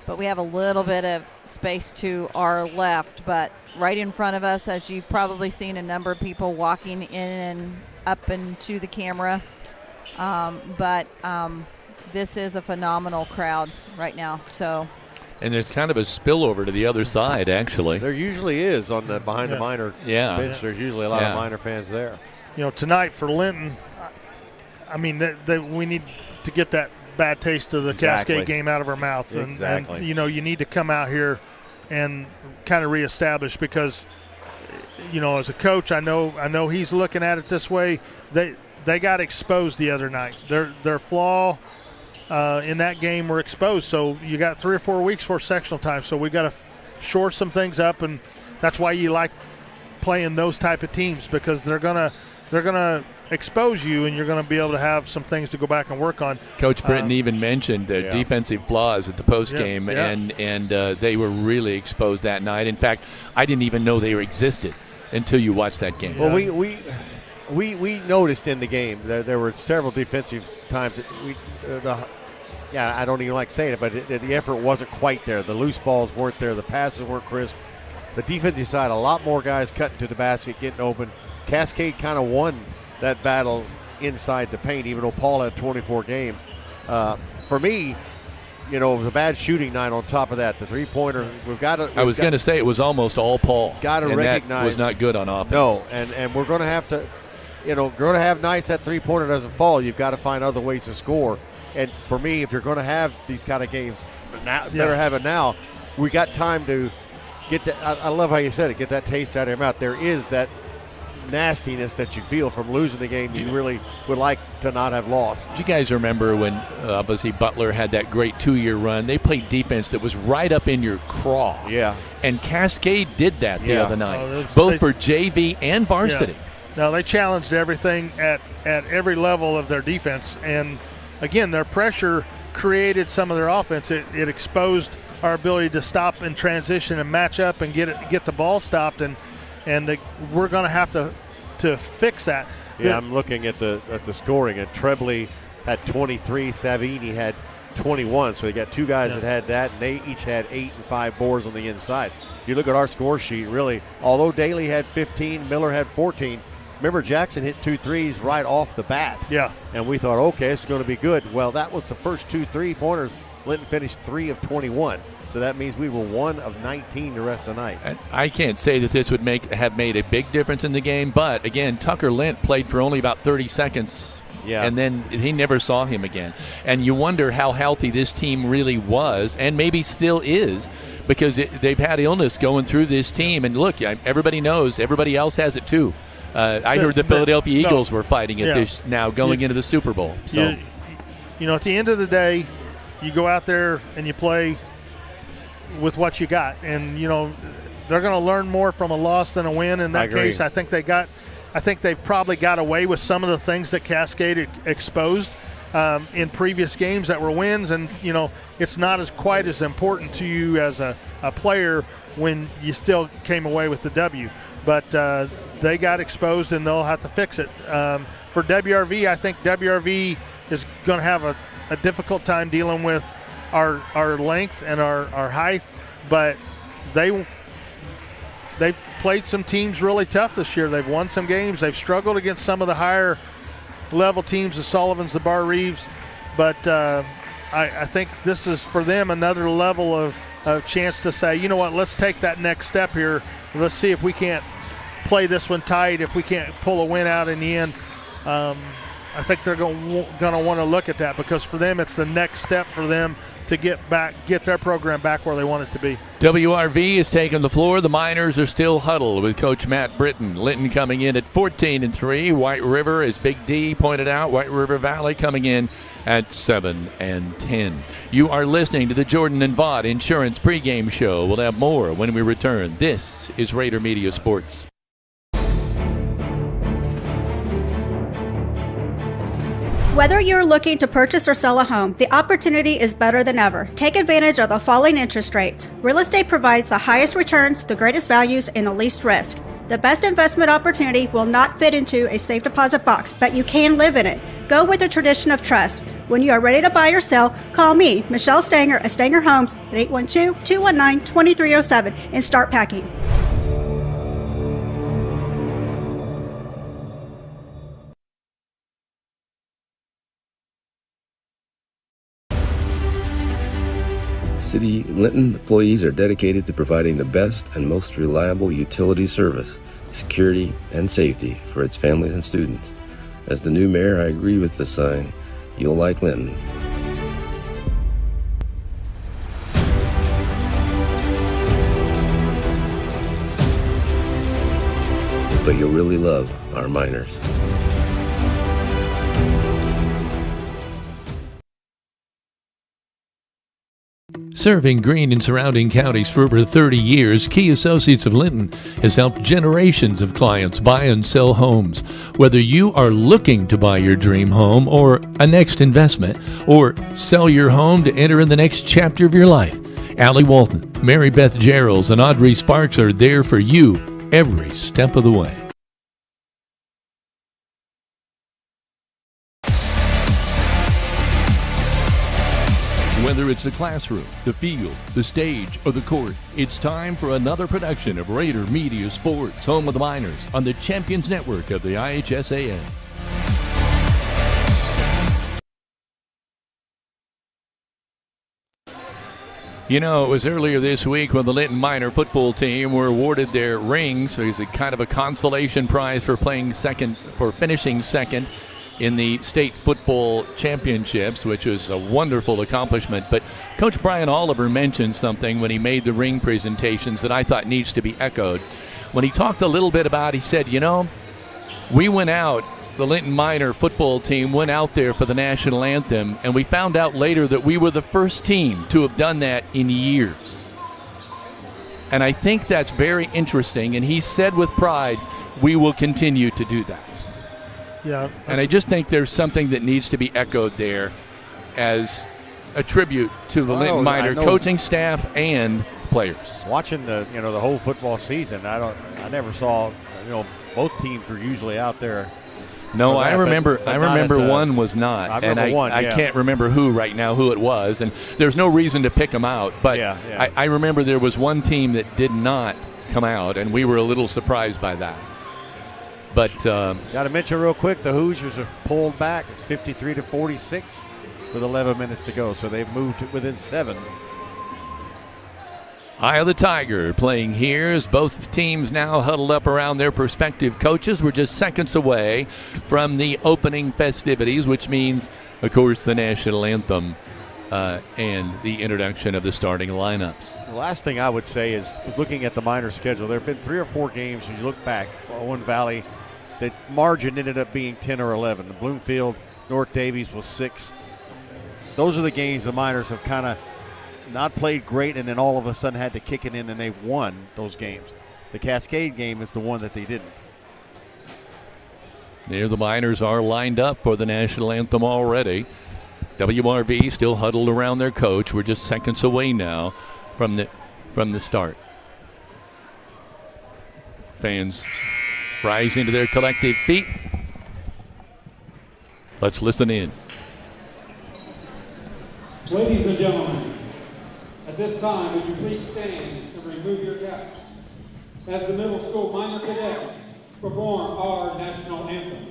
but we have a little bit of space to our left. But right in front of us, as you've probably seen a number of people walking in and up into the camera. This is a phenomenal crowd right now. So. And there's kind of a spillover to the other side, actually. There usually is on the behind the minor bench. There's usually a lot of minor fans there. Tonight for Linton, I mean, we need to get that bad taste of the Cascade game out of our mouths. And you need to come out here and kind of reestablish, because, as a coach, I know he's looking at it this way. They got exposed the other night. Their flaw in that game were exposed. So you got 3 or 4 weeks for sectional time. So we got to shore some things up, and that's why you like playing those type of teams, because they're gonna expose you, and you're going to be able to have some things to go back and work on. Coach Britton even mentioned defensive flaws at the post game, and they were really exposed that night. In fact, I didn't even know they existed until you watched that game. Well, we noticed in the game that there were several defensive times that I don't even like saying it, but the effort wasn't quite there. The loose balls weren't there. The passes weren't crisp. The defensive side, a lot more guys cutting to the basket, getting open. Cascade kind of won that battle inside the paint, even though Paul had 24 games. For me, it was a bad shooting night on top of that. The three-pointer, I was going to say it was almost all Paul. Got to recognize. That was not good on offense. No, and we're going to have to, going to have nights that three-pointer doesn't fall. You've got to find other ways to score. And for me, if you're going to have these kind of games, better have it now. We got time to get that. I love how you said it. Get that taste out of your mouth. There is that nastiness that you feel from losing the game you really would like to not have lost. Do you guys remember when obviously Butler had that great 2-year run? They played defense that was right up in your craw. Yeah. And Cascade did that the other night, both for JV and varsity. Yeah. Now, they challenged everything at every level of their defense. And, again, their pressure created some of their offense. It exposed our ability to stop and transition and match up and get the ball stopped. And we're going to have to fix that. Yeah, I'm looking at the scoring. And Trebley had 23. Savini had 21. So you got two guys that had that, and they each had 8 and 5 boards on the inside. If you look at our score sheet, really, although Daly had 15, Miller had 14. Remember, Jackson hit 2 threes right off the bat. Yeah. And we thought, okay, it's going to be good. Well, that was the first 2 3-pointers. Linton finished 3 of 21. So that means we were 1 of 19 the rest of the night. I can't say that this would have made a big difference in the game, but again, Tucker Lint played for only about 30 seconds. Yeah. And then he never saw him again. And you wonder how healthy this team really was, and maybe still is, because they've had illness going through this team. And look, everybody knows, everybody else has it too. I heard the Philadelphia Eagles were fighting it this now going into the Super Bowl. So, you know, at the end of the day, you go out there and you play with what you got. And, you know, they're going to learn more from a loss than a win in that case. I think they've probably got away with some of the things that Cascade exposed in previous games that were wins. And, you know, it's not quite as important to you as a player when you still came away with the W. But they got exposed, and they'll have to fix it. For WRV, I think WRV is going to have a difficult time dealing with our length and our height. But they've played some teams really tough this year. They've won some games. They've struggled against some of the higher level teams, the Sullivans, the Bar Reeves. But I think this is for them another level of chance to say, you know what, let's take that next step here. Let's see if we can't play this one tight, if we can't pull a win out in the end. I think they're going to want to look at that, because for them it's the next step for them to get their program back where they want it to be. WRV is taking the floor. The Miners are still huddled with Coach Matt Britton. Linton coming in at 14-3. White River, as Big D pointed out, White River Valley coming in at 7-10. You are listening to the Jordan and Vaught Insurance pregame show. We'll have more when we return. This is Rader Media Sports. Whether you're looking to purchase or sell a home, the opportunity is better than ever. Take advantage of the falling interest rates. Real estate provides the highest returns, the greatest values, and the least risk. The best investment opportunity will not fit into a safe deposit box, but you can live in it. Go with the tradition of trust. When you are ready to buy or sell, call me, Michelle Stanger at Stanger Homes at 812-219-2307 and start packing. City Linton employees are dedicated to providing the best and most reliable utility service, security, and safety for its families and students. As the new mayor, I agree with the sign, "You'll like Linton." But you'll really love our Miners. Serving Greene and surrounding counties for over 30 years, Key Associates of Linton has helped generations of clients buy and sell homes. Whether you are looking to buy your dream home or a next investment, or sell your home to enter in the next chapter of your life, Allie Walton, Mary Beth Geralds, and Audrey Sparks are there for you every step of the way. Whether it's the classroom, the field, the stage, or the court, it's time for another production of Rader Media Sports, home of the Miners, on the Champions Network of the IHSAA. You know, it was earlier this week when the Linton Miner football team were awarded their rings. It's a kind of a consolation prize for finishing second in the state football championships, which was a wonderful accomplishment. But Coach Brian Oliver mentioned something when he made the ring presentations that I thought needs to be echoed. When he talked a little bit about, he said, you know, we went out, the Linton Miner football team went out there for the national anthem, and we found out later that we were the first team to have done that in years. And I think that's very interesting, and he said with pride, we will continue to do that. Yeah, and I just think there's something that needs to be echoed there as a tribute to the Linton Miner coaching staff and players. Watching the whole football season, I never saw, both teams were usually out there No, for that, I remember. but I not remember at the- one was not, I and remember one, I yeah. can't remember who right now who it was, and there's no reason to pick them out. But Yeah, yeah. I remember there was one team that did not come out, and we were a little surprised by that. But Got to mention real quick, the Hoosiers have pulled back. It's 53-46 with 11 minutes to go, so they've moved to within 7. Eye of the Tiger playing here as both teams now huddled up around their respective coaches. We're just seconds away from the opening festivities, which means, of course, the national anthem and the introduction of the starting lineups. The last thing I would say is looking at the minor schedule, there have been 3 or 4 games, when you look back, Owen Valley, the margin ended up being 10 or 11. Bloomfield, North Davies was 6. Those are the games the minors have kind of not played great, and then all of a sudden had to kick it in, and they won those games. The Cascade game is the one that they didn't. There the Miners are lined up for the national anthem already. WRV still huddled around their coach. We're just seconds away now from the start. Fans rising to their collective feet. Let's listen in. Ladies and gentlemen, at this time, would you please stand and remove your cap as the middle school minor cadets perform our national anthem.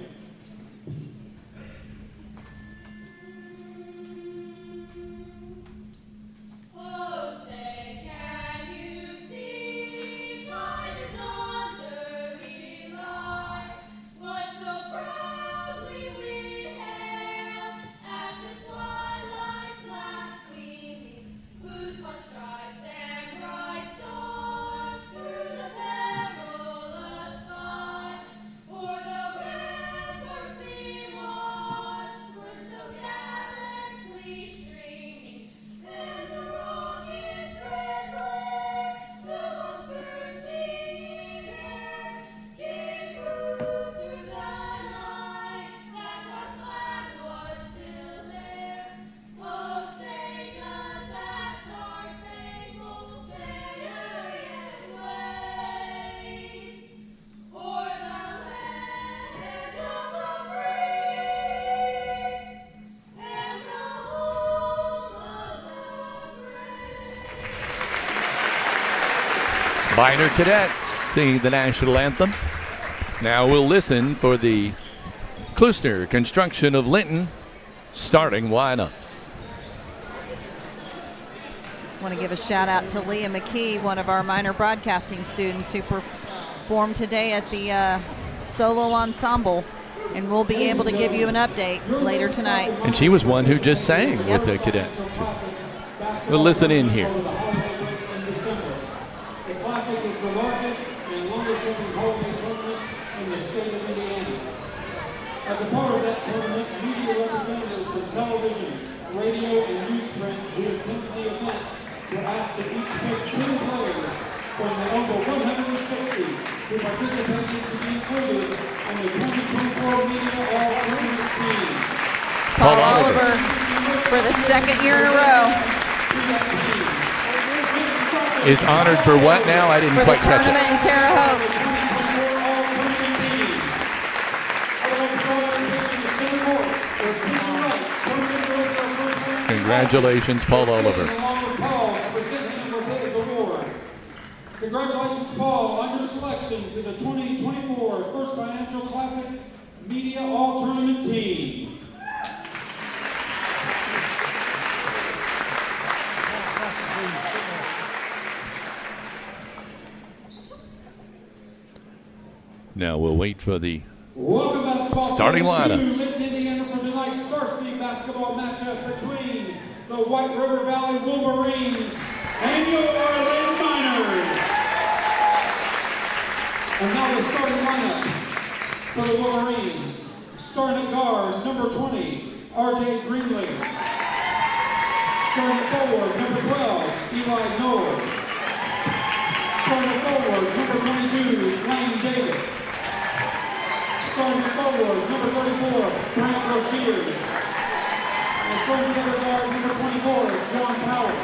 Minor cadets sing the national anthem. Now we'll listen for the Klusner Construction of Linton starting lineups. I want to give a shout out to Leah McKee, one of our minor broadcasting students who performed today at the solo ensemble, and we'll be able to give you an update later tonight. And she was one who just sang with the cadets. We'll listen in here. The Classic is the largest and longest-running holiday tournament in the state of Indiana. As a part of that tournament, media representatives from television, radio, and newsprint who attended the event were asked to each pick 2 players from the over 160 who participated to be included in the 2024 Media All-Tournament team. Paul Oliver for the second year in a row. Is honored for what now? I didn't quite catch it. For the tournament in Terre Haute. Congratulations, Paul Oliver. Congratulations, Paul, on your selection to the 2024 First Financial Classic Media All-Tournament team. Now we'll wait for the Welcome basketball starting players to lineups. Linton, Indiana for tonight's varsity basketball matchup between the White River Valley Wolverines and your Orland Miners. And now the starting lineup for the Wolverines. Starting at guard, number 20, RJ Greenlee. Starting at forward, number 12, Eli Noel. Starting at forward, number 22, Lane Davis. Starting forward, number 34, Brant Roziers. And starting at other guard, number 24, John Powell.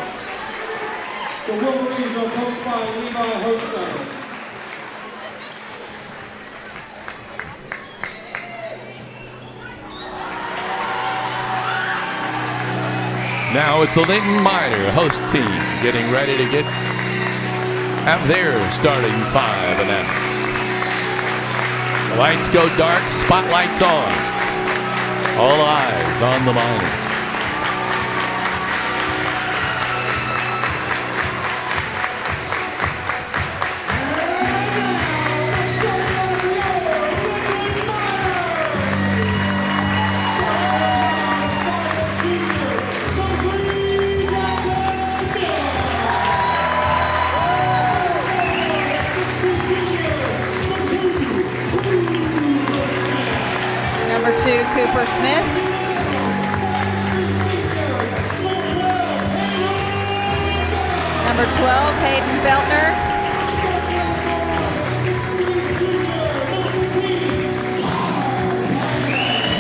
The Wolverines are coached by Levi Hostetter. Now it's the Linton Miner host team getting ready to have their starting five announced. The lights go dark, spotlights on. All eyes on the Miners. Cooper Smith. Number 12, Hayden Feltner.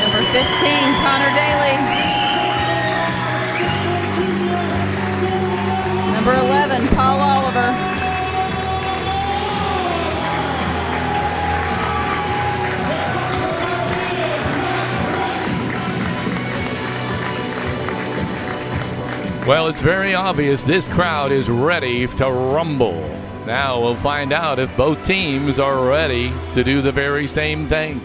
Number 15, Connor Daly. Number 11, Paul Oliver. Well, it's very obvious this crowd is ready to rumble. Now we'll find out if both teams are ready to do the very same thing.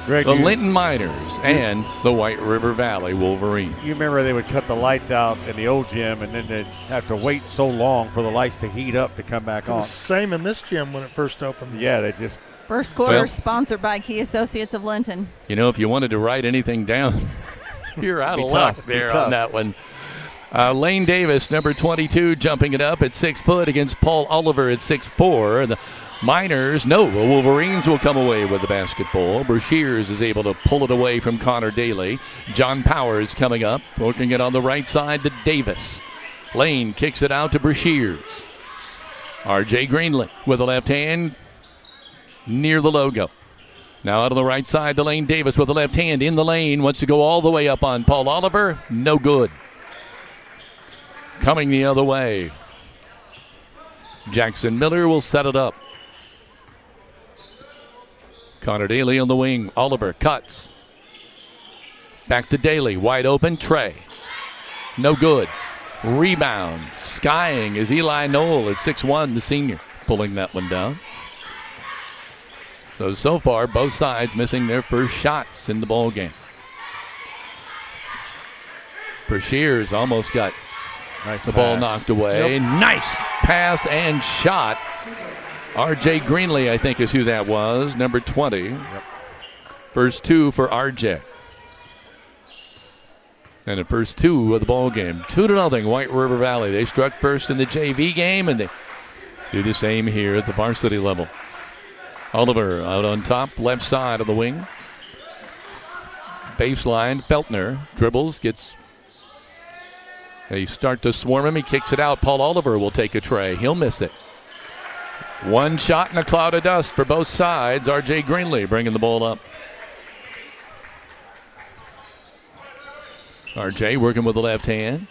Greg, the Linton Miners and the White River Valley Wolverines. You remember they would cut the lights out in the old gym, and then they'd have to wait so long for the lights to heat up to come back on. It was same in this gym when it first opened. Yeah, they just... First quarter sponsored by Key Associates of Linton. You know, if you wanted to write anything down, you're out of luck there on that one. Lane Davis, number 22, jumping it up at 6 foot against Paul Oliver at 6'4". The Miners, the Wolverines will come away with the basketball. Brashears is able to pull it away from Connor Daly. John Powers coming up, working it on the right side to Davis. Lane kicks it out to Brashears. R.J. Greenlee with the left hand near the logo. Now out on the right side to Lane Davis with the left hand in the lane. Wants to go all the way up on Paul Oliver. No good. Coming the other way. Jackson Miller will set it up. Connor Daly on the wing. Oliver cuts. Back to Daly. Wide open. Trey. No good. Rebound. Skying is Eli Knoll at 6'1", the senior. Pulling that one down. So far, both sides missing their first shots in the ball game. Brashears almost got the ball knocked away. Yep. Nice pass and shot. R.J. Greenlee, I think, is who that was. Number 20. Yep. First two for R.J. And the first two of the ball game. 2-0 White River Valley. They struck first in the JV game, and they do the same here at the varsity level. Oliver out on top, left side of the wing. Baseline, Feltner dribbles, gets... They start to swarm him. He kicks it out. Paul Oliver will take a tray. He'll miss it. One shot in a cloud of dust for both sides. R.J. Greenlee bringing the ball up. R.J. working with the left hand.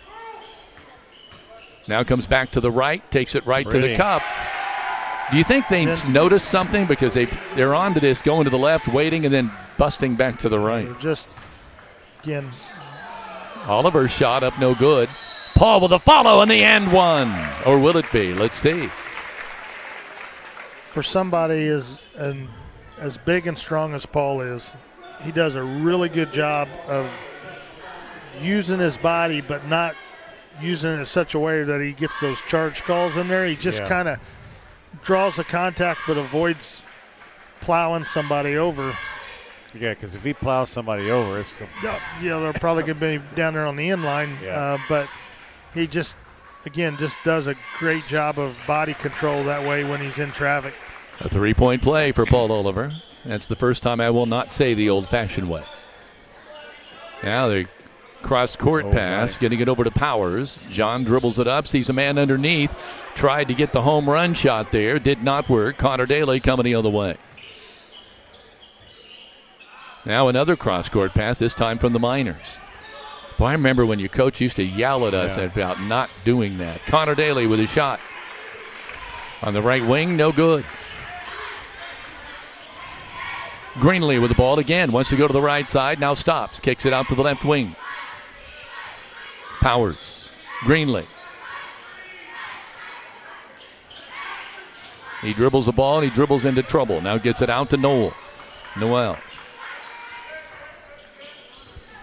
Now comes back to the right. Takes it right to the cup. Do you think they noticed something? Because they're on to this, going to the left, waiting, and then busting back to the right. Just, again... Oliver's shot up, no good. Paul with a follow in the end one. Or will it be? Let's see. For somebody as big and strong as Paul is, he does a really good job of using his body, but not using it in such a way that he gets those charge calls in there. He just kind of draws the contact but avoids plowing somebody over. Yeah, because if he plows somebody over, it's they're probably going to be down there on the end line. Yeah. But he just does a great job of body control that way when he's in traffic. A 3-point play for Paul Oliver. That's the first time I will not say the old-fashioned way. Now the cross-court pass, getting it over to Powers. John dribbles it up, sees a man underneath. Tried to get the home run shot there. Did not work. Connor Daly coming the other way. Now another cross-court pass, this time from the Miners. Boy, I remember when your coach used to yell at us about not doing that. Connor Daly with a shot. On the right wing, no good. Greenlee with the ball again. Wants to go to the right side, now stops. Kicks it out to the left wing. Powers. Greenlee. He dribbles the ball and he dribbles into trouble. Now gets it out to Noel.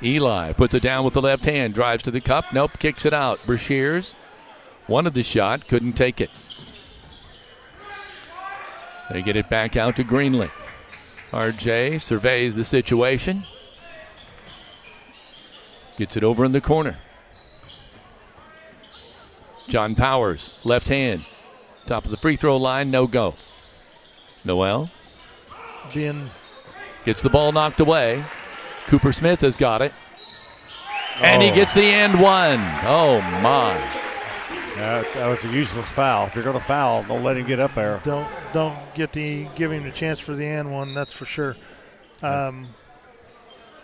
Eli puts it down with the left hand. Drives to the cup. Nope. Kicks it out. Brashears wanted the shot. Couldn't take it. They get it back out to Greenlee. RJ surveys the situation. Gets it over in the corner. John Powers, left hand. Top of the free throw line, no go. Noel gets the ball knocked away. Cooper Smith has got it. And he gets the and one. Oh, my. That was a useless foul. If you're going to foul, don't let him get up there. Don't give him a chance for the and one, that's for sure.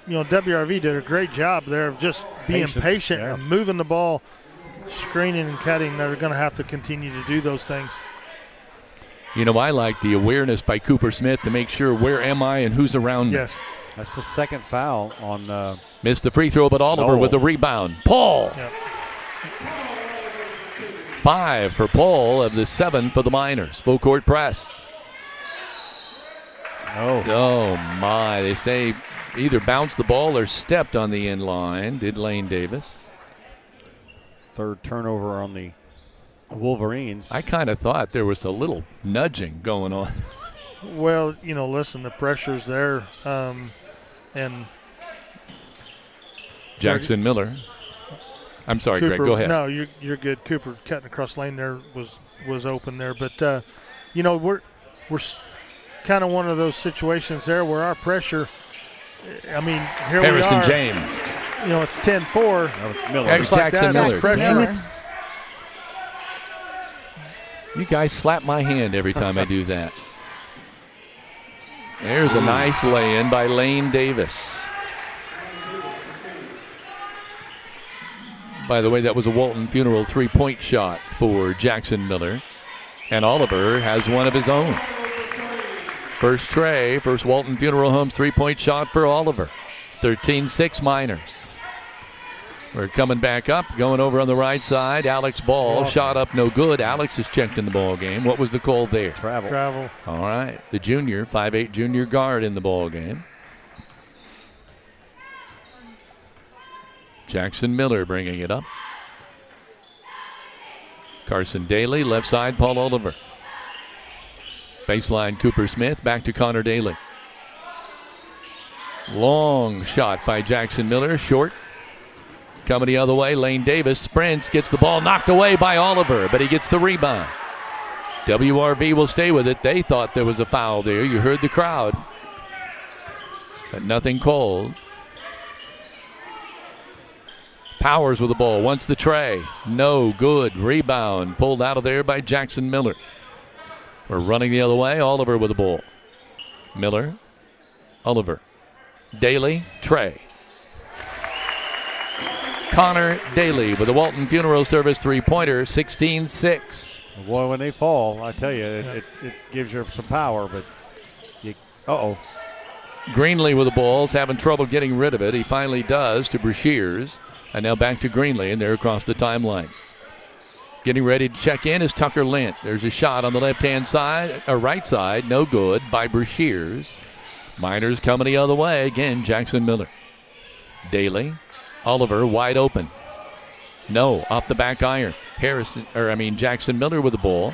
WRV did a great job there of just being patient and moving the ball, screening and cutting. They're going to have to continue to do those things. I like the awareness by Cooper Smith to make sure where am I and who's around me. Yes. That's the second foul on. Missed the free throw, but Oliver with the rebound. Paul. Yep. 5 for Paul of the 7 for the Miners. Full court press. Oh, my. They say either bounced the ball or stepped on the end line. Did Lane Davis. Third turnover on the Wolverines. I kind of thought there was a little nudging going on. Well, listen, the pressure's there. And Jackson Miller. I'm sorry, Cooper, Greg, go ahead. No, you're good. Cooper cutting across lane there was open there. But, we're kind of one of those situations there where our pressure, here Harrison we are. James. It's 10-4. That was Miller. Jackson Miller. Pressure. You guys slap my hand every time I do that. There's a nice lay-in by Lane Davis. By the way, that was a Walton Funeral three-point shot for Jackson Miller. And Oliver has one of his own. First Walton Funeral Homes three-point shot for Oliver. 13-6 Miners. We're coming back up, going over on the right side. Alex Ball, shot up, no good. Alex is checked in the ball game. What was the call there? Travel. All right. The junior, 5'8" junior guard in the ball game. Jackson Miller bringing it up. Carson Daly, left side, Paul Oliver. Baseline, Cooper Smith, back to Connor Daly. Long shot by Jackson Miller, short. Coming the other way, Lane Davis sprints, gets the ball knocked away by Oliver, but he gets the rebound. WRV will stay with it. They thought there was a foul there. You heard the crowd. But nothing called. Powers with the ball, wants the tray. No good. Rebound pulled out of there by Jackson Miller. We're running the other way. Oliver with the ball. Miller, Oliver, Daly, Trey. Connor Daly with the Walton Funeral Service three-pointer, 16-6. Boy, when they fall, I tell you, it gives you some power, but Greenlee with the ball is having trouble getting rid of it. He finally does to Brashears. And now back to Greenlee, and they're across the timeline. Getting ready to check in is Tucker Lint. There's a shot on the left-hand side, or right side, no good by Brashears. Miners coming the other way. Again, Jackson Miller. Daly. Oliver wide open. No, off the back iron. Jackson Miller with the ball.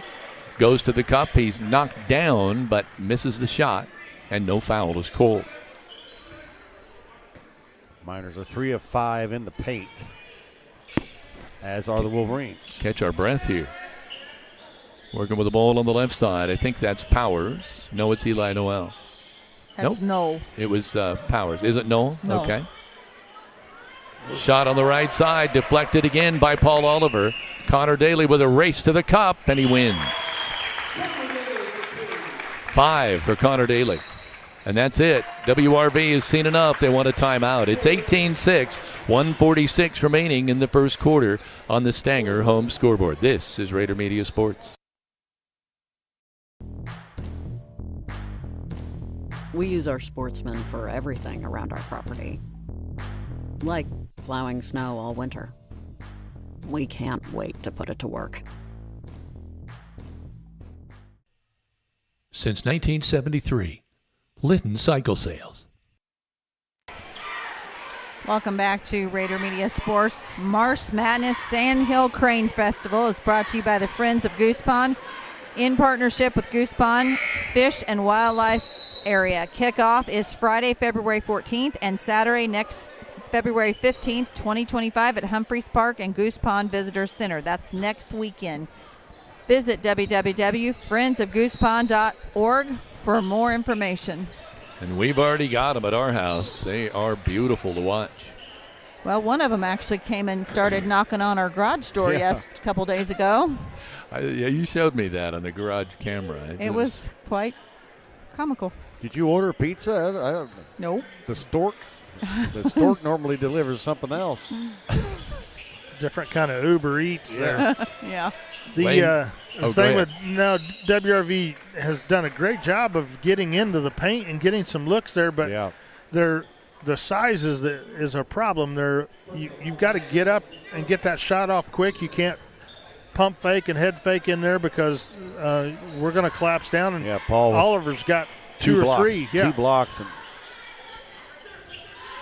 Goes to the cup. He's knocked down, but misses the shot. And no foul is called. Miners are 3 of 5 in the paint, as are the Wolverines. Catch our breath here. Working with the ball on the left side. I think that's Powers. No, it's Eli Noel. That's Noel. It was Powers. Is it Noel? No. Okay. Shot on the right side. Deflected again by Paul Oliver. Connor Daly with a race to the cup, and he wins. 5 for Connor Daly. And that's it. WRV has seen enough. They want a timeout. It's 18-6, 1:46 remaining in the first quarter on the Stanger home scoreboard. This is Raider Media Sports. We use our sportsmen for everything around our property, like plowing snow all winter we can't wait to put it to work. Since 1973, Linton Cycle Sales. Welcome back to Rader Media Sports. Marsh Madness Sandhill Crane Festival is brought to you by the Friends of Goose Pond in partnership with Goose Pond Fish and Wildlife Area. Kickoff is Friday, February 14th and Saturday next February 15th, 2025 at Humphreys Park and Goose Pond Visitor Center. That's next weekend. Visit www.friendsofgoosepond.org for more information. And we've already got them at our house. They are beautiful to watch. Well, one of them actually came and started knocking on our garage door a couple days ago. Yeah, you showed me that on the garage camera. It was quite comical. Did you order pizza? Nope. The stork? The stork normally delivers something else. Different kind of Uber Eats there. Yeah. The thing with now WRV has done a great job of getting into the paint and getting some looks there, but the size is a problem. You've got to get up and get that shot off quick. You can't pump fake and head fake in there because we're going to collapse down. And Paul Oliver's got two or three. Two blocks. And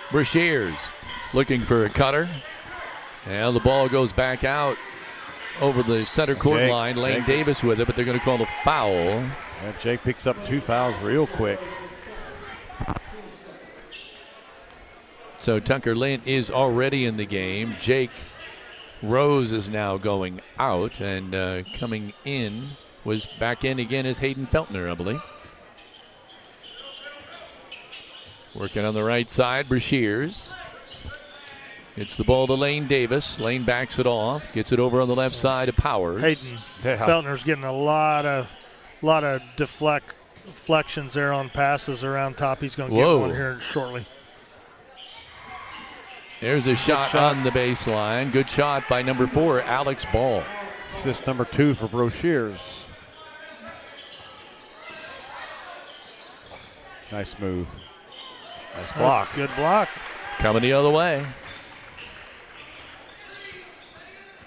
Brashears looking for a cutter. And the ball goes back out over the center court line. Lane Davis with it, but they're going to call a foul. And Jake picks up 2 fouls real quick. So Tucker Lint is already in the game. Jake Rose is now going out, and coming in was back in again is Hayden Feltner, I believe. Working on the right side, Brashears. Gets the ball to Lane Davis. Lane backs it off. Gets it over on the left side to Powers. Hayden Feltner's getting a lot of deflections there on passes around top. He's going to get one here shortly. There's a shot on the baseline. Good shot by number 4, Alex Ball. Assist number 2 for Brashears. Nice move. Nice block. Good block. Coming the other way.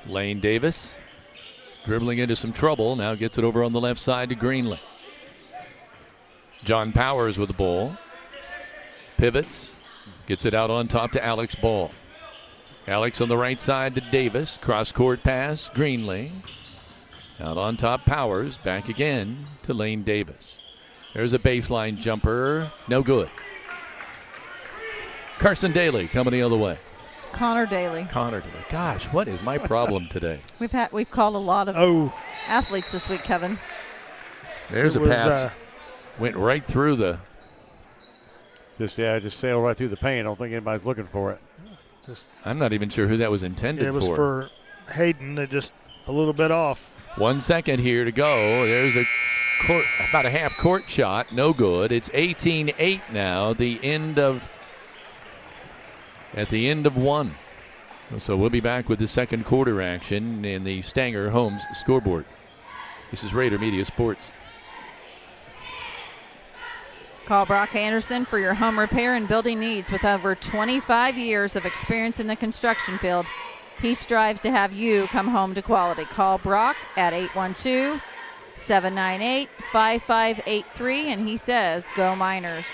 Lane Davis dribbling into some trouble. Now gets it over on the left side to Greenlee. John Powers with the ball. Pivots. Gets it out on top to Alex Ball. Alex on the right side to Davis. Cross-court pass. Greenlee. Out on top, Powers. Back again to Lane Davis. There's a baseline jumper. No good. Carson Daly coming the other way. Connor Daly. Gosh, what is my problem today? We've called a lot of athletes this week, Kevin. There's a pass. Went right through the. Just sailed right through the paint. I don't think anybody's looking for it. I'm not even sure who that was intended for. It was for Hayden. They're just a little bit off. 1 second here to go. There's about a half court shot. No good. It's 18-8 now. At the end of one. So we'll be back with the second quarter action in the Stanger Homes scoreboard. This is Rader Media Sports. Call Brock Anderson for your home repair and building needs. With over 25 years of experience in the construction field, he strives to have you come home to quality. Call Brock at 812-798-5583, and he says, go Miners.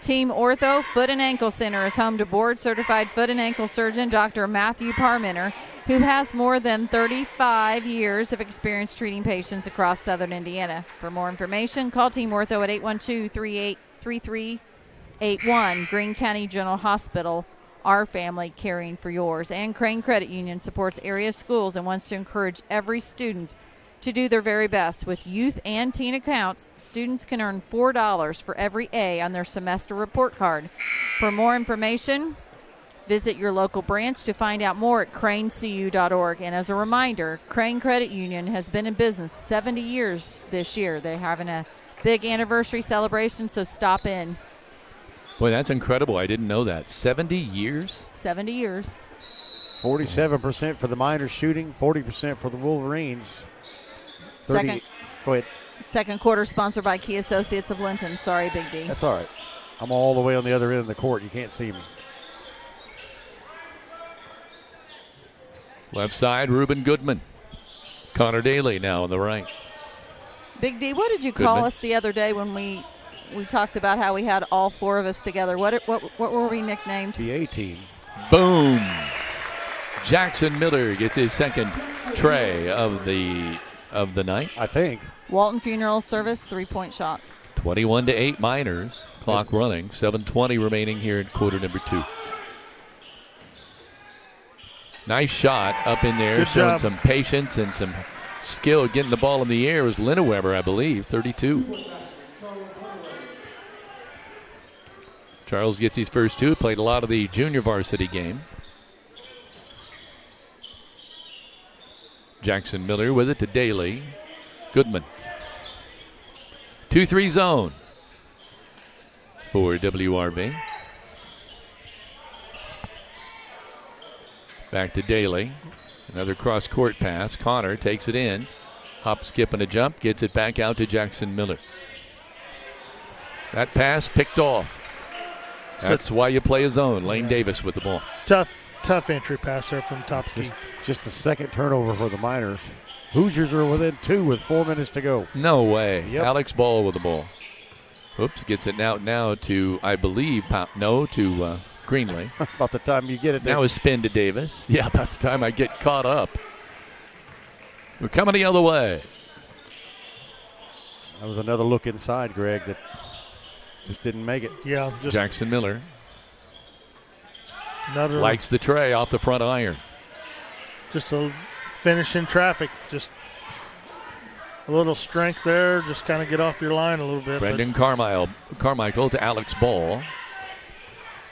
Team Ortho Foot and Ankle Center is home to board-certified foot and ankle surgeon Dr. Matthew Parmenter, who has more than 35 years of experience treating patients across southern Indiana. For more information, call Team Ortho at 812-383381. Greene County General Hospital, our family caring for yours. And Crane Credit Union supports area schools and wants to encourage every student to do their very best. With youth and teen accounts, students can earn $4 for every A on their semester report card. For more information, visit your local branch to find out more at cranecu.org. And as a reminder, Crane Credit Union has been in business 70 years this year. They're having a big anniversary celebration, so stop in. Boy, that's incredible. I didn't know that. 70 years? 70 years. 47% for the Miners shooting, 40% for the Wolverines. Go ahead. Second quarter sponsored by Key Associates of Linton. Sorry, Big D. That's all right. I'm all the way on the other end of the court. You can't see me. Left side, Reuben Goodman. Connor Daly now on the right. Big D, what did you call us the other day when we talked about how we had all four of us together? What were we nicknamed? The A-team. Boom. Jackson Miller gets his second tray of the night. I think. Walton Funeral Service, 3-point shot. 21-8 Miners. Clock running. 7:20 remaining here in quarter number 2. Nice shot up in there, showing some patience and some skill getting the ball in the air. It was Linneweber, I believe, 32. Charles gets his first 2, played a lot of the junior varsity game. Jackson Miller with it to Daly. Goodman. 2-3 zone for WRV. Back to Daly. Another cross-court pass. Connor takes it in. Hop, skip, and a jump. Gets it back out to Jackson Miller. That pass picked off. That's why you play a zone. Lane Davis with the ball. Tough entry pass there from top key. Just a second turnover for the Miners. Hoosiers are within 2 with 4 minutes to go. No way. Yep. Alex Ball with the ball. Oops, gets it now to, I believe, to Greenlee. About the time you get it there. Now a spin to Davis. Yeah, about the time I get caught up. We're coming the other way. That was another look inside, Greg, that just didn't make it. Yeah. Jackson Miller likes the tray off the front iron. Just a finish in traffic. Just a little strength there. Just kind of get off your line a little bit. Brendan Carmichael to Alex Ball.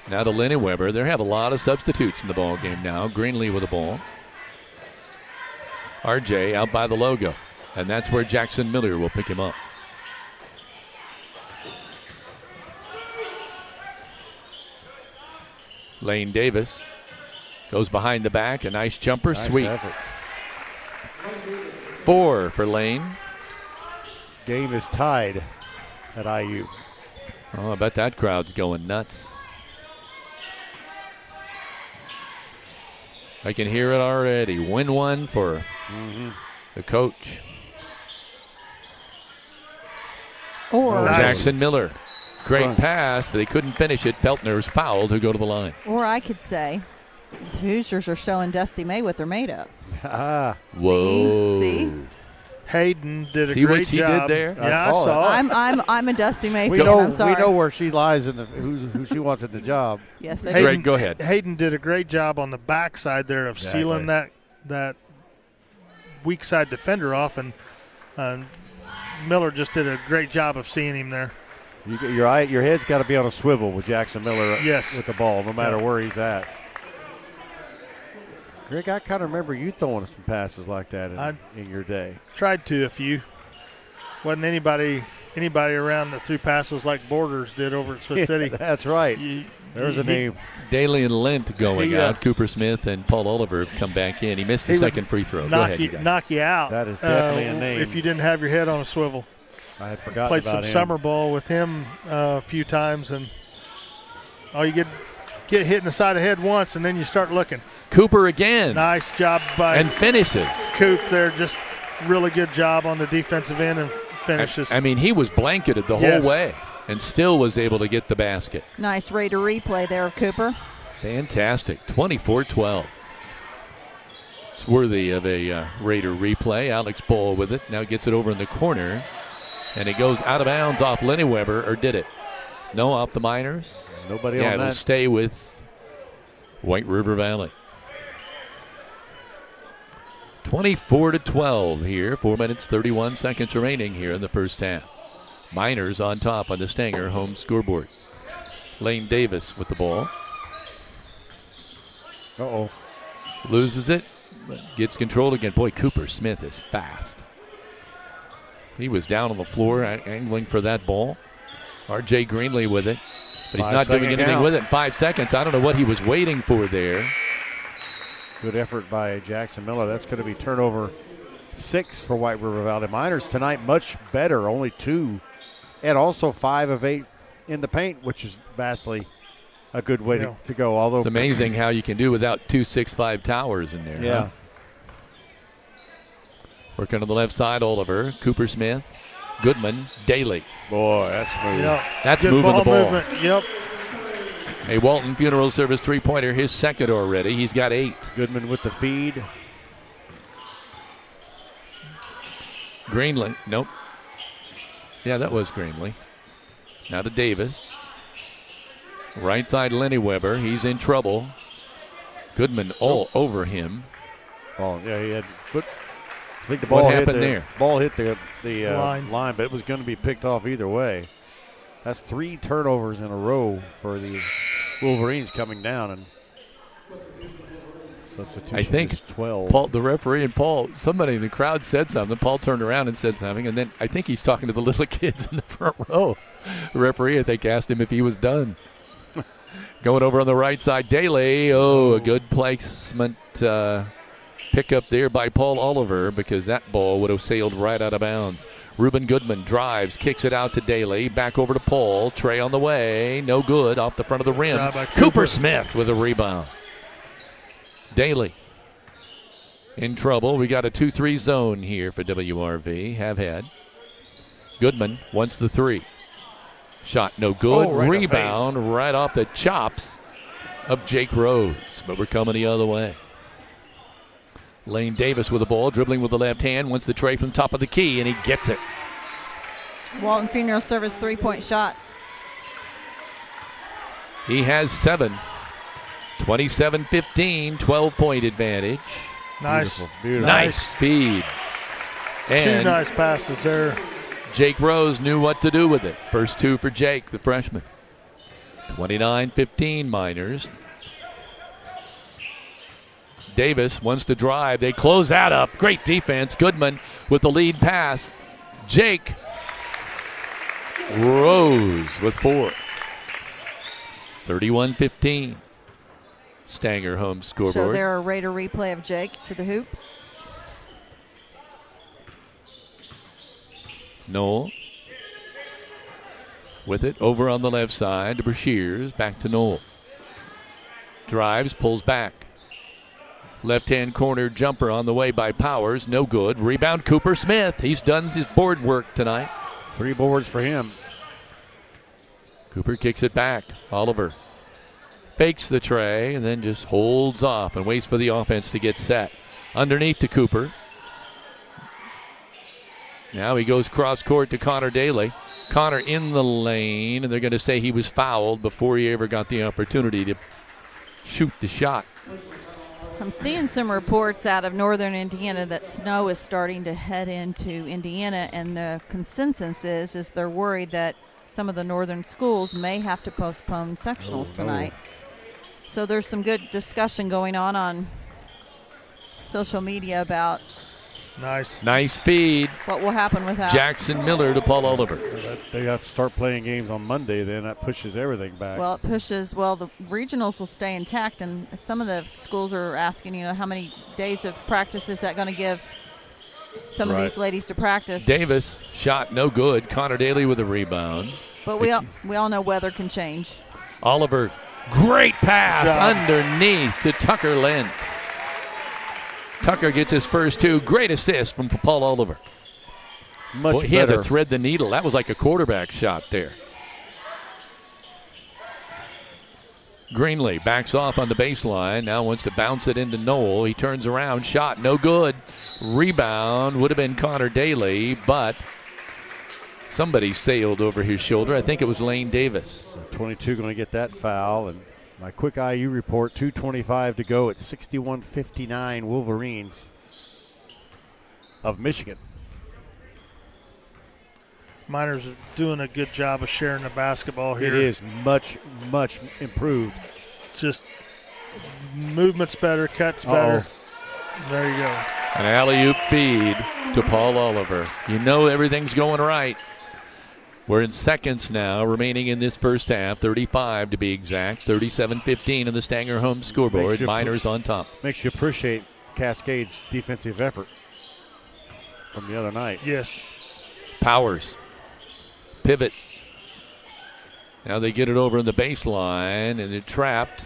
Now to Linneweber. They have a lot of substitutes in the ball game now. Greenlee with the ball. RJ out by the logo. And that's where Jackson Miller will pick him up. Lane Davis goes behind the back. A nice jumper. Nice sweet. Effort. 4 for Lane. Game is tied at IU. Oh, I bet that crowd's going nuts. I can hear it already. Win one for the coach. Or Jackson Miller. Great pass, but they couldn't finish it. Feltner's fouled, who go to the line. Or I could say, the Hoosiers are showing Dusty May what they're made of. Whoa. See? Hayden did a See great what she job. did there? Yeah, I saw it. I'm a Dusty May We fan. know, I'm sorry. we know where she lies in who she wants at the job. Yes, Greg, go ahead. Hayden did a great job on the backside there of sealing that weak side defender off, and Miller just did a great job of seeing him there. Your head's got to be on a swivel with Jackson Miller with the ball, no matter where he's at. Greg, I kind of remember you throwing some passes like that in your day. Tried to a few. Wasn't anybody around that threw passes like Borders did over at Switch City. That's right. There's a name. Daly and Lint going out. Cooper Smith and Paul Oliver have come back in. He missed the second free throw. Go ahead, you guys. Knock you out. That is definitely a name. If you didn't have your head on a swivel. I had forgotten Played about some him. summer ball with him a few times, and you get hit in the side of the head once, and then you start looking. Cooper again. Nice job by and finishes. Coop there. Just really good job on the defensive end and finishes. I mean, he was blanketed the whole way and still was able to get the basket. Nice Rader replay there of Cooper. Fantastic. 24-12. It's worthy of a Rader replay. Alex Ball with it. Now gets it over in the corner. And it goes out of bounds off Linneweber, or did it? No, off the Miners. Nobody on that. It'll stay with White River Valley. 24-12 here. 4 minutes, 31 seconds remaining here in the first half. Miners on top on the Stanger home scoreboard. Lane Davis with the ball. Uh-oh. Loses it. Gets control again. Boy, Cooper Smith is fast. He was down on the floor angling for that ball. RJ Greenlee with it. But he's not doing anything with it. 5 seconds. I don't know what he was waiting for there. Good effort by Jackson Miller. That's going to be turnover 6 for White River Valley. Miners tonight much better. Only 2. And also 5 of 8 in the paint, which is vastly a good way to go. Although it's amazing how you can do without 2 6'5" towers in there. Yeah. Huh? Working on the left side, Oliver, Cooper Smith, Goodman, Daly. Boy, that's moving. Yep. That's Good moving the ball. Movement. Yep. A Walton Funeral Service three-pointer, his second already. He's got 8. Goodman with the feed. Greenlee, nope. Yeah, that was Greenlee. Now to Davis. Right side, Lenny Weber. He's in trouble. Goodman all over him. Oh, yeah, he had foot. I think the ball hit there. Ball hit the line, but it was going to be picked off either way. That's 3 turnovers in a row for the Wolverines coming down, and substitution I think is 12. Paul, the referee, and Paul, somebody in the crowd said something. Paul turned around and said something, and then I think he's talking to the little kids in the front row. The referee, I think, asked him if he was done. Going over on the right side, Daly. Oh, a good placement pick up there by Paul Oliver, because that ball would have sailed right out of bounds. Reuben Goodman drives, kicks it out to Daly. Back over to Paul. Trey on the way. No good. Off the front of the rim. Cooper Smith with a rebound. Daly in trouble. We got a 2-3 zone here for WRV. Have had. Goodman wants the 3. Shot no good. Right Rebound right off the chops of Jake Rose. But we're coming the other way. Lane Davis with the ball, dribbling with the left hand, wants the tray from top of the key, and he gets it. Walton Funeral Service 3-point shot. He has 7. 27-15, 12-point advantage. Nice. Beautiful. Nice feed. And 2 nice passes there. Jake Rose knew what to do with it. First 2 for Jake, the freshman. 29-15 Miners. Davis wants to drive. They close that up. Great defense. Goodman with the lead pass. Jake Rose with 4. 31-15. Stanger home scoreboard. So there a Rader replay of Jake to the hoop. Noel with it over on the left side to Brashears. Back to Noel. Drives, pulls back. Left-hand corner jumper on the way by Powers. No good. Rebound, Cooper Smith. He's done his board work tonight. 3 boards for him. Cooper kicks it back. Oliver fakes the tray and then just holds off and waits for the offense to get set. Underneath to Cooper. Now he goes cross court to Connor Daly. Connor in the lane, and they're going to say he was fouled before he ever got the opportunity to shoot the shot. I'm seeing some reports out of northern Indiana that snow is starting to head into Indiana, and the consensus is they're worried that some of the northern schools may have to postpone sectionals tonight. So there's some good discussion going on social media about nice feed. What will happen with that? Jackson Miller to Paul Oliver. They have to start playing games on Monday, then that pushes everything back. Well, it pushes, the regionals will stay intact, and some of the schools are asking, how many days of practice is that going to give some of these ladies to practice? Davis, shot no good. Connor Daly with a rebound. But we all know weather can change. Oliver, great pass underneath to Tucker Lent. Tucker gets his first 2. Great assist from Paul Oliver. Much he had better. to thread the needle. That was like a quarterback shot there. Greenlee backs off on the baseline. Now wants to bounce it into Noel. He turns around. Shot no good. Rebound would have been Connor Daly, but somebody sailed over his shoulder. I think it was Lane Davis. 22 going to get that foul, and my quick IU report, 2:25 to go at 61-59 Wolverines of Michigan. Miners are doing a good job of sharing the basketball here. It is much, much improved. Just movement's better, cuts better. There you go. An alley-oop feed to Paul Oliver. You know everything's going right. We're in seconds now, remaining in this first half, 35 to be exact, 37-15 in the Stanger home scoreboard. Miners on top. Makes you appreciate Cascade's defensive effort from the other night. Yes. Powers pivots. Now they get it over in the baseline, and they're trapped.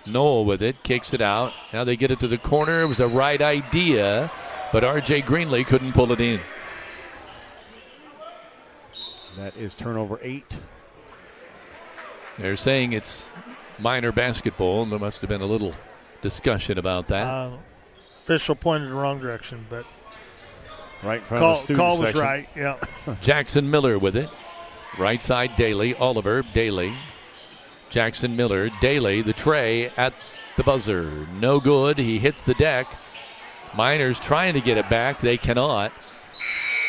Noel with it, kicks it out. Now they get it to the corner. It was a right idea, but R.J. Greenlee couldn't pull it in. That is turnover 8. They're saying it's minor basketball, and there must have been a little discussion about that. Official pointed in the wrong direction, but right in front of the student call was section. right. Yeah. Jackson Miller with it. Right side, Daly. Oliver, Daly. Jackson Miller, Daly, the tray at the buzzer. No good. He hits the deck. Miners trying to get it back. They cannot.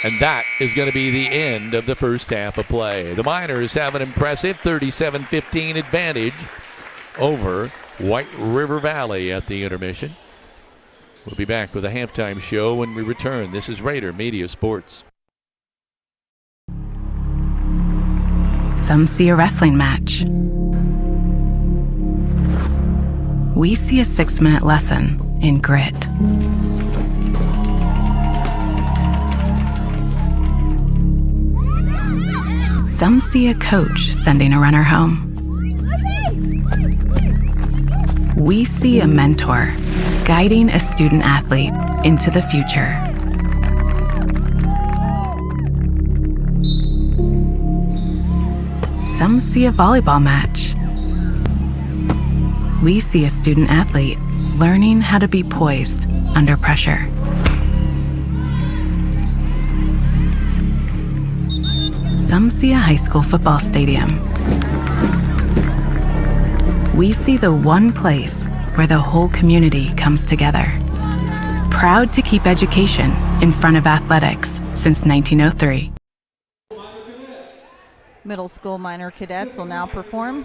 And that is going to be the end of the first half of play. The Miners have an impressive 37-15 advantage over White River Valley at the intermission. We'll be back with a halftime show when we return. This is Rader Media Sports. Some see a wrestling match. We see a 6-minute lesson in grit. Some see a coach sending a runner home. We see a mentor guiding a student athlete into the future. Some see a volleyball match. We see a student athlete learning how to be poised under pressure. Some see a high school football stadium. We see the one place where the whole community comes together. Proud to keep education in front of athletics since 1903. Middle school minor cadets will now perform.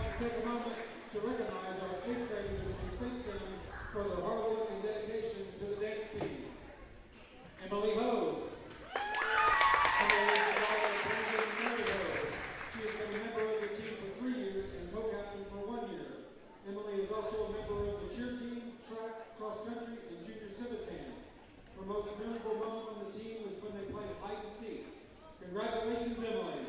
Congratulations, Emily.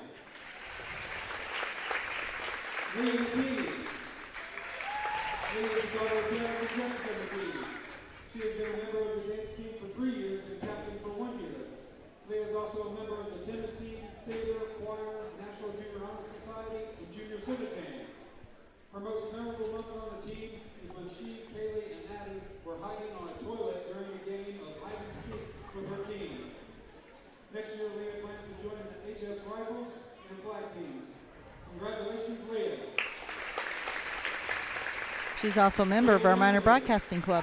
She has been a member of the dance team for 3 years and captain for 1 year. Leah is also a member of the tennis team, theater, choir, National Junior Honor Society, and Junior Civitan. Her most memorable moment on the team is when she, Kaylee, and Addie were hiding on a toilet during a game of hide and seek with her team. Next year, Leah plans to join the HS Rifles and flag teams. Congratulations, Leah. She's also a member of our minor broadcasting club.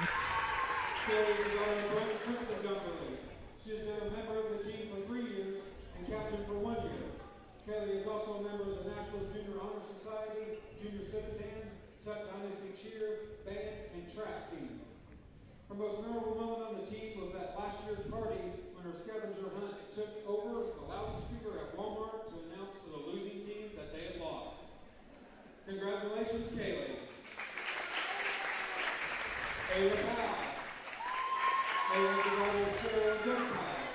Kaylee is our brother, Crystal Gumberly. She has been a member of the team for 3 years and captain for 1 year. Kaylee is also a member of the National Junior Honor Society, Junior Civitan, Tuck Dynasty Cheer, Band, and Track team. Her most memorable moment on the team was at last year's party when her scavenger hunt took over the loudspeaker at Walmart to announce to the losing team that they had lost. Congratulations, Kaylee. Ayla Powell. Ayla is the daughter of Cheryl and Doug Powell.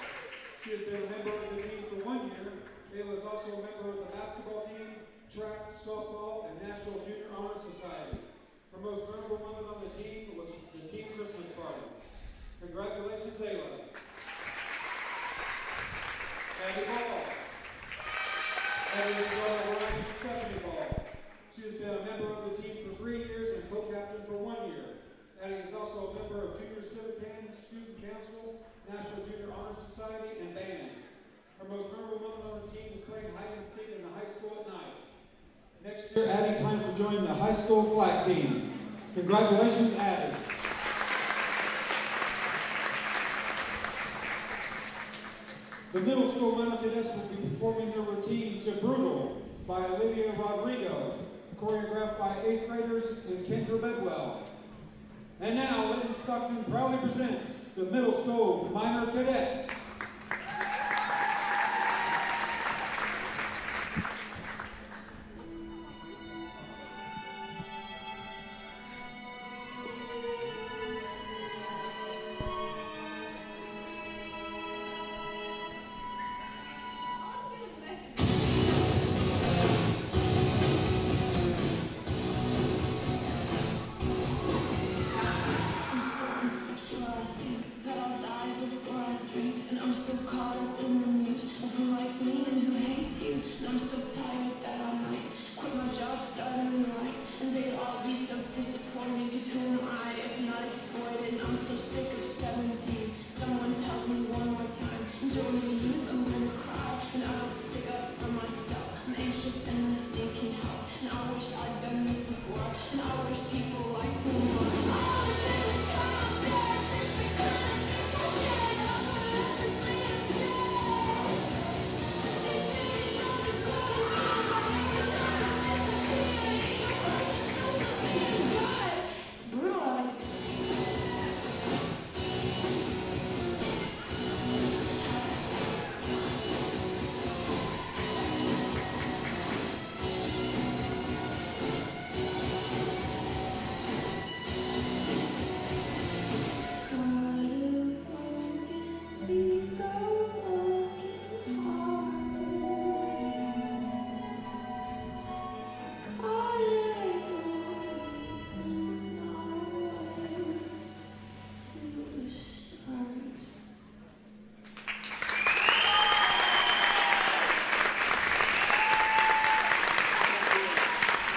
She has been a member of the team for 1 year. Ayla is also a member of the basketball team, track, softball, and National Junior Honor Society. Her most memorable moment on the team was the team Christmas party. Congratulations, Ayla. Addie Ball. Addie is the daughter of Ryan and Stephanie Ball. She has been a member of the team for 3 years and co-captain for 1 year. Addie is also a member of Junior Civitan, Student Council, National Junior Honor Society, and Band. Her most memorable moment on the team was playing hide and seek in the high school at night. Next year, Addie plans to join the high school flag team. Congratulations, Addie. The middle school minor cadets will be performing their routine to Brutal by Olivia Rodrigo, choreographed by 8th graders and Kendra Bedwell. And now, Linton-Stockton proudly presents the middle school minor cadets.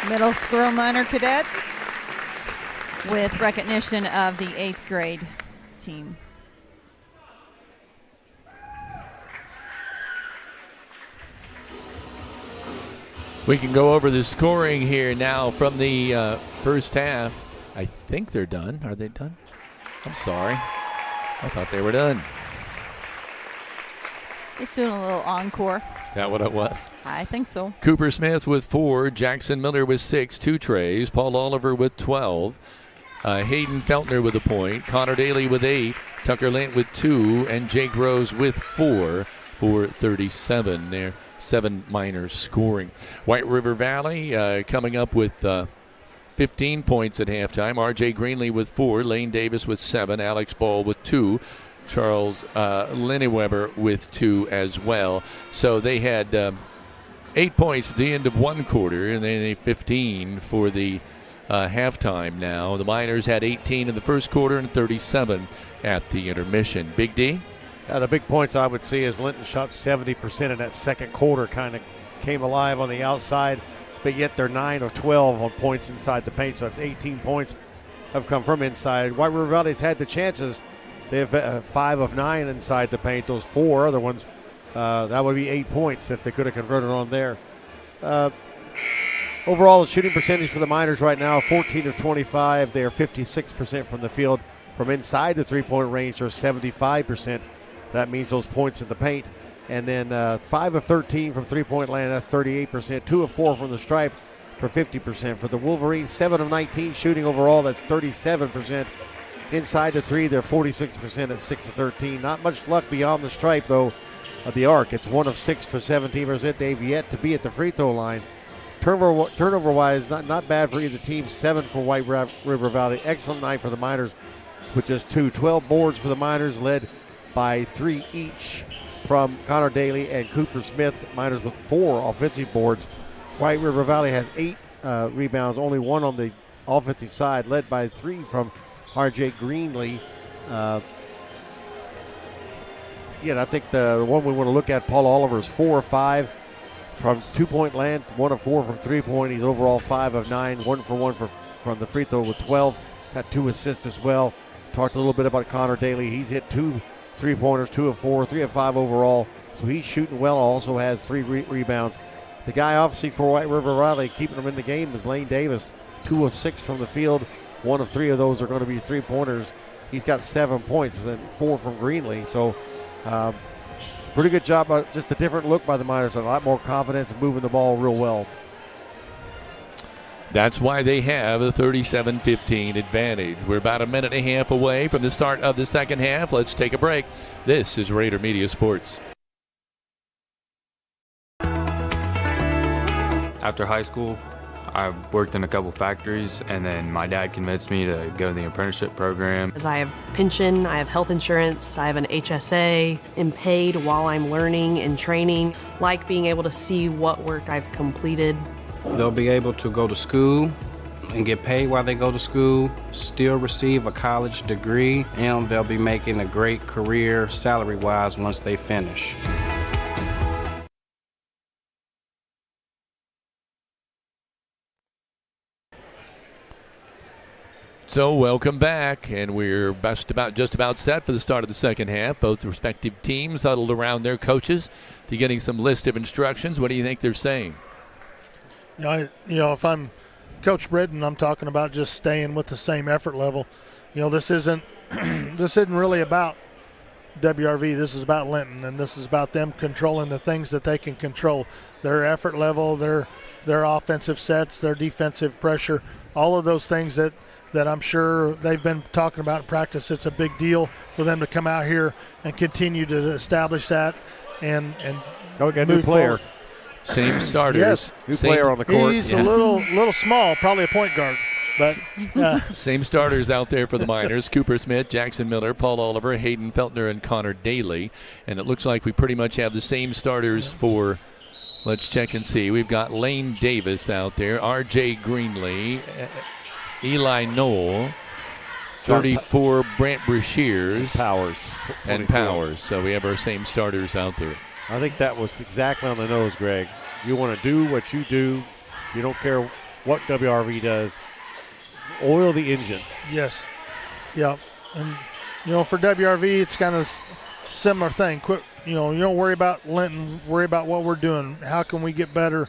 Middle school minor cadets with recognition of the 8th grade team. We can go over the scoring here now from the first half. I think they're done. Are they done? I'm sorry. I thought they were done. Just doing a little encore. Is that what it was? I think so. Cooper Smith with 4, Jackson Miller with 6, 2 trays, Paul Oliver with 12, Hayden Feltner with a point, Connor Daly with 8, Tucker Lent with 2, and Jake Rose with 4 for 37 there. 7 minors scoring. White River Valley coming up with 15 points at halftime. R.J. Greenlee with 4, Lane Davis with 7, Alex Ball with 2, Charles Linneweber with 2 as well. So they had 8 points at the end of one quarter, and then 15 for the halftime now. The Miners had 18 in the first quarter and 37 at the intermission. Big D? The big points I would see is Linton shot 70% in that second quarter, kind of came alive on the outside, but yet they're 9 of 12 on points inside the paint, so that's 18 points have come from inside. White River Valley's had the chances. They have 5 of 9 inside the paint. Those 4 other ones, that would be 8 points if they could have converted on there. Overall, the shooting percentage for the Miners right now, 14 of 25. They are 56% from the field. From inside the three-point range, they're 75%. That means those points in the paint. And then 5 of 13 from three-point land, that's 38%. 2 of 4 from the stripe for 50%. For the Wolverines, 7 of 19 shooting overall, that's 37%. Inside the three, they're 46% at 6 of 13. Not much luck beyond the stripe, though, of the arc. It's 1 of 6 for 17%. They've yet to be at the free throw line. Turnover-wise, not bad for either team. 7 for White River Valley. Excellent night for the Miners with just 2. 12 boards for the Miners, led by 3 each from Connor Daly and Cooper Smith. Miners with 4 offensive boards. White River Valley has 8 rebounds, only 1 on the offensive side, led by 3 from R.J. Greenlee. I think the one we want to look at, Paul Oliver, is 4 of 5 from two-point land, 1 of 4 from three-point. He's overall 5 of 9, 1 for 1 from the free throw with 12. Got 2 assists as well. Talked a little bit about Connor Daly. He's hit 2 3-pointers, 2 of 4, 3 of 5 overall. So he's shooting well. Also has 3 rebounds. The guy, obviously, for White River Valley, keeping them in the game is Lane Davis. 2 of 6 from the field. 1 of 3 of those are going to be 3-pointers. He's got 7 points and 4 from Greenlee. So pretty good job. Just a different look by the Miners. A lot more confidence and moving the ball real well. That's why they have a 37-15 advantage. We're about a minute and a half away from the start of the second half. Let's take a break. This is Rader Media Sports. After high school, I worked in a couple factories, and then my dad convinced me to go to the apprenticeship program. As I have pension, I have health insurance, I have an HSA, am paid while I'm learning and training. Like being able to see what work I've completed. They'll be able to go to school and get paid while they go to school, still receive a college degree, and they'll be making a great career salary-wise once they finish. So welcome back, and we're just about set for the start of the second half. Both respective teams huddled around their coaches to getting some list of instructions. What do you think they're saying? If I'm Coach Britton, I'm talking about just staying with the same effort level. This isn't really about WRV. This is about Linton, and this is about them controlling the things that they can control. Their effort level, their offensive sets, their defensive pressure, all of those things that I'm sure they've been talking about in practice. It's a big deal for them to come out here and continue to establish that and got a new player. Forward. Same starters. Yes. New player on the court. He's a little small, probably a point guard. But same starters out there for the Miners. Cooper Smith, Jackson Miller, Paul Oliver, Hayden Feltner, and Connor Daly. And it looks like we pretty much have the same starters for, let's check and see. We've got Lane Davis out there, R.J. Greenlee, Eli Knoll, 34 Brant Brashears, and Powers. So we have our same starters out there. I think that was exactly on the nose, Greg. You want to do what you do. You don't care what WRV does. Oil the engine. Yes. Yep. And, for WRV, it's kind of similar thing. Quit, you don't worry about Linton, worry about what we're doing. How can we get better?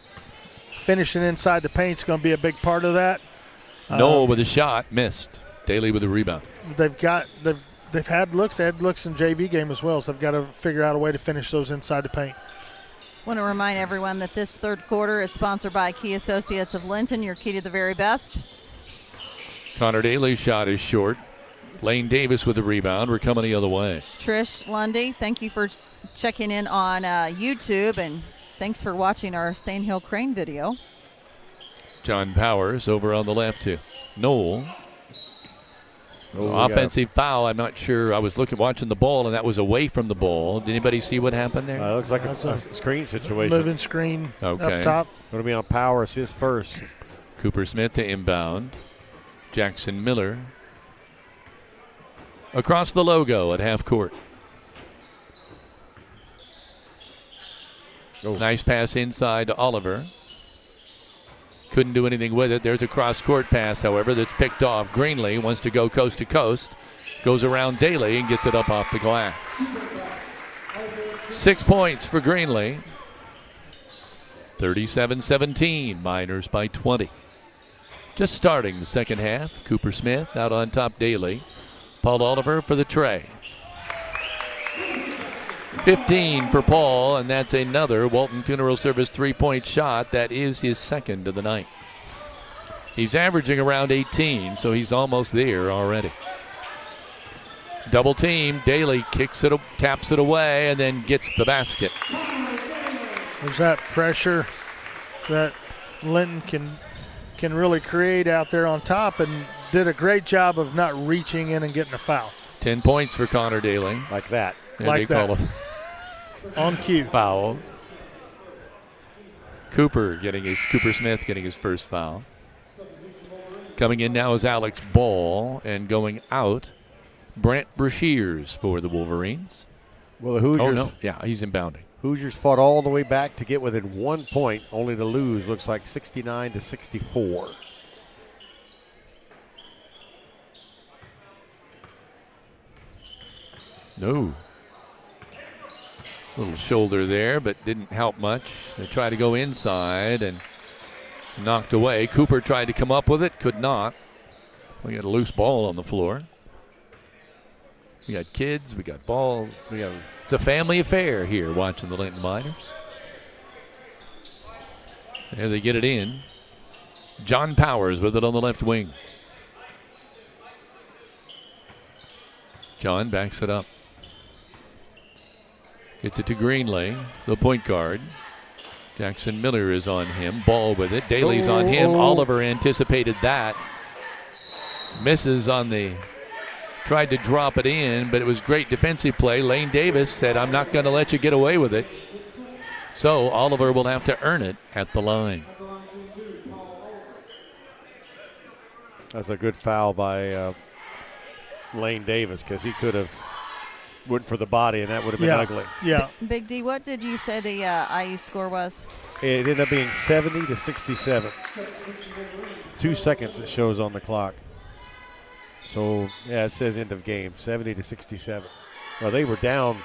Finishing inside the paint is going to be a big part of that. Noel with a shot, missed. Daly with a rebound. They've had looks. They had looks in JV game as well, so they've got to figure out a way to finish those inside the paint. I want to remind everyone that this third quarter is sponsored by Key Associates of Linton, your key to the very best. Connor Daly's shot is short. Lane Davis with the rebound. We're coming the other way. Trish Lundy, thank you for checking in on YouTube, and thanks for watching our Sand Hill Crane video. John Powers over on the left to Noel. Oh, offensive foul. I'm not sure. I was watching the ball, and that was away from the ball. Did anybody see what happened there? Looks like a screen situation. Moving screen up top. Going to be on Powers, his first. Cooper Smith to inbound. Jackson Miller across the logo at half court. Nice pass inside to Oliver. Couldn't do anything with it. There's a cross-court pass, however, that's picked off. Greenlee wants to go coast to coast. Goes around Daly and gets it up off the glass. 6 points for Greenlee. 37-17, Miners by 20. Just starting the second half. Cooper Smith out on top, Daly. Paul Oliver for the tray. 15 for Paul, and that's another Walton Funeral Service three-point shot. That is his second of the night. He's averaging around 18, so he's almost there already. Double team. Daly kicks it, taps it away, and then gets the basket. There's that pressure that Linton can really create out there on top, and did a great job of not reaching in and getting a foul. 10 points for Connor Daly. Like that. And like they that. call him on cue. Foul. Cooper Smith getting his first foul. Coming in now is Alex Ball, and going out, Brent Brashears for the Wolverines. Well, the Hoosiers. Oh, no. Yeah, he's inbounding. Hoosiers fought all the way back to get within 1 point, only to lose, looks like 69-64. No. Little shoulder there, but didn't help much. They tried to go inside, and it's knocked away. Cooper tried to come up with it, could not. We got a loose ball on the floor. We got kids, we got balls. It's a family affair here watching the Linton Miners. There they get it in. John Powers with it on the left wing. John backs it up. Gets it to Greenlee, the point guard. Jackson Miller is on him. Ball with it. Daly's on him. Oliver anticipated that. Misses on the... Tried to drop it in, but it was great defensive play. Lane Davis said, I'm not going to let you get away with it. So Oliver will have to earn it at the line. That's a good foul by Lane Davis, because he could have went for the body, and that would have been ugly. Yeah. Big D, what did you say the IU score was? It ended up being 70-67. 2 seconds it shows on the clock. So, yeah, it says end of game, 70-67. Well, they were down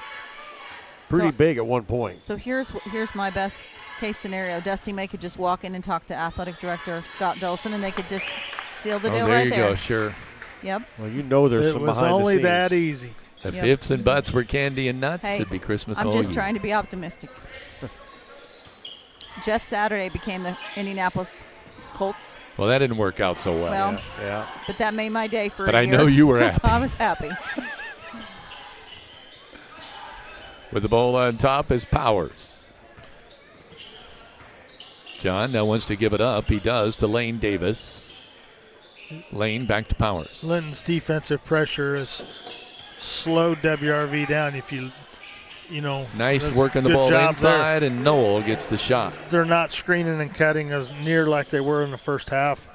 pretty big at 1 point. So here's my best case scenario. Dusty May could just walk in and talk to athletic director Scott Dolson, and they could just seal the deal right there. There you go, sure. Yep. Well, you know there's some behind the scenes. It was only that easy. If ifs and buts were candy and nuts, hey, it'd be Christmas I'm all just year. trying to be optimistic. Jeff Saturday became the Indianapolis Colts. Well, that didn't work out so well. Well, yeah. But that made my day for a year. But I know you were happy. I was happy. With the ball on top is Powers. John now wants to give it up. He does to Lane Davis. Lane back to Powers. Linton's defensive pressure has slowed WRV down. If you know. Nice working the ball inside, and Noel gets the shot. They're not screening and cutting as near like they were in the first half.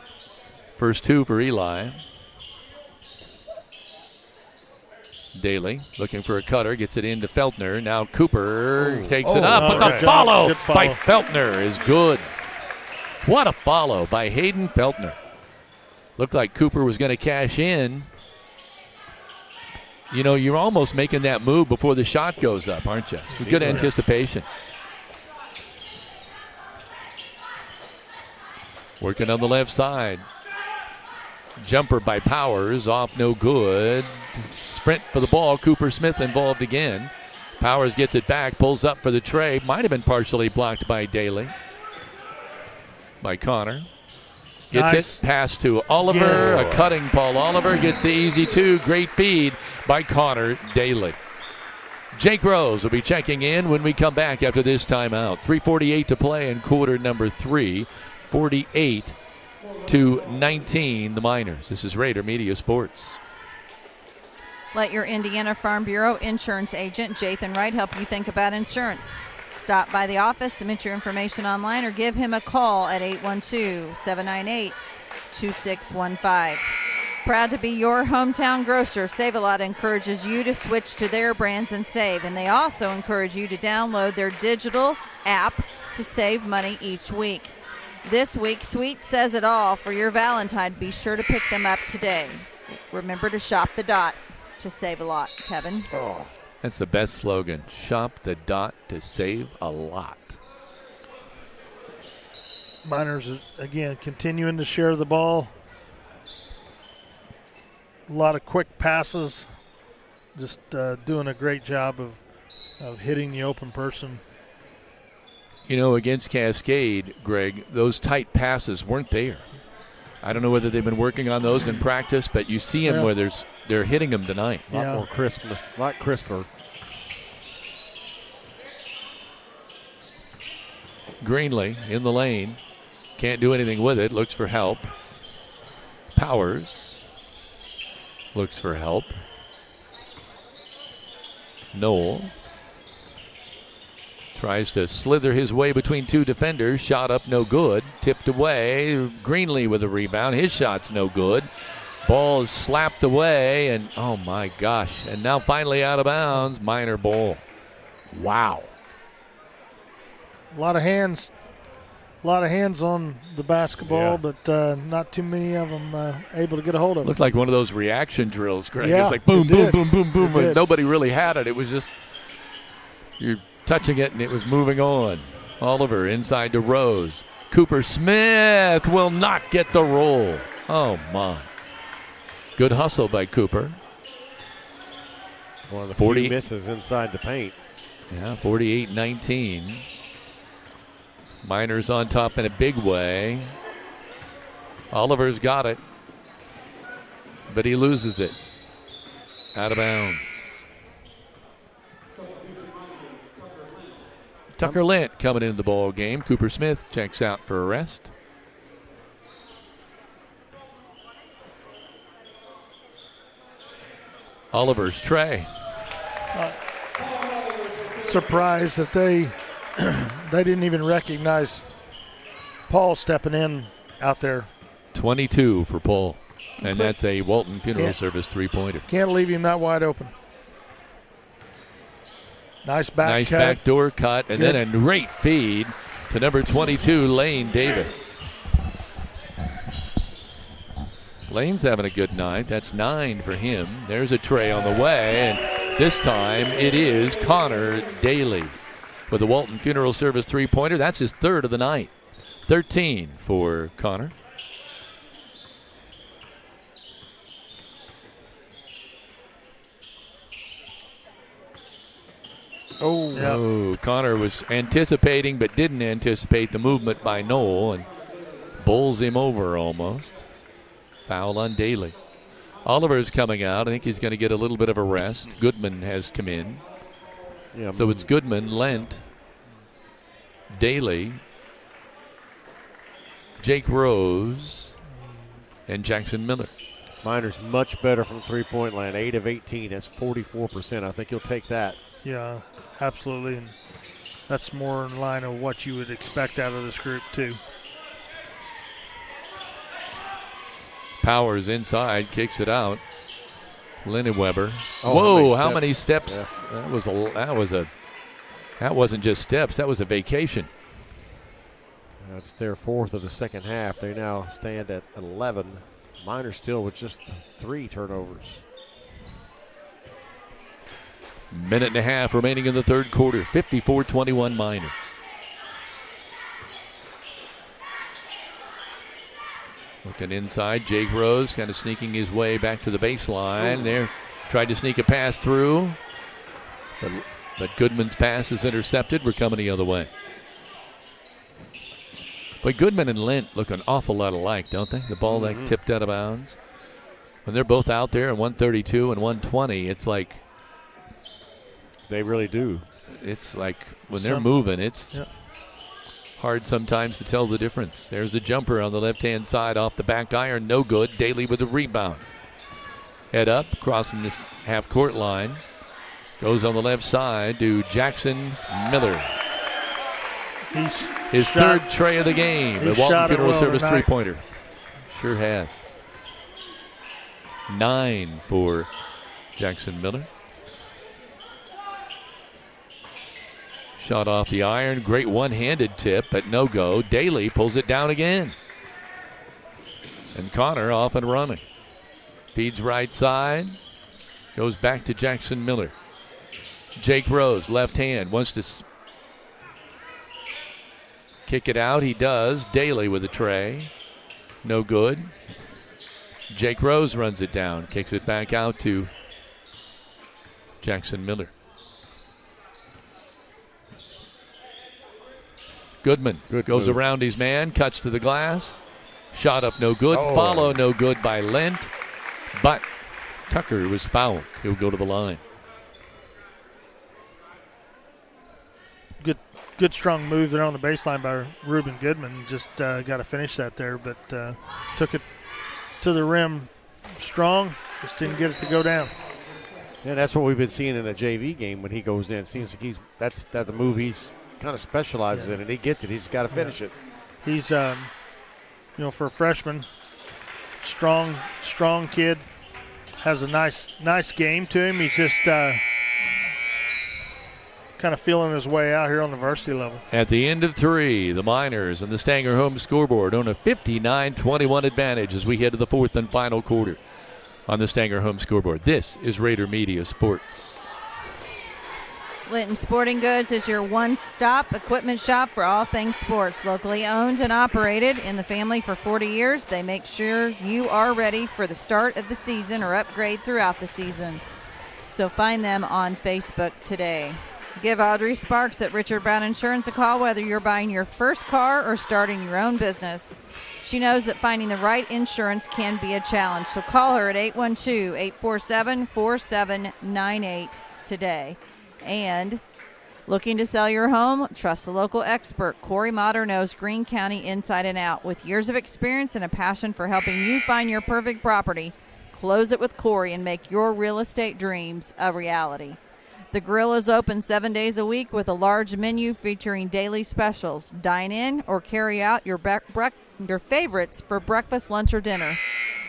First two for Eli. Daly looking for a cutter, gets it into Feltner. Now Cooper takes it up, but the follow by Feltner is good. What a follow by Hayden Feltner. Looked like Cooper was going to cash in. You know, you're almost making that move before the shot goes up, aren't you? Good anticipation. Working on the left side. Jumper by Powers, off no good. Sprint for the ball. Cooper Smith involved again. Powers gets it back, pulls up for the tray. Might have been partially blocked by Daly. By Connor. Gets it, pass to Oliver. A cutting Paul Oliver gets the easy two. Great feed by Connor Daly. Jake Rose will be checking in when we come back after this timeout. 3:48 to play in quarter number 3. 48-19, the Miners. This is Rader Media Sports. Let your Indiana Farm Bureau insurance agent, Jathan Wright, help you think about insurance. Stop by the office, submit your information online, or give him a call at 812-798-2615. Proud to be your hometown grocer, Save-A-Lot encourages you to switch to their brands and save. And they also encourage you to download their digital app to save money each week. This week, Sweet says it all for your Valentine. Be sure to pick them up today. Remember to shop the dot to save a lot, Kevin. Oh, that's the best slogan. Shop the dot to save a lot. Miners, again, continuing to share the ball. A lot of quick passes. Just doing a great job of hitting the open person. You know, against Cascade, Greg, those tight passes weren't there. I don't know whether they've been working on those in practice, but you see them where they're hitting them tonight. A lot more crisp, a lot crisper. Greenlee in the lane. Can't do anything with it. Looks for help. Powers looks for help. Noel tries to slither his way between two defenders. Shot up, no good. Tipped away. Greenlee with a rebound. His shot's no good. Ball is slapped away, and oh my gosh. And now finally out of bounds. Miner ball. Wow. A lot of hands on the basketball, but not too many of them able to get a hold of it. Looked like one of those reaction drills, Greg. Yeah, it was like boom, boom, boom, boom, boom. But nobody really had it. It was just you're touching it, and it was moving on. Oliver inside to Rose. Cooper Smith will not get the roll. Oh, my. Good hustle by Cooper. One of the 40 few misses inside the paint. Yeah, 48-19. Miners on top in a big way. Oliver's got it, but he loses it. Out of bounds. Tucker Lint coming into the ball game. Cooper Smith checks out for a rest. Oliver's tray. Surprised that they didn't even recognize Paul stepping in out there. 22 for Paul, and that's a Walton Funeral Service three-pointer. Can't leave him that wide open. Nice backdoor cut, and then a great feed to number 22, Lane Davis. Lane's having a good night. That's 9 for him. There's a tray on the way, and this time it is Connor Daly with the Walton Funeral Service three-pointer. That's his third of the night. 13 for Connor. Oh, Connor was anticipating but didn't anticipate the movement by Noel and bowls him over almost. Foul on Daly. Oliver's coming out. I think he's going to get a little bit of a rest. Goodman has come in. Yeah, so it's Goodman, Lent, Daly, Jake Rose, and Jackson Miller. Miners much better from three-point land. 8 of 18. That's 44%. I think you'll take that. Yeah, absolutely. And that's more in line of what you would expect out of this group, too. Powers inside, kicks it out. Lindenweber. Oh, whoa! How many steps? Yeah. That wasn't just steps. That was a vacation. That's their fourth of the second half. They now stand at 11. Miners still with just 3 turnovers. Minute and a half remaining in the third quarter. 54-21 Miners. Looking inside, Jake Rose kind of sneaking his way back to the baseline. There, tried to sneak a pass through, but Goodman's pass is intercepted. We're coming the other way. But Goodman and Lint look an awful lot alike, don't they? The ball like tipped out of bounds. When they're both out there at 132 and 120, it's like they really do. It's like when they're moving, it's hard sometimes to tell the difference. There's a jumper on the left-hand side off the back iron. No good. Daly with a rebound. Head up, crossing this half-court line. Goes on the left side to Jackson Miller. His third tray of the game. The Walton Funeral Service three-pointer. Sure has. 9 for Jackson Miller. Shot off the iron. Great one-handed tip, but no go. Daly pulls it down again. And Connor off and running. Feeds right side. Goes back to Jackson Miller. Jake Rose, left hand, wants to kick it out. He does. Daly with a tray. No good. Jake Rose runs it down. Kicks it back out to Jackson Miller. Goodman goes move. Around his man, cuts to the glass. Shot up no good. Follow no good by Lent. But Tucker was fouled. He'll go to the line. Good strong move there on the baseline by Reuben Goodman. Just got to finish that there, but took it to the rim strong. Just didn't get it to go down. Yeah, that's what we've been seeing in a JV game when he goes in. It seems like that's the move he's kind of specializes in, and he gets it. He's got to finish it. He's, for a freshman, strong kid. Has a nice game to him. He's just kind of feeling his way out here on the varsity level. At the end of 3, the Miners and the Stanger home scoreboard own a 59-21 advantage as we head to the fourth and final quarter on the Stanger home scoreboard. This is Raider Media Sports. Linton Sporting Goods is your one-stop equipment shop for all things sports. Locally owned and operated in the family for 40 years, they make sure you are ready for the start of the season or upgrade throughout the season. So find them on Facebook today. Give Audrey Sparks at Richard Brown Insurance a call whether you're buying your first car or starting your own business. She knows that finding the right insurance can be a challenge, so call her at 812-847-4798 today. And looking to sell your home? Trust the local expert. Corey Motter knows Greene County inside and out. With years of experience and a passion for helping you find your perfect property, close it with Corey and make your real estate dreams a reality. The Grill is open 7 days a week with a large menu featuring daily specials. Dine in or carry out your favorites for breakfast, lunch, or dinner.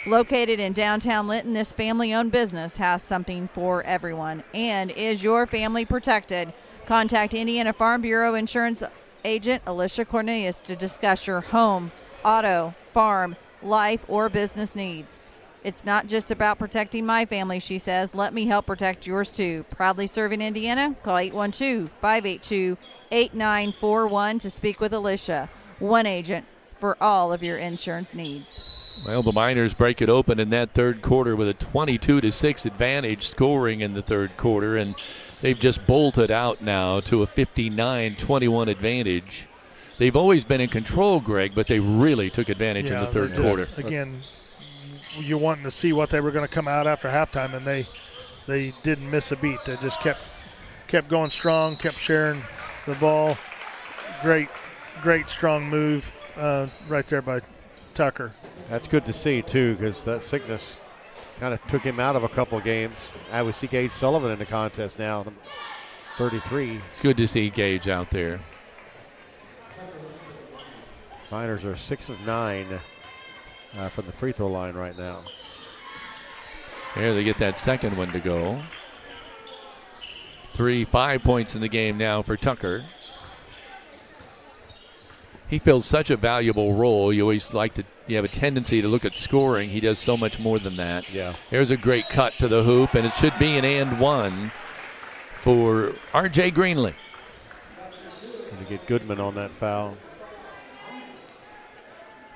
Located in downtown Linton, this family-owned business has something for everyone. And is your family protected? Contact Indiana Farm Bureau Insurance Agent Alicia Cornelius to discuss your home, auto, farm, life, or business needs. It's not just about protecting my family, she says. Let me help protect yours, too. Proudly serving Indiana? Call 812-582-8941 to speak with Alicia. One agent for all of your insurance needs. Well, the Miners break it open in that third quarter with a 22-6 advantage scoring in the third quarter, and they've just bolted out now to a 59-21 advantage. They've always been in control, Greg, but they really took advantage in the third quarter. Again, you wanting to see what they were going to come out after halftime, and they didn't miss a beat. They just kept going strong, kept sharing the ball. Great strong move right there by Tucker. That's good to see, too, because that sickness kind of took him out of a couple of games. I would see Gage Sullivan in the contest now, 33. It's good to see Gage out there. Miners are 6 of 9 from the free throw line right now. There they get that second one to go. 5 points in the game now for Tucker. he fills such a valuable role. You always you have a tendency to look at scoring. He does so much more than that. Yeah. There's a great cut to the hoop, and it should be an and one for R.J. Greenlee. Going to get Goodman on that foul.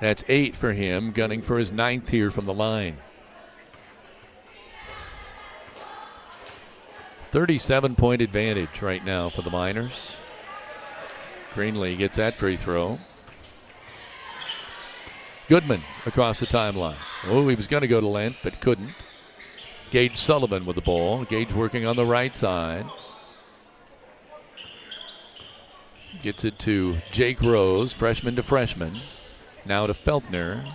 That's 8 for him, gunning for his 9th here from the line. 37-point advantage right now for the Miners. Greenlee gets that free throw. Goodman across the timeline. Oh, he was going to go to Lent, but couldn't. Gage Sullivan with the ball. Gage working on the right side. Gets it to Jake Rose, freshman to freshman. Now to Feltner.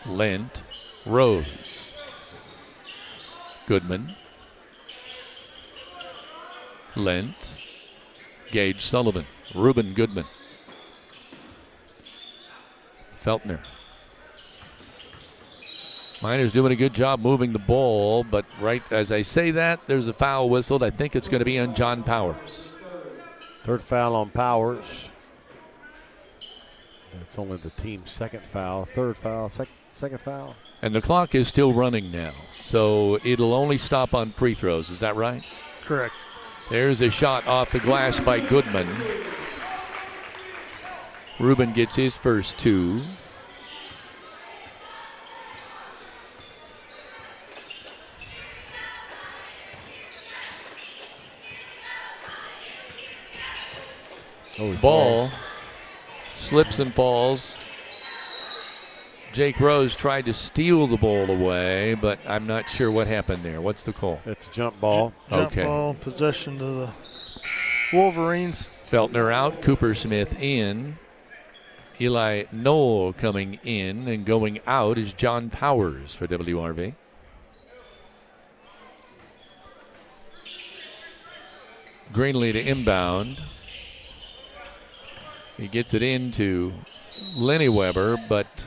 Lent. Rose. Goodman. Lent. Gage Sullivan. Reuben Goodman. Feltner. Miners doing a good job moving the ball, but right as I say that, there's a foul whistled. I think it's going to be on John Powers. Third foul on Powers. That's only the team's second foul. Third foul, second foul. And the clock is still running now, so it'll only stop on free throws. Is that right? Correct. There's a shot off the glass by Goodman. Reuben gets his first 2. Ball slips and falls. Jake Rose tried to steal the ball away, but I'm not sure what happened there. What's the call? It's a jump ball. Jump ball, possession to the Wolverines. Feltner out, Cooper Smith in. Eli Knoll coming in, and going out is John Powers for WRV. Greenlee to inbound. He gets it into Lenny Weber, but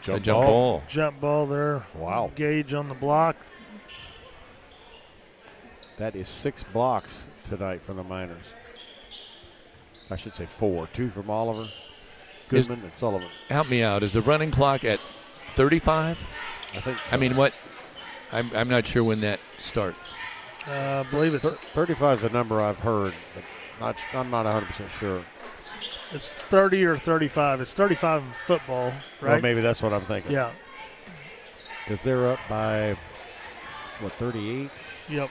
a jump ball. Jump ball there. Wow. Gage on the block. That is 6 blocks tonight from the Miners. I should say 4. 2 from Oliver, Goodman, and Sullivan. Help me out. Is the running clock at 35? I think so. I mean, what? I'm not sure when that starts. I believe it's 35 is a number I've heard, but I'm not 100% sure. It's 30 or 35. It's 35 in football, right? Well, maybe that's what I'm thinking. Yeah. Because they're up by, 38? Yep.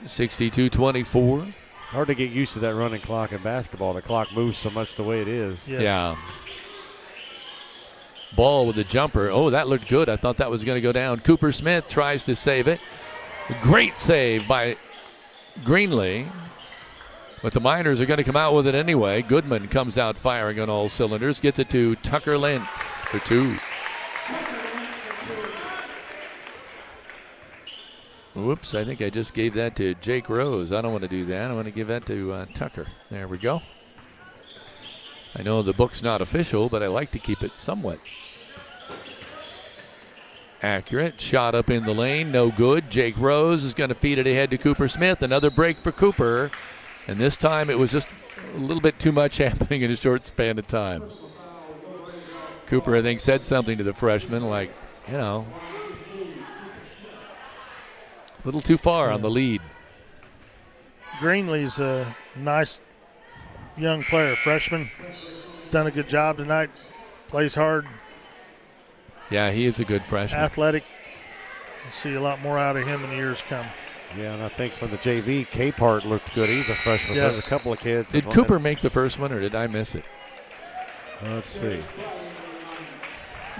62-24. Hard to get used to that running clock in basketball. The clock moves so much the way it is. Yes. Yeah. Ball with the jumper. Oh, that looked good. I thought that was going to go down. Cooper Smith tries to save it. Great save by Greenlee. But the Miners are going to come out with it anyway. Goodman comes out firing on all cylinders. Gets it to Tucker Lent for 2. Whoops, I think I just gave that to Jake Rose. I don't want to do that. I want to give that to Tucker. There we go. I know the book's not official, but I like to keep it somewhat accurate. Shot up in the lane, no good. Jake Rose is going to feed it ahead to Cooper Smith. Another break for Cooper. And this time it was just a little bit too much happening in a short span of time. Cooper, I think, said something to the freshman like, a little too far on the lead. Greenlee's a nice young player, freshman. He's done a good job tonight. Plays hard. Yeah, he is a good freshman. Athletic. We'll see a lot more out of him in the years come. Yeah, and I think from the JV, Capehart looked good. He's a freshman. Yes. There's a couple of kids. Did Cooper make the first one, or did I miss it? Let's see.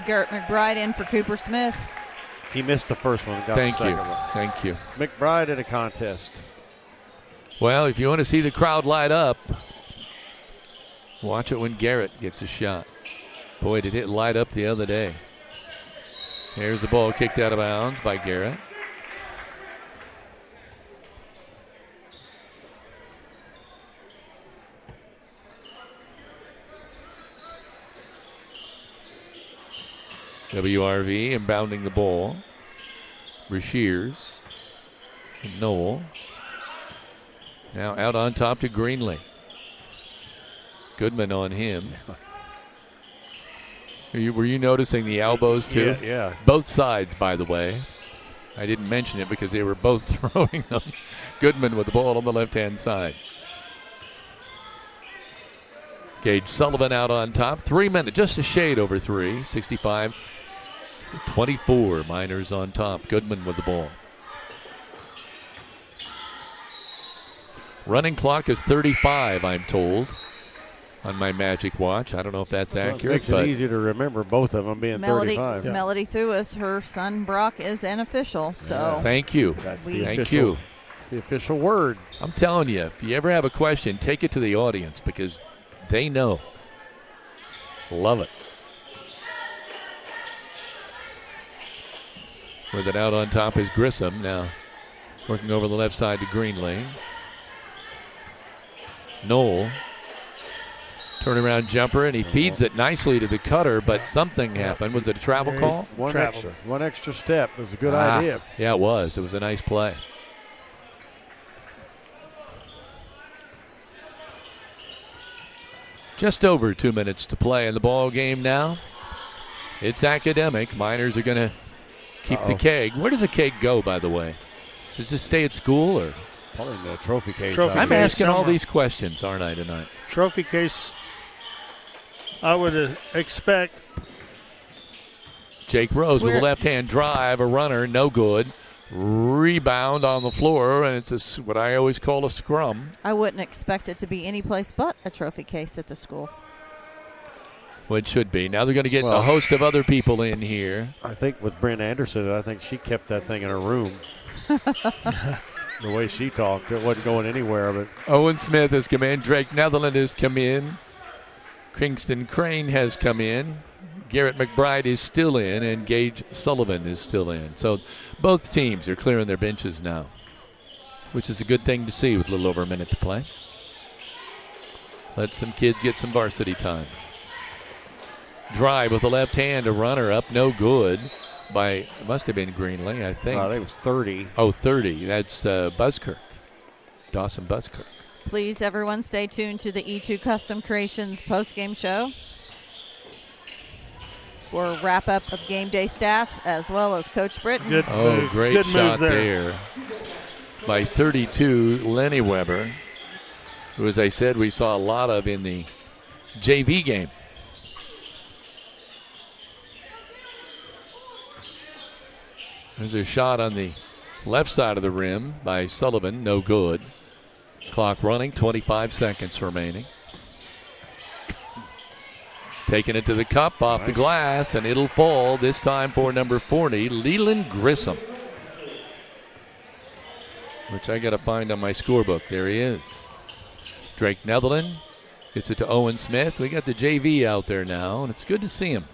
Garrett McBride in for Cooper Smith. He missed the first one. Got Thank the you. second one. Thank you. McBride at a contest. Well, if you want to see the crowd light up, watch it when Garrett gets a shot. Boy, did it light up the other day. Here's the ball kicked out of bounds by Garrett. WRV inbounding the ball. Brashears. And Knoll. Now out on top to Greenlee. Goodman on him. Were you noticing the elbows too? Yeah. Both sides, by the way. I didn't mention it because they were both throwing them. Goodman with the ball on the left-hand side. Gage Sullivan out on top. 3 minutes, just a shade over 3. 65-24. Miners on top. Goodman with the ball. Running clock is 35, I'm told, on my magic watch. I don't know if that's accurate. It makes it easier to remember both of them being 35. Melody threw us. Her son Brock is an official. So thank you. Thank you. It's the official word. I'm telling you, if you ever have a question, take it to the audience because they know. Love it. With it out on top is Grissom. Now working over the left side to Greenlee. Knoll. Turnaround jumper, and he feeds it nicely to the cutter, but something happened. Was it a travel call? One extra step. It was a good idea. Yeah, it was. It was a nice play. Just over 2 minutes to play in the ball game now. It's academic. Miners are going to keep the keg. Where does a keg go, by the way? Does it stay at school or? Probably in the trophy case. I'm asking all these questions, aren't I, tonight? Trophy case, I would expect. Jake Rose with a left-hand drive, a runner, no good. Rebound on the floor, and it's what I always call a scrum. I wouldn't expect it to be any place but a trophy case at the school. Well, it should be. Now they're going to get a host of other people in here. I think with Brent Anderson, I think she kept that thing in her room. The way she talked, it wasn't going anywhere. But Owen Smith has come in. Drake Netherland has come in. Kingston Crane has come in. Garrett McBride is still in, and Gage Sullivan is still in. So both teams are clearing their benches now, which is a good thing to see with a little over a minute to play. Let some kids get some varsity time. Drive with the left hand, a runner up, no good. It must have been Greenlee, I think. I think it was 30. Oh, 30. That's Buskirk. Dawson Buskirk. Please, everyone, stay tuned to the E2 Custom Creations post-game show for a wrap-up of game day stats, as well as Coach Britton. Great shot there by 32, Lenny Weber, who, as I said, we saw a lot of in the JV game. There's a shot on the left side of the rim by Sullivan. No good. Clock running, 25 seconds remaining. Taking it to the cup, off the glass, and it'll fall this time for number 40, Leland Grissom. Which I got to find on my scorebook. There he is. Drake Netherland gets it to Owen Smith. We got the JV out there now, and it's good to see him.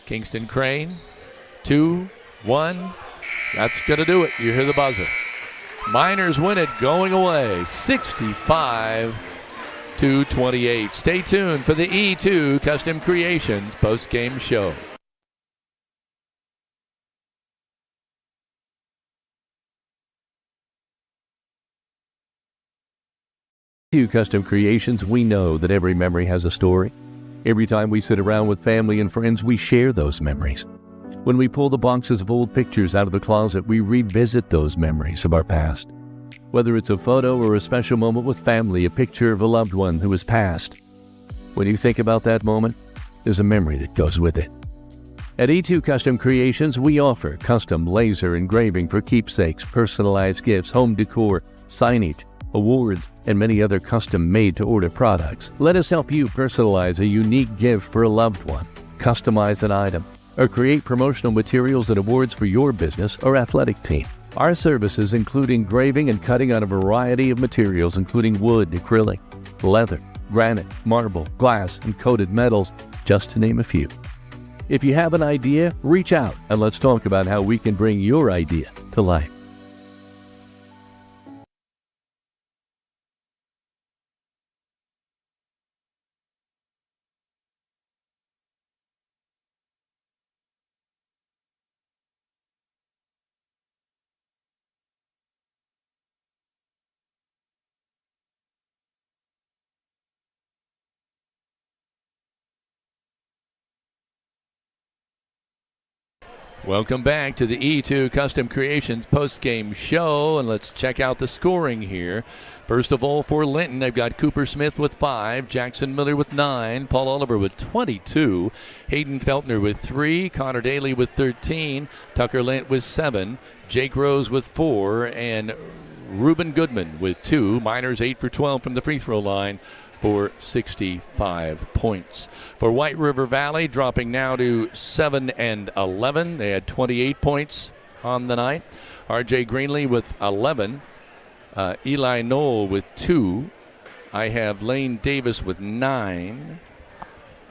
Kingston Crane, 2, 1. That's going to do it. You hear the buzzer. Miners win it going away, 65-28. Stay tuned for the E2 Custom Creations post-game show. E2 Custom Creations, we know that every memory has a story. Every time we sit around with family and friends, we share those memories. When we pull the boxes of old pictures out of the closet, we revisit those memories of our past. Whether it's a photo or a special moment with family, a picture of a loved one who has passed. When you think about that moment, there's a memory that goes with it. At E2 Custom Creations, we offer custom laser engraving for keepsakes, personalized gifts, home decor, signage, awards, and many other custom made-to-order products. Let us help you personalize a unique gift for a loved one, customize an item, or create promotional materials and awards for your business or athletic team. Our services include engraving and cutting on a variety of materials, including wood, acrylic, leather, granite, marble, glass, and coated metals, just to name a few. If you have an idea, reach out and let's talk about how we can bring your idea to life. Welcome back to the E2 Custom Creations post-game show, and let's check out the scoring here. First of all, for Linton, they've got Cooper Smith with 5, Jackson Miller with 9, Paul Oliver with 22, Hayden Feltner with 3, Connor Daly with 13, Tucker Lent with 7, Jake Rose with 4, and Ruben Goodman with 2. Miners 8 for 12 from the free throw line for 65 points. For White River Valley, dropping now to 7 and 11. They had 28 points on the night. R.J. Greenlee with 11. Eli Knoll with 2. I have Lane Davis with 9.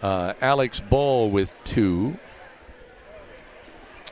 Alex Ball with 2.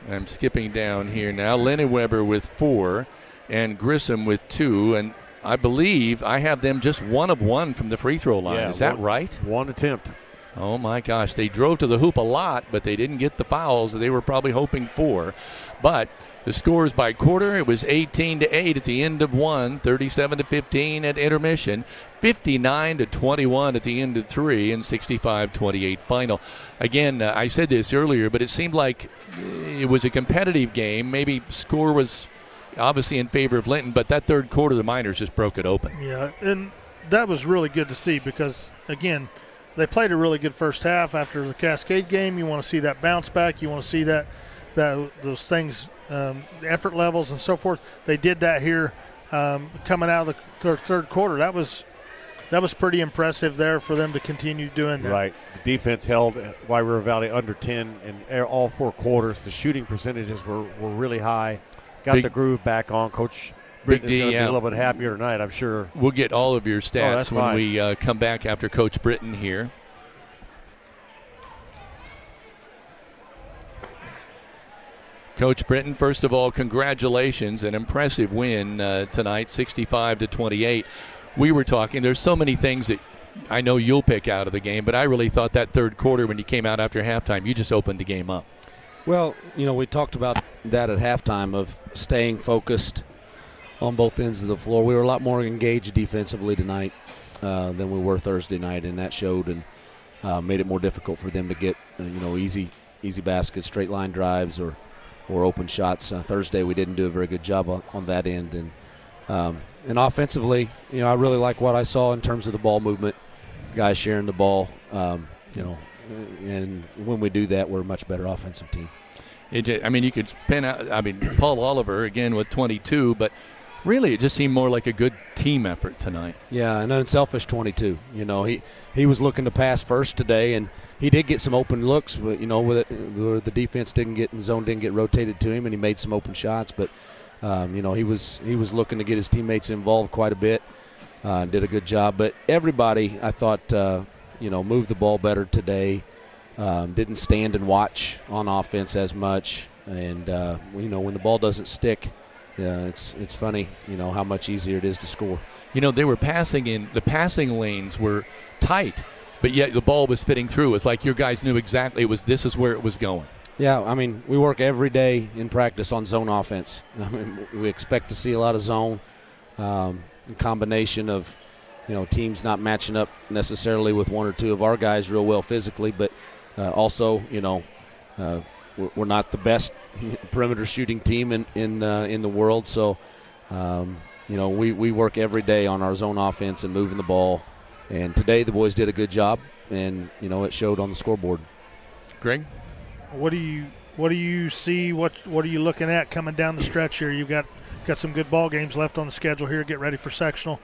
I'm skipping down here now. Lennon Weber with 4. And Grissom with 2. And I believe I have them just 1 of 1 from the free throw line. Yeah, is that right? One attempt. Oh, my gosh. They drove to the hoop a lot, but they didn't get the fouls that they were probably hoping for. But the scores by quarter, it was 18-8 at the end of 1, 37-15 at intermission, 59-21 at the end of 3, and 65-28 final. Again, I said this earlier, but it seemed like it was a competitive game. Maybe score was obviously in favor of Linton, but that third quarter, the Miners just broke it open. Yeah, and that was really good to see because, again, they played a really good first half after the Cascade game. You want to see that bounce back. You want to see that those things, effort levels and so forth. They did that here coming out of the third quarter. That was pretty impressive there for them to continue doing that. Right. The defense held White River Valley under 10 in all 4 quarters. The shooting percentages were really high. Got the groove back on. Coach Britton is going to be a little bit happier tonight, I'm sure. We'll get all of your stats when fine. we come back after Coach Britton here. Coach Britton, first of all, congratulations. An impressive win tonight, 65-28. We were talking, there's so many things that I know you'll pick out of the game, but I really thought that third quarter when you came out after halftime, you just opened the game up. Well, we talked about that at halftime of staying focused on both ends of the floor. We were a lot more engaged defensively tonight than we were Thursday night, and that showed and made it more difficult for them to get easy baskets, straight line drives, or open shots. Thursday we didn't do a very good job on that end, and offensively, I really like what I saw in terms of the ball movement, guys sharing the ball, and when we do that, we're a much better offensive team. You could pin out, Paul Oliver, again, with 22, but really it just seemed more like a good team effort tonight. Yeah, an unselfish 22. He was looking to pass first today, and he did get some open looks, but, the defense zone didn't get rotated to him, and he made some open shots, but, he was looking to get his teammates involved quite a bit, did a good job. But everybody, I thought, moved the ball better today. Didn't stand and watch on offense as much, and when the ball doesn't stick, it's funny how much easier it is to score. They were passing in the passing lanes were tight, but yet the ball was fitting through. It's like your guys knew exactly this is where it was going. Yeah, we work every day in practice on zone offense. We expect to see a lot of zone, a combination of teams not matching up necessarily with one or two of our guys real well physically, but also, we're not the best perimeter shooting team in the world. So, we work every day on our zone offense and moving the ball. And today the boys did a good job, and it showed on the scoreboard. Greg, what do you see? What are you looking at coming down the stretch here? You've got some good ball games left on the schedule here. Get ready for sectional.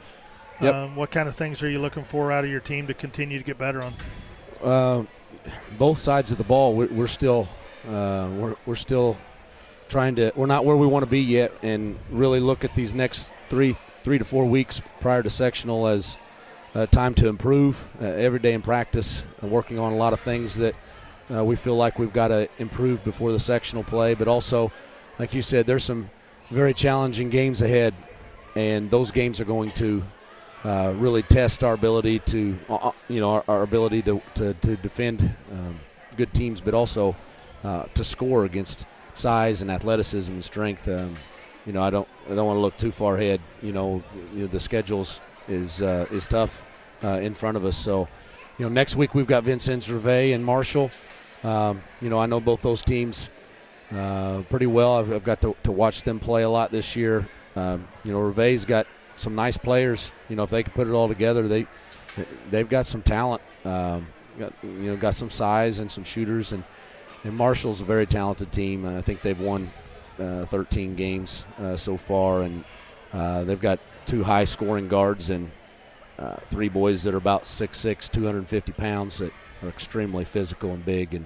Yep. What kind of things are you looking for out of your team to continue to get better on? Both sides of the ball, we're still trying to. We're not where we want to be yet, and really look at these next three to 4 weeks prior to sectional as time to improve. Every day in practice, working on a lot of things that we feel like we've got to improve before the sectional play. But also, like you said, there's some very challenging games ahead, and those games are going to really test our ability to, our ability to defend good teams, but also to score against size and athleticism and strength. I don't want to look too far ahead. The schedules is tough in front of us. So, next week we've got Vincennes Reveille and Marshall. I know both those teams pretty well. I've got to watch them play a lot this year. Reveille's got some nice players. If they can put it all together, they've got some talent. Got some size and some shooters, and Marshall's a very talented team. I think they've won 13 games so far, and they've got 2 high-scoring guards and 3 boys that are about 6'6", 250 pounds that are extremely physical and big, and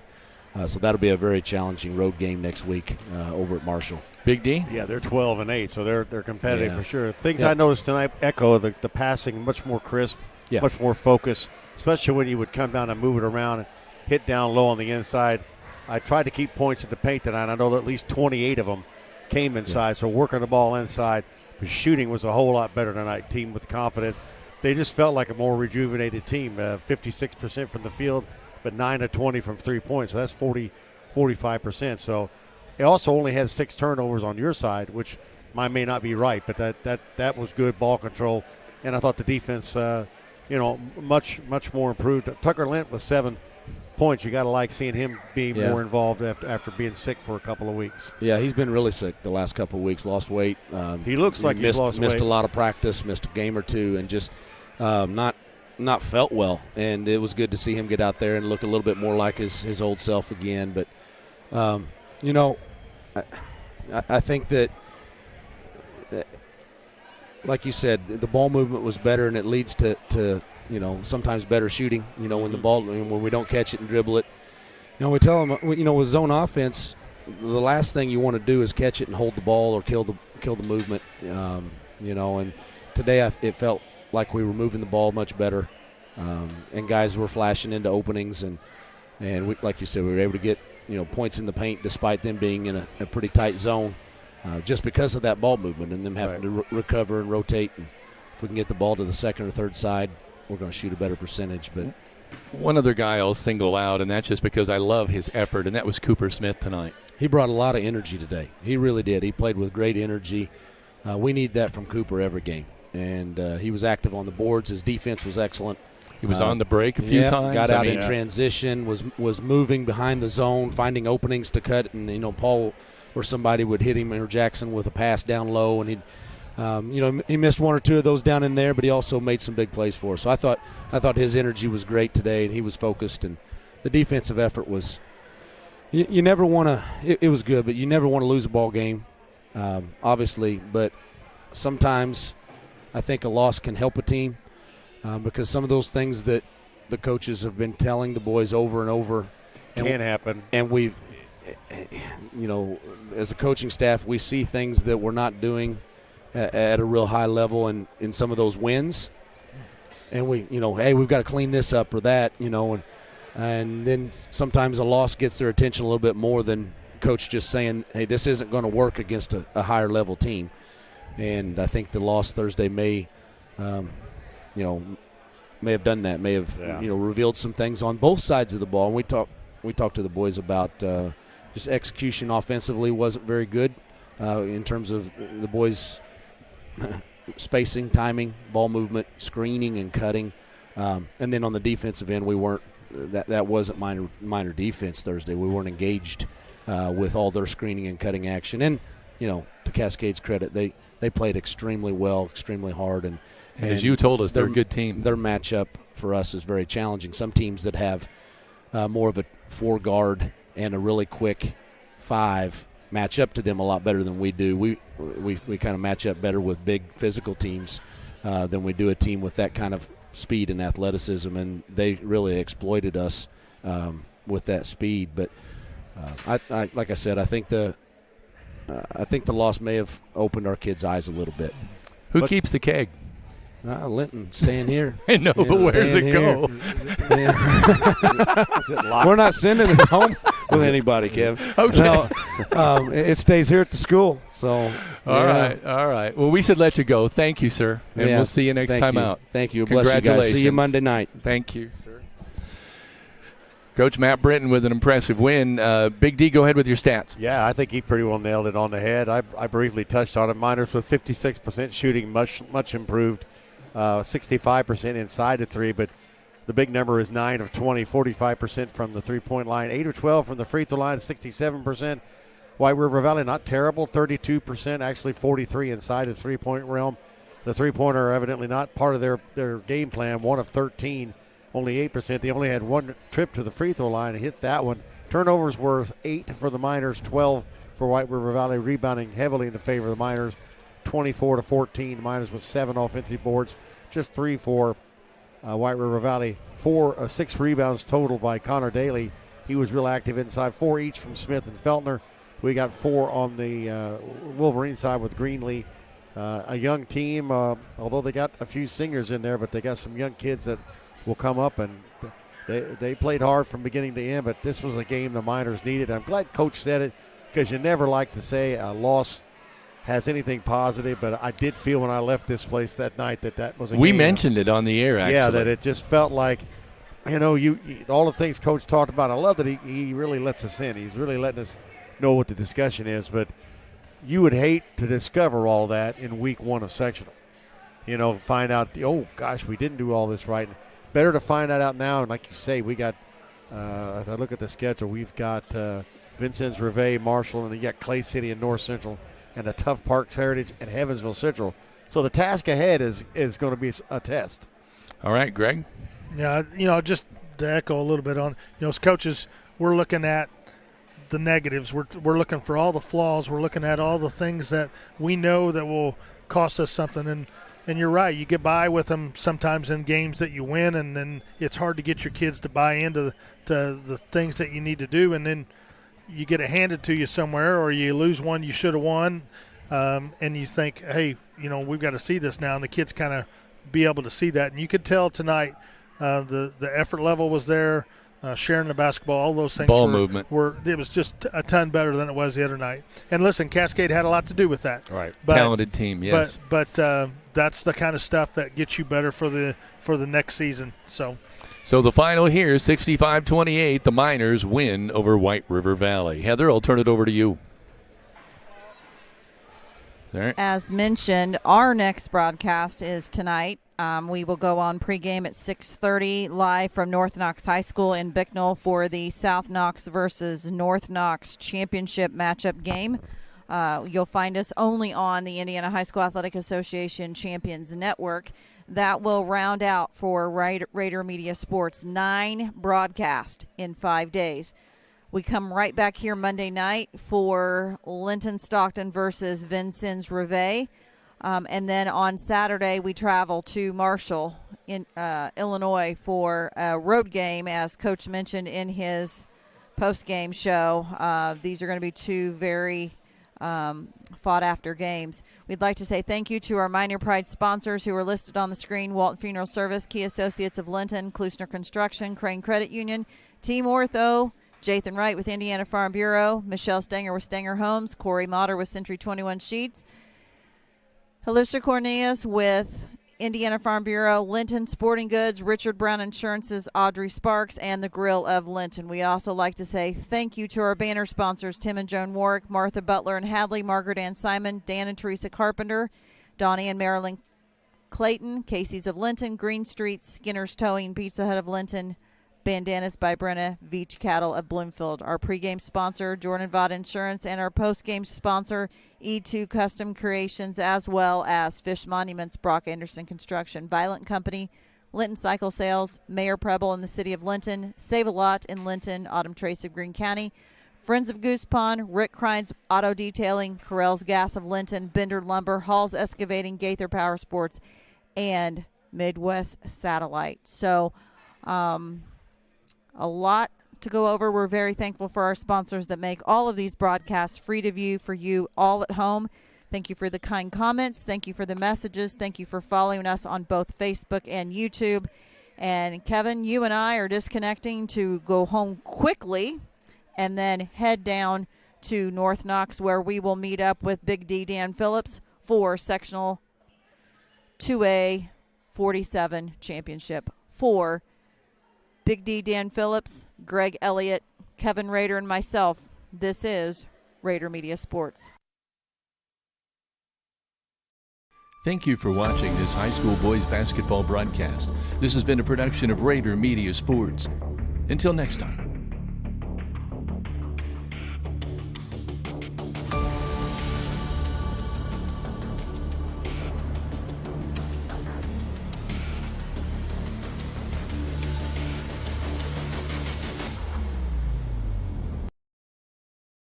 so that'll be a very challenging road game next week over at Marshall. Big D? Yeah, they're 12-8, so they're competitive for sure. Things I noticed tonight echo the passing, much more crisp, much more focus, especially when you would come down and move it around and hit down low on the inside. I tried to keep points at the paint tonight. I know that at least 28 of them came inside, so working the ball inside. But shooting was a whole lot better tonight. Team with confidence. They just felt like a more rejuvenated team. 56% from the field, but 9 of 20 from 3 points. So that's 45%. So it also only had 6 turnovers on your side, which mine may not be right, but that was good ball control. And I thought the defense, much more improved. Tucker Lent with 7 points. You got to like seeing him being more involved after being sick for a couple of weeks. Yeah, he's been really sick the last couple of weeks. Lost weight. He looks like he's lost weight. Missed a lot of practice. Missed a game or two, and just not felt well. And it was good to see him get out there and look a little bit more like his old self again. But I think that, like you said, the ball movement was better, and it leads to sometimes better shooting. When we don't catch it and dribble it. We tell them, with zone offense, the last thing you want to do is catch it and hold the ball or kill the movement. And today it felt like we were moving the ball much better, and guys were flashing into openings, and we, like you said, we were able to get points in the paint despite them being in a pretty tight zone, just because of that ball movement and them having to recover and rotate. And if we can get the ball to the second or third side, we're going to shoot a better percentage. But one other guy I'll single out, and that's just because I love his effort, and that was Cooper Smith tonight. He brought a lot of energy today. He really did. He played with great energy. We need that from Cooper every game. And he was active on the boards. His defense was excellent. He was on the break a few times. Got out in transition, was moving behind the zone, finding openings to cut. And, Paul or somebody would hit him or Jackson with a pass down low, and he'd he missed 1 or 2 of those down in there, but he also made some big plays for us. So I thought his energy was great today, and he was focused. And the defensive effort was, you never want to. It was good, but you never want to lose a ball game, obviously. But sometimes I think a loss can help a team because some of those things that the coaches have been telling the boys over and over can happen, and we've, as a coaching staff, we see things that we're not doing at a real high level and in some of those wins, and we, hey, we've got to clean this up or that, and then sometimes a loss gets their attention a little bit more than coach just saying, hey, this isn't going to work against a higher level team. And I think the loss Thursday may have done that, may have revealed some things on both sides of the ball. And we talked to the boys about just execution offensively wasn't very good in terms of the boys' spacing, timing, ball movement, screening, and cutting. And then on the defensive end, we weren't. That wasn't minor defense Thursday. We weren't engaged with all their screening and cutting action. And to Cascade's credit, they played extremely well, extremely hard. And as you told us, they're a good team. Their matchup for us is very challenging. Some teams that have more of a 4-guard and a really quick 5 match up to them a lot better than we do. We kind of match up better with big physical teams than we do a team with that kind of speed and athleticism, and they really exploited us with that speed. But I like I said, I think the loss may have opened our kids' eyes a little bit. Who keeps the keg? Linton, staying here. I know, but where does it go? We're not sending it home with anybody, Kev. Okay. No, it stays here at the school. So all right. Well, we should let you go. Thank you, sir, and we'll see you next time out. Thank you. Bless you guys. See you Monday night. Thank you, sir. Coach Matt Britton with an impressive win. Big D, go ahead with your stats. Yeah, I think he pretty well nailed it on the head. I briefly touched on it. Miners with 56% shooting, much improved. 65% inside the 3, but the big number is 9 of 20, 45% from the 3-point line, 8 of 12 from the free throw line, 67%. White River Valley, not terrible, 32%, actually 43 inside the three-point realm. The three-pointer are evidently not part of their game plan, 1 of 13, only 8%. They only had one trip to the free throw line and hit that one. Turnovers were 8 for the Miners, 12 for White River Valley, rebounding heavily in the favor of the Miners, 24-14. The Miners with 7 offensive boards, just 3 for White River Valley. 6 rebounds total by Connor Daly. He was real active inside, 4 each from Smith and Feltner. We got 4 on the Wolverine side with Greenlee. A young team, although they got a few singers in there, but they got some young kids that will come up, and they played hard from beginning to end, but this was a game the Miners needed. I'm glad Coach said it, because you never like to say a loss has anything positive, but I did feel when I left this place that night that was a We game. mentioned it on the air, actually. Yeah, that it just felt like, you all the things Coach talked about. I love that he really lets us in. He's really letting us know what the discussion is, but you would hate to discover all that in week 1 of sectional. Find out, oh gosh, we didn't do all this right. Better to find that out now, and like you say, we got, if I look at the schedule, we've got Vincennes-Rivet, Marshall, and then you got Clay City and North Central, and a tough Parks Heritage and Evansville Central. So the task ahead is going to be a test. All right, Greg? Yeah, just to echo a little bit on, as coaches, we're looking at the negatives. We're looking for all the flaws. We're looking at all the things that we know that will cost us something. And you're right. You get by with them sometimes in games that you win, and then it's hard to get your kids to buy into the things that you need to do. And then you get it handed to you somewhere, or you lose one you should have won, and you think, hey, we've got to see this now. And the kids kind of be able to see that. And you could tell tonight the effort level was there. Sharing the basketball, all those things. Ball movement. It was just a ton better than it was the other night. And listen, Cascade had a lot to do with that. Right. Talented team, yes. But that's the kind of stuff that gets you better for the next season. So the final here, 65-28, the Miners win over White River Valley. Heather, I'll turn it over to you. Sorry. As mentioned, our next broadcast is tonight. We will go on pregame at 6:30 live from North Knox High School in Bicknell for the South Knox versus North Knox championship matchup game. You'll find us only on the Indiana High School Athletic Association Champions Network. That will round out for Rader Media Sports 9 broadcasts in 5 days. We come right back here Monday night for Linton-Stockton versus Vincennes-Rivet. And then on Saturday, we travel to Marshall in Illinois for a road game, as Coach mentioned in his post-game show. These are going to be 2 very fought-after games. We'd like to say thank you to our Minor Pride sponsors who are listed on the screen: Walton Funeral Service, Key Associates of Linton, Klusner Construction, Crane Credit Union, Team Ortho, Jathan Wright with Indiana Farm Bureau, Michelle Stenger with Stenger Homes, Corey Motter with Century 21 Sheets, Alicia Cornelius with Indiana Farm Bureau, Linton Sporting Goods, Richard Brown Insurance's Audrey Sparks, and the Grill of Linton. We'd also like to say thank you to our banner sponsors, Tim and Joan Warwick, Martha Butler and Hadley, Margaret Ann Simon, Dan and Teresa Carpenter, Donnie and Marilyn Clayton, Casey's of Linton, Green Street, Skinner's Towing, Pizza Hut of Linton, Bandanas by Brenna, Veach Cattle of Bloomfield. Our pregame sponsor, Jordan Vaught Insurance, and our postgame sponsor, E2 Custom Creations, as well as Fish Monuments, Brock Anderson Construction, Violent Company, Linton Cycle Sales, Mayor Preble in the city of Linton, Save a Lot in Linton, Autumn Trace of Greene County, Friends of Goose Pond, Rick Krines Auto Detailing, Correll's Gas of Linton, Bender Lumber, Hall's Excavating, Gaither Power Sports, and Midwest Satellite. So, a lot to go over. We're very thankful for our sponsors that make all of these broadcasts free to view for you all at home. Thank you for the kind comments. Thank you for the messages. Thank you for following us on both Facebook and YouTube. And Kevin, you and I are disconnecting to go home quickly and then head down to North Knox, where we will meet up with Big D Dan Phillips for Sectional 2A 47 Championship. For Big D Dan Phillips, Greg Elliott, Kevin Rader, and myself, this is Rader Media Sports. Thank you for watching this high school boys basketball broadcast. This has been a production of Rader Media Sports. Until next time.